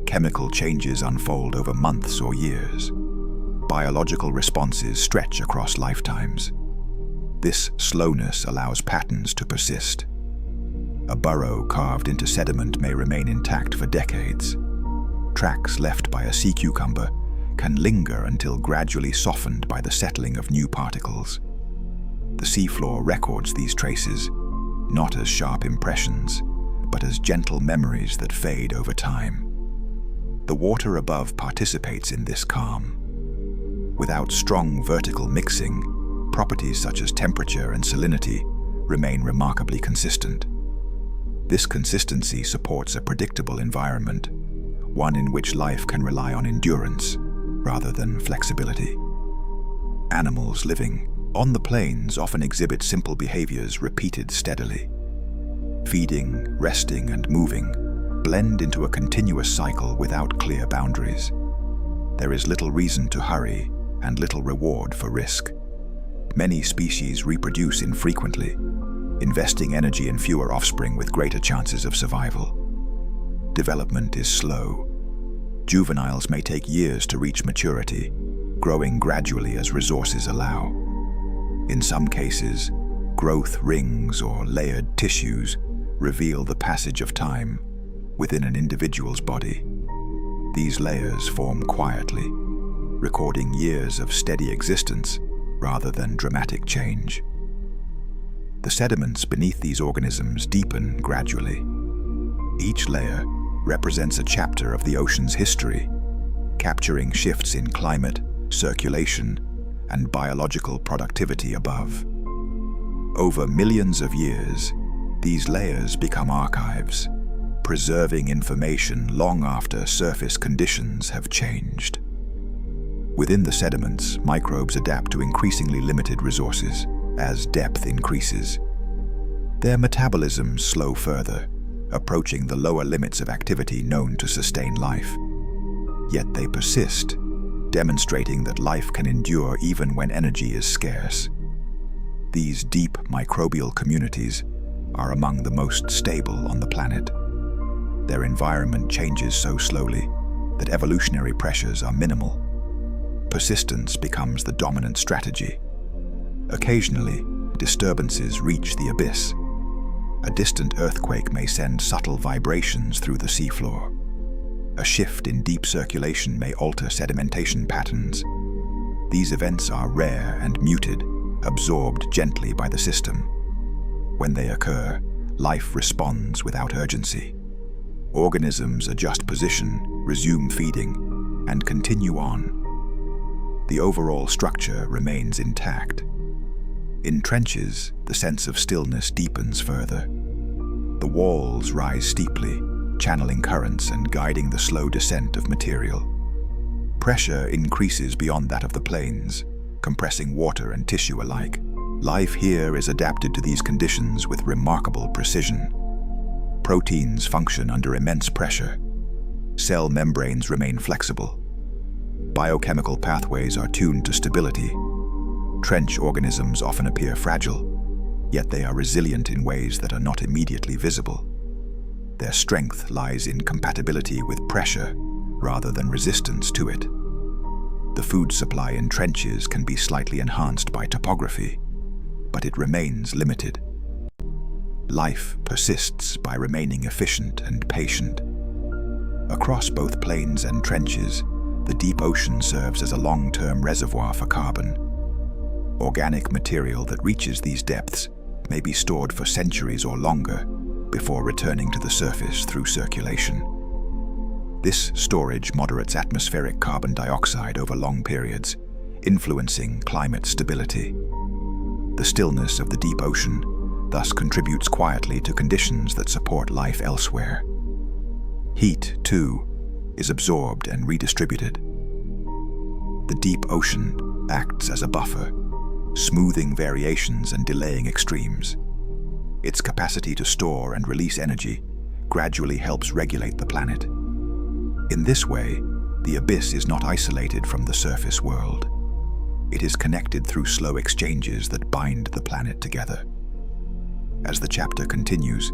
Chemical changes unfold over months or years. Biological responses stretch across lifetimes. This slowness allows patterns to persist. A burrow carved into sediment may remain intact for decades. Tracks left by a sea cucumber can linger until gradually softened by the settling of new particles. The seafloor records these traces, not as sharp impressions, but as gentle memories that fade over time. The water above participates in this calm. Without strong vertical mixing, properties such as temperature and salinity remain remarkably consistent. This consistency supports a predictable environment, one in which life can rely on endurance rather than flexibility. Animals living on the plains often exhibit simple behaviors repeated steadily. Feeding, resting, and moving blend into a continuous cycle without clear boundaries. There is little reason to hurry and little reward for risk. Many species reproduce infrequently, investing energy in fewer offspring with greater chances of survival. Development is slow. Juveniles may take years to reach maturity, growing gradually as resources allow. In some cases, growth rings or layered tissues reveal the passage of time within an individual's body. These layers form quietly, recording years of steady existence rather than dramatic change. The sediments beneath these organisms deepen gradually. Each layer represents a chapter of the ocean's history, capturing shifts in climate, circulation, and biological productivity above. Over millions of years, these layers become archives, preserving information long after surface conditions have changed. Within the sediments, microbes adapt to increasingly limited resources as depth increases. Their metabolisms slow further, approaching the lower limits of activity known to sustain life. Yet they persist, demonstrating that life can endure even when energy is scarce. These deep microbial communities are among the most stable on the planet. Their environment changes so slowly that evolutionary pressures are minimal. Persistence becomes the dominant strategy. Occasionally, disturbances reach the abyss. A distant earthquake may send subtle vibrations through the seafloor. A shift in deep circulation may alter sedimentation patterns. These events are rare and muted, absorbed gently by the system. When they occur, life responds without urgency. Organisms adjust position, resume feeding, and continue on. The overall structure remains intact. In trenches, the sense of stillness deepens further. The walls rise steeply, channeling currents and guiding the slow descent of material. Pressure increases beyond that of the plains, compressing water and tissue alike. Life here is adapted to these conditions with remarkable precision. Proteins function under immense pressure. Cell membranes remain flexible. Biochemical pathways are tuned to stability. Trench organisms often appear fragile, yet they are resilient in ways that are not immediately visible. Their strength lies in compatibility with pressure rather than resistance to it. The food supply in trenches can be slightly enhanced by topography, but it remains limited. Life persists by remaining efficient and patient. Across both plains and trenches, the deep ocean serves as a long-term reservoir for carbon. Organic material that reaches these depths may be stored for centuries or longer before returning to the surface through circulation. This storage moderates atmospheric carbon dioxide over long periods, influencing climate stability. The stillness of the deep ocean thus contributes quietly to conditions that support life elsewhere. Heat, too, is absorbed and redistributed. The deep ocean acts as a buffer, smoothing variations and delaying extremes. Its capacity to store and release energy gradually helps regulate the planet. In this way, the abyss is not isolated from the surface world. It is connected through slow exchanges that bind the planet together. As the chapter continues,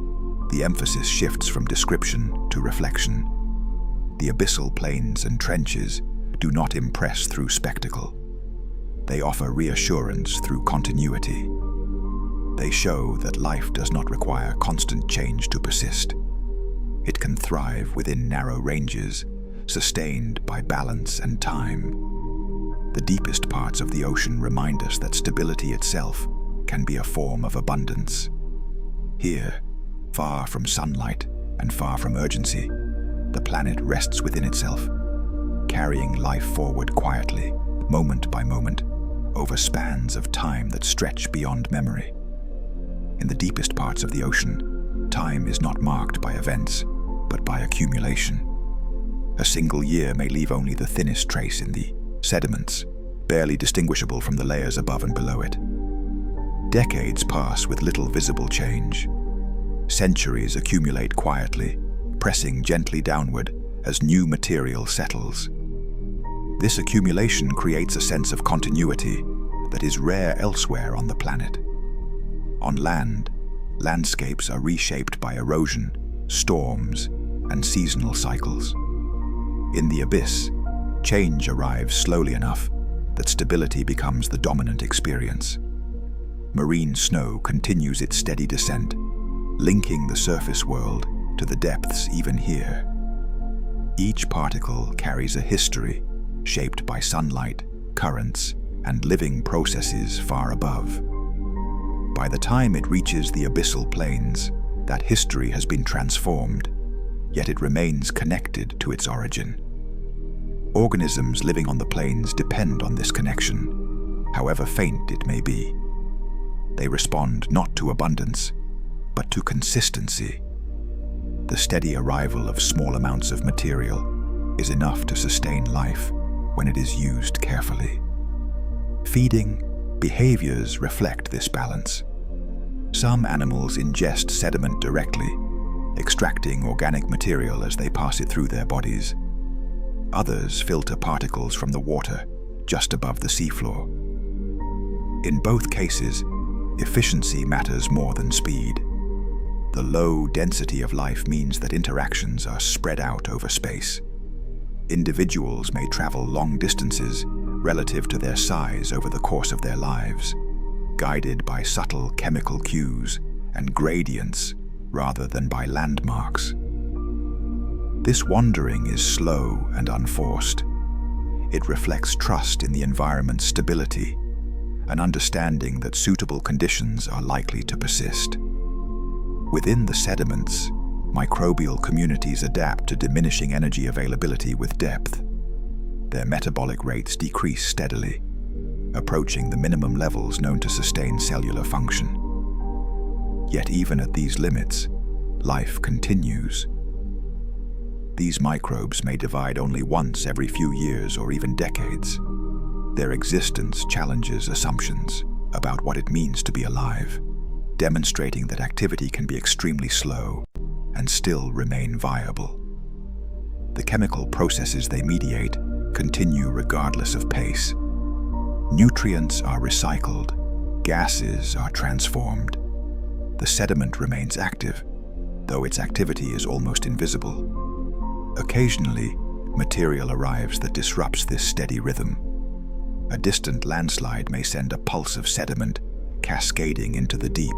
the emphasis shifts from description to reflection. The abyssal plains and trenches do not impress through spectacle. They offer reassurance through continuity. They show that life does not require constant change to persist. It can thrive within narrow ranges, sustained by balance and time. The deepest parts of the ocean remind us that stability itself can be a form of abundance. Here, far from sunlight and far from urgency, the planet rests within itself, carrying life forward quietly, moment by moment, over spans of time that stretch beyond memory. In the deepest parts of the ocean, time is not marked by events, but by accumulation. A single year may leave only the thinnest trace in the sediments, barely distinguishable from the layers above and below it. Decades pass with little visible change. Centuries accumulate quietly, pressing gently downward as new material settles. This accumulation creates a sense of continuity that is rare elsewhere on the planet. On land, landscapes are reshaped by erosion, storms, and seasonal cycles. In the abyss, change arrives slowly enough that stability becomes the dominant experience. Marine snow continues its steady descent, linking the surface world to the depths even here. Each particle carries a history shaped by sunlight, currents, and living processes far above. By the time it reaches the abyssal plains, that history has been transformed, yet it remains connected to its origin. Organisms living on the plains depend on this connection, however faint it may be. They respond not to abundance, but to consistency. The steady arrival of small amounts of material is enough to sustain life when it is used carefully. Feeding behaviors reflect this balance. Some animals ingest sediment directly, extracting organic material as they pass it through their bodies. Others filter particles from the water just above the seafloor. In both cases, efficiency matters more than speed. The low density of life means that interactions are spread out over space. Individuals may travel long distances relative to their size over the course of their lives, guided by subtle chemical cues and gradients rather than by landmarks. This wandering is slow and unforced. It reflects trust in the environment's stability, an understanding that suitable conditions are likely to persist. Within the sediments, microbial communities adapt to diminishing energy availability with depth. Their metabolic rates decrease steadily, approaching the minimum levels known to sustain cellular function. Yet even at these limits, life continues. These microbes may divide only once every few years or even decades. Their existence challenges assumptions about what it means to be alive, demonstrating that activity can be extremely slow, and still remain viable. The chemical processes they mediate continue regardless of pace. Nutrients are recycled, gases are transformed. The sediment remains active, though its activity is almost invisible. Occasionally, material arrives that disrupts this steady rhythm. A distant landslide may send a pulse of sediment cascading into the deep.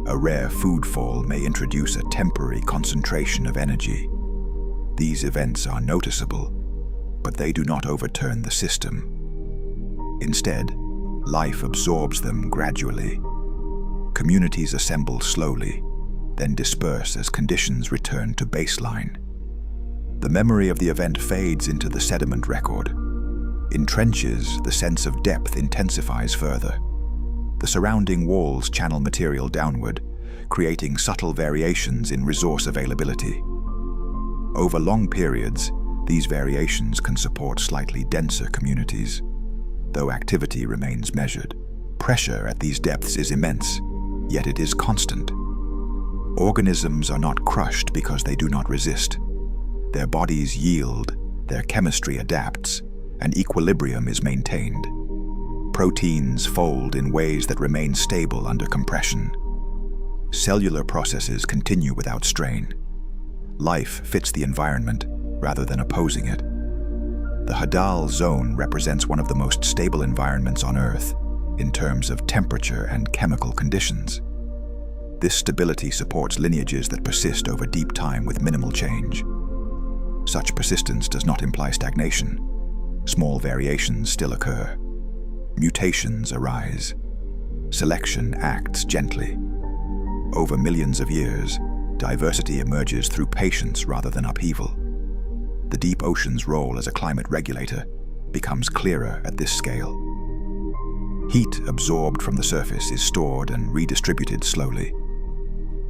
A rare food fall may introduce a temporary concentration of energy. These events are noticeable, but they do not overturn the system. Instead, life absorbs them gradually. Communities assemble slowly, then disperse as conditions return to baseline. The memory of the event fades into the sediment record. In trenches, the sense of depth intensifies further. The surrounding walls channel material downward, creating subtle variations in resource availability. Over long periods, these variations can support slightly denser communities, though activity remains measured. Pressure at these depths is immense, yet it is constant. Organisms are not crushed because they do not resist. Their bodies yield, their chemistry adapts, and equilibrium is maintained. Proteins fold in ways that remain stable under compression. Cellular processes continue without strain. Life fits the environment rather than opposing it. The Hadal zone represents one of the most stable environments on Earth in terms of temperature and chemical conditions. This stability supports lineages that persist over deep time with minimal change. Such persistence does not imply stagnation. Small variations still occur. Mutations arise. Selection acts gently. Over millions of years, diversity emerges through patience rather than upheaval. The deep ocean's role as a climate regulator becomes clearer at this scale. Heat absorbed from the surface is stored and redistributed slowly.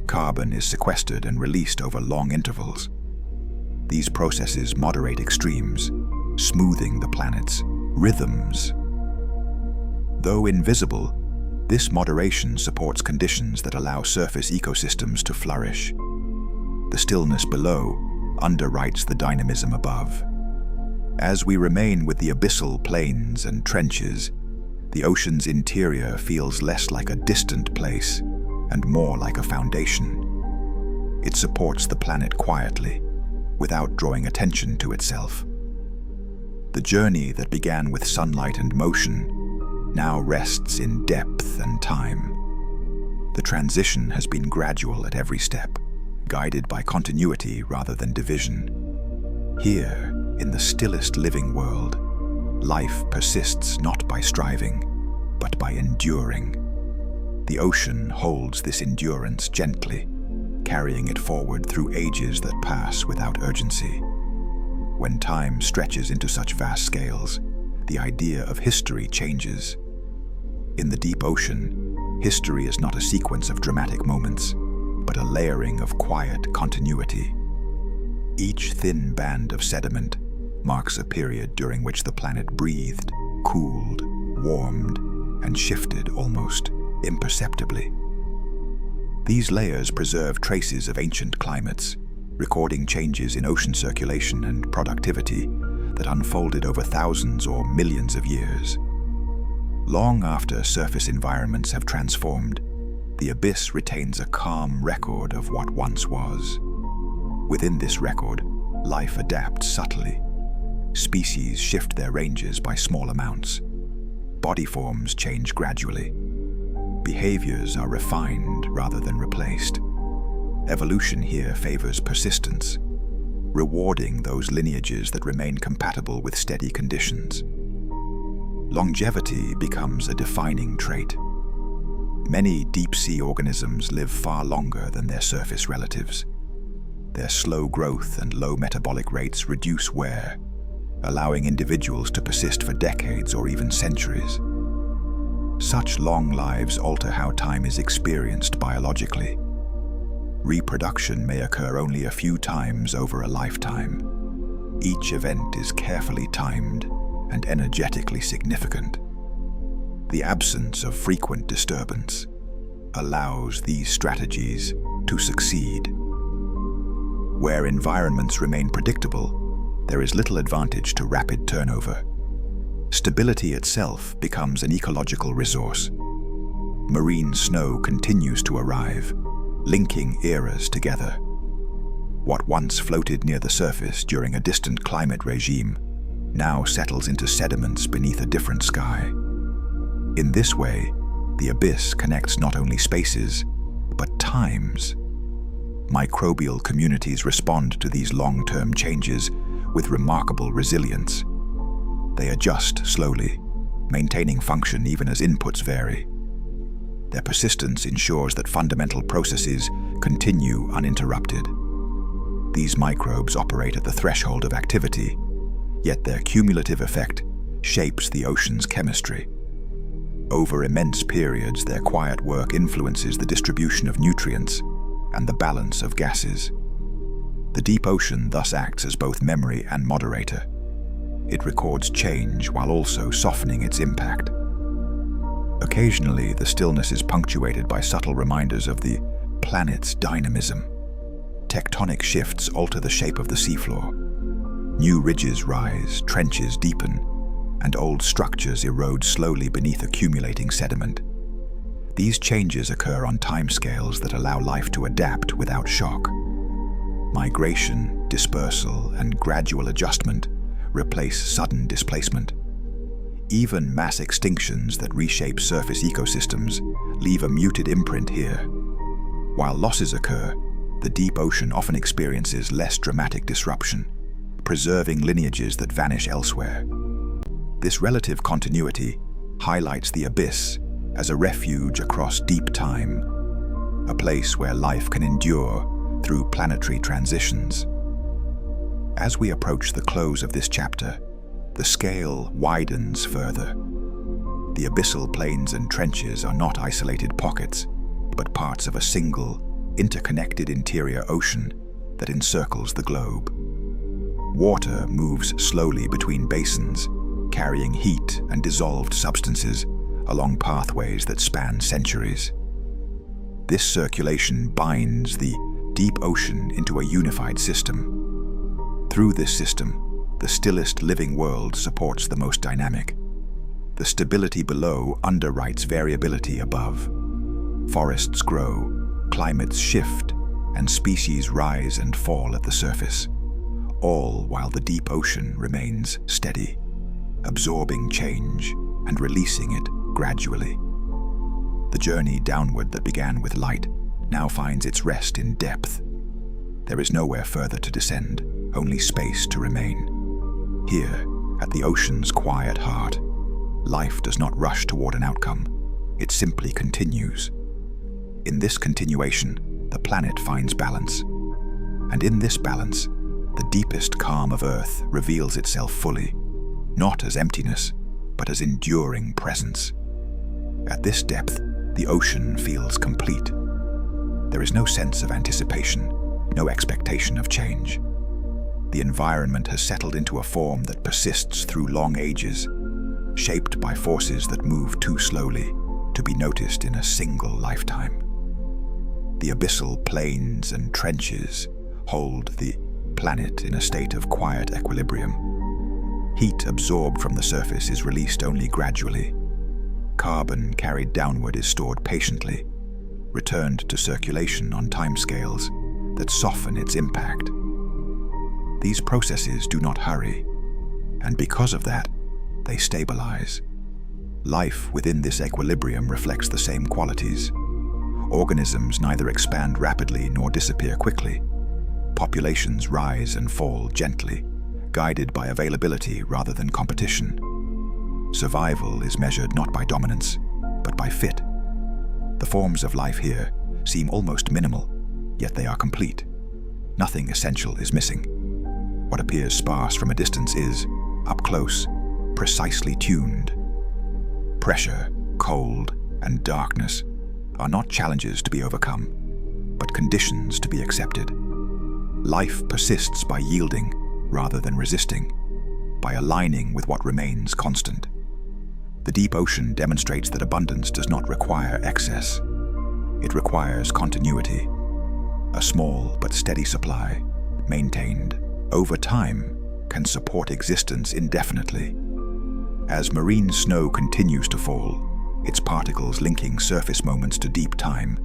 Carbon is sequestered and released over long intervals. These processes moderate extremes, smoothing the planet's rhythms. Though invisible, this moderation supports conditions that allow surface ecosystems to flourish. The stillness below underwrites the dynamism above. As we remain with the abyssal plains and trenches, the ocean's interior feels less like a distant place and more like a foundation. It supports the planet quietly, without drawing attention to itself. The journey that began with sunlight and motion now rests in depth and time. The transition has been gradual at every step, guided by continuity rather than division. Here, in the stillest living world, life persists not by striving, but by enduring. The ocean holds this endurance gently, carrying it forward through ages that pass without urgency. When time stretches into such vast scales, the idea of history changes. In the deep ocean, history is not a sequence of dramatic moments, but a layering of quiet continuity. Each thin band of sediment marks a period during which the planet breathed, cooled, warmed, and shifted almost imperceptibly. These layers preserve traces of ancient climates, recording changes in ocean circulation and productivity that unfolded over thousands or millions of years. Long after surface environments have transformed, the abyss retains a calm record of what once was. Within this record, life adapts subtly. Species shift their ranges by small amounts. Body forms change gradually. Behaviors are refined rather than replaced. Evolution here favors persistence, rewarding those lineages that remain compatible with steady conditions. Longevity becomes a defining trait. Many deep-sea organisms live far longer than their surface relatives. Their slow growth and low metabolic rates reduce wear, allowing individuals to persist for decades or even centuries. Such long lives alter how time is experienced biologically. Reproduction may occur only a few times over a lifetime. Each event is carefully timed and energetically significant. The absence of frequent disturbance allows these strategies to succeed. Where environments remain predictable, there is little advantage to rapid turnover. Stability itself becomes an ecological resource. Marine snow continues to arrive, linking eras together. What once floated near the surface during a distant climate regime now settles into sediments beneath a different sky. In this way, the abyss connects not only spaces, but times. Microbial communities respond to these long-term changes with remarkable resilience. They adjust slowly, maintaining function even as inputs vary. Their persistence ensures that fundamental processes continue uninterrupted. These microbes operate at the threshold of activity, yet their cumulative effect shapes the ocean's chemistry. Over immense periods, their quiet work influences the distribution of nutrients and the balance of gases. The deep ocean thus acts as both memory and moderator. It records change while also softening its impact. Occasionally, the stillness is punctuated by subtle reminders of the planet's dynamism. Tectonic shifts alter the shape of the seafloor. New ridges rise, trenches deepen, and old structures erode slowly beneath accumulating sediment. These changes occur on timescales that allow life to adapt without shock. Migration, dispersal, and gradual adjustment replace sudden displacement. Even mass extinctions that reshape surface ecosystems leave a muted imprint here. While losses occur, the deep ocean often experiences less dramatic disruption, preserving lineages that vanish elsewhere. This relative continuity highlights the abyss as a refuge across deep time, a place where life can endure through planetary transitions. As we approach the close of this chapter, the scale widens further. The abyssal plains and trenches are not isolated pockets, but parts of a single, interconnected interior ocean that encircles the globe. Water moves slowly between basins, carrying heat and dissolved substances along pathways that span centuries. This circulation binds the deep ocean into a unified system. Through this system, the stillest living world supports the most dynamic. The stability below underwrites variability above. Forests grow, climates shift, and species rise and fall at the surface, all while the deep ocean remains steady, absorbing change and releasing it gradually. The journey downward that began with light now finds its rest in depth. There is nowhere further to descend, only space to remain. Here, at the ocean's quiet heart, life does not rush toward an outcome. It simply continues. In this continuation, the planet finds balance. And in this balance, the deepest calm of Earth reveals itself fully, not as emptiness, but as enduring presence. At this depth, the ocean feels complete. There is no sense of anticipation, no expectation of change. The environment has settled into a form that persists through long ages, shaped by forces that move too slowly to be noticed in a single lifetime. The abyssal plains and trenches hold the planet in a state of quiet equilibrium. Heat absorbed from the surface is released only gradually. Carbon carried downward is stored patiently, returned to circulation on timescales that soften its impact. These processes do not hurry, and because of that, they stabilize. Life within this equilibrium reflects the same qualities. Organisms neither expand rapidly nor disappear quickly. Populations rise and fall gently, guided by availability rather than competition. Survival is measured not by dominance, but by fit. The forms of life here seem almost minimal, yet they are complete. Nothing essential is missing. What appears sparse from a distance is, up close, precisely tuned. Pressure, cold, and darkness are not challenges to be overcome, but conditions to be accepted. Life persists by yielding rather than resisting, by aligning with what remains constant. The deep ocean demonstrates that abundance does not require excess. It requires continuity, a small but steady supply, maintained over time, can support existence indefinitely. As marine snow continues to fall, its particles linking surface moments to deep time,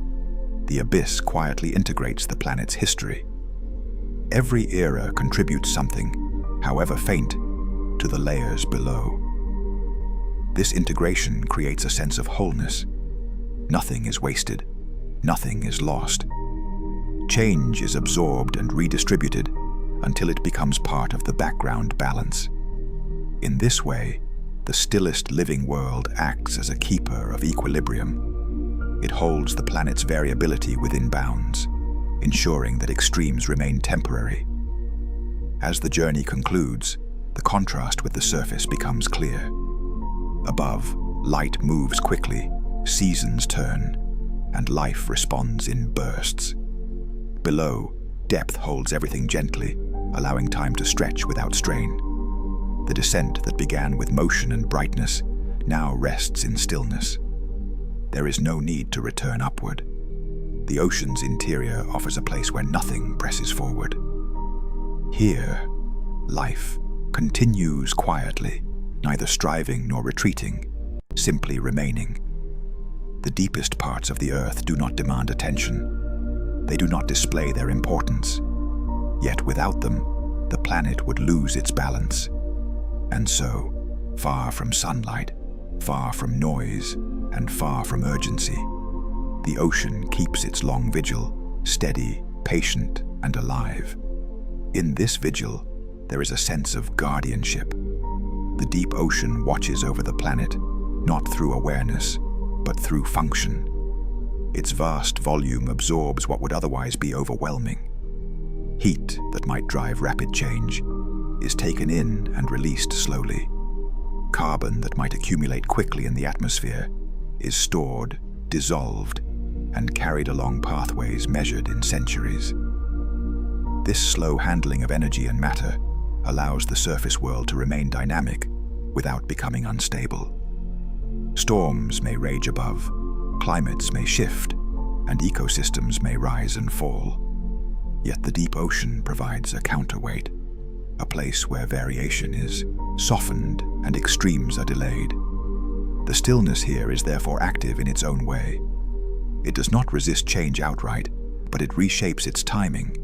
the abyss quietly integrates the planet's history. Every era contributes something, however faint, to the layers below. This integration creates a sense of wholeness. Nothing is wasted, nothing is lost. Change is absorbed and redistributed until it becomes part of the background balance. In this way, the stillest living world acts as a keeper of equilibrium. It holds the planet's variability within bounds, ensuring that extremes remain temporary. As the journey concludes, the contrast with the surface becomes clear. Above, light moves quickly, seasons turn, and life responds in bursts. Below, depth holds everything gently, allowing time to stretch without strain. The descent that began with motion and brightness now rests in stillness. There is no need to return upward. The ocean's interior offers a place where nothing presses forward. Here, life continues quietly, neither striving nor retreating, simply remaining. The deepest parts of the earth do not demand attention. They do not display their importance. Yet without them, the planet would lose its balance. And so, far from sunlight, far from noise, and far from urgency, the ocean keeps its long vigil, steady, patient, and alive. In this vigil, there is a sense of guardianship. The deep ocean watches over the planet, not through awareness, but through function. Its vast volume absorbs what would otherwise be overwhelming. Heat that might drive rapid change is taken in and released slowly. Carbon that might accumulate quickly in the atmosphere is stored, dissolved, and carried along pathways measured in centuries. This slow handling of energy and matter allows the surface world to remain dynamic without becoming unstable. Storms may rage above, climates may shift, and ecosystems may rise and fall. Yet the deep ocean provides a counterweight, a place where variation is softened and extremes are delayed. The stillness here is therefore active in its own way. It does not resist change outright, but it reshapes its timing.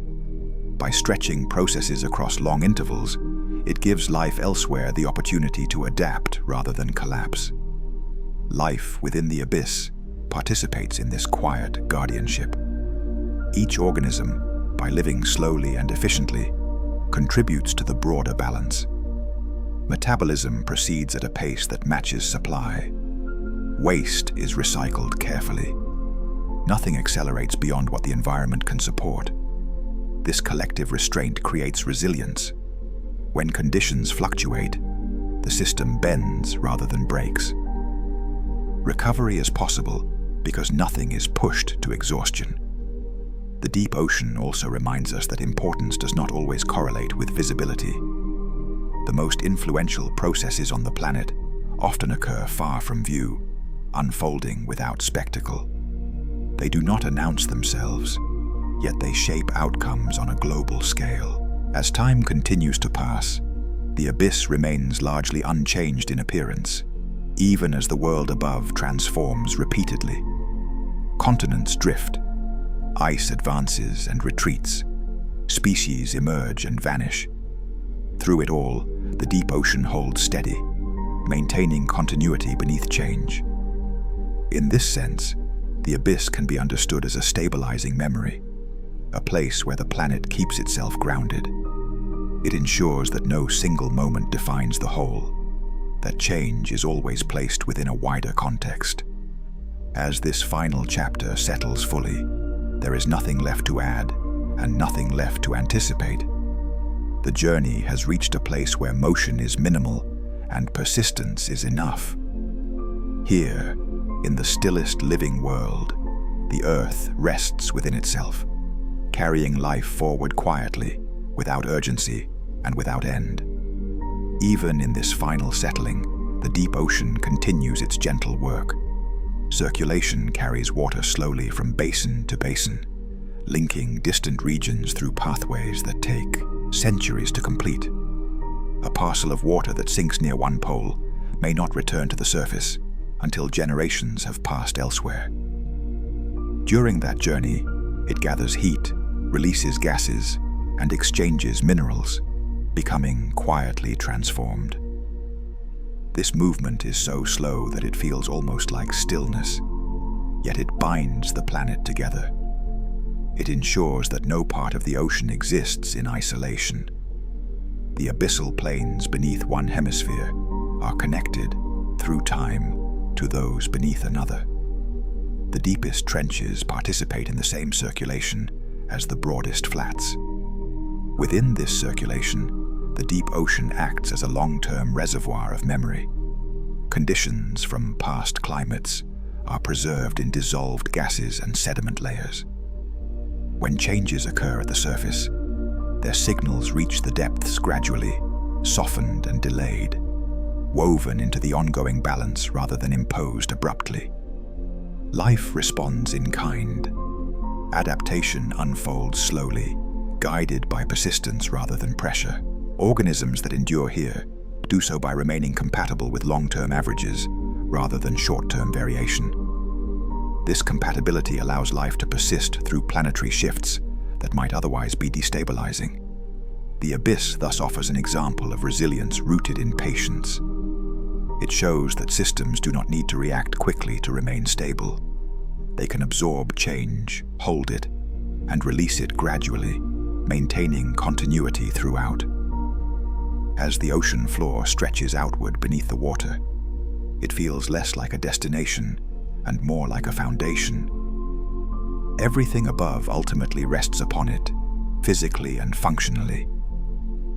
By stretching processes across long intervals, it gives life elsewhere the opportunity to adapt rather than collapse. Life within the abyss participates in this quiet guardianship. Each organism, by living slowly and efficiently, contributes to the broader balance. Metabolism proceeds at a pace that matches supply. Waste is recycled carefully. Nothing accelerates beyond what the environment can support. This collective restraint creates resilience. When conditions fluctuate, the system bends rather than breaks. Recovery is possible because nothing is pushed to exhaustion. The deep ocean also reminds us that importance does not always correlate with visibility. The most influential processes on the planet often occur far from view, unfolding without spectacle. They do not announce themselves, yet they shape outcomes on a global scale. As time continues to pass, the abyss remains largely unchanged in appearance, even as the world above transforms repeatedly. Continents drift, ice advances and retreats, species emerge and vanish. Through it all, the deep ocean holds steady, maintaining continuity beneath change. In this sense, the abyss can be understood as a stabilizing memory, a place where the planet keeps itself grounded. It ensures that no single moment defines the whole, that change is always placed within a wider context. As this final chapter settles fully, there is nothing left to add and nothing left to anticipate. The journey has reached a place where motion is minimal and persistence is enough. Here, in the stillest living world, the earth rests within itself, carrying life forward quietly, without urgency and without end. Even in this final settling, the deep ocean continues its gentle work. Circulation carries water slowly from basin to basin, linking distant regions through pathways that take centuries to complete. A parcel of water that sinks near one pole may not return to the surface until generations have passed elsewhere. During that journey, it gathers heat, releases gases, and exchanges minerals, becoming quietly transformed. This movement is so slow that it feels almost like stillness, yet it binds the planet together. It ensures that no part of the ocean exists in isolation. The abyssal plains beneath one hemisphere are connected, through time, to those beneath another. The deepest trenches participate in the same circulation as the broadest flats. Within this circulation, the deep ocean acts as a long-term reservoir of memory. Conditions from past climates are preserved in dissolved gases and sediment layers. When changes occur at the surface, their signals reach the depths gradually, softened and delayed, woven into the ongoing balance rather than imposed abruptly. Life responds in kind. Adaptation unfolds slowly, guided by persistence rather than pressure. Organisms that endure here do so by remaining compatible with long-term averages rather than short-term variation. This compatibility allows life to persist through planetary shifts that might otherwise be destabilizing. The abyss thus offers an example of resilience rooted in patience. It shows that systems do not need to react quickly to remain stable. They can absorb change, hold it, and release it gradually, maintaining continuity throughout. As the ocean floor stretches outward beneath the water, it feels less like a destination and more like a foundation. Everything above ultimately rests upon it, physically and functionally.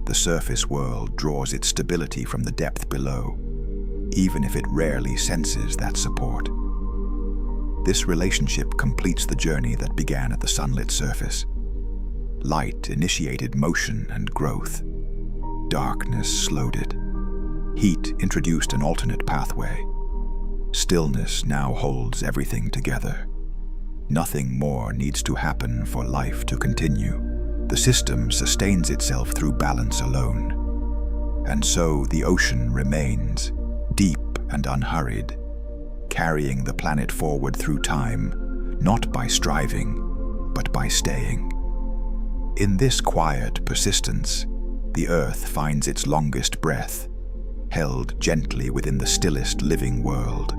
The surface world draws its stability from the depth below, even if it rarely senses that support. This relationship completes the journey that began at the sunlit surface. Light initiated motion and growth. Darkness slowed it. Heat introduced an alternate pathway. Stillness now holds everything together. Nothing more needs to happen for life to continue. The system sustains itself through balance alone. And so the ocean remains, deep and unhurried, carrying the planet forward through time, not by striving, but by staying. In this quiet persistence, the Earth finds its longest breath, held gently within the stillest living world.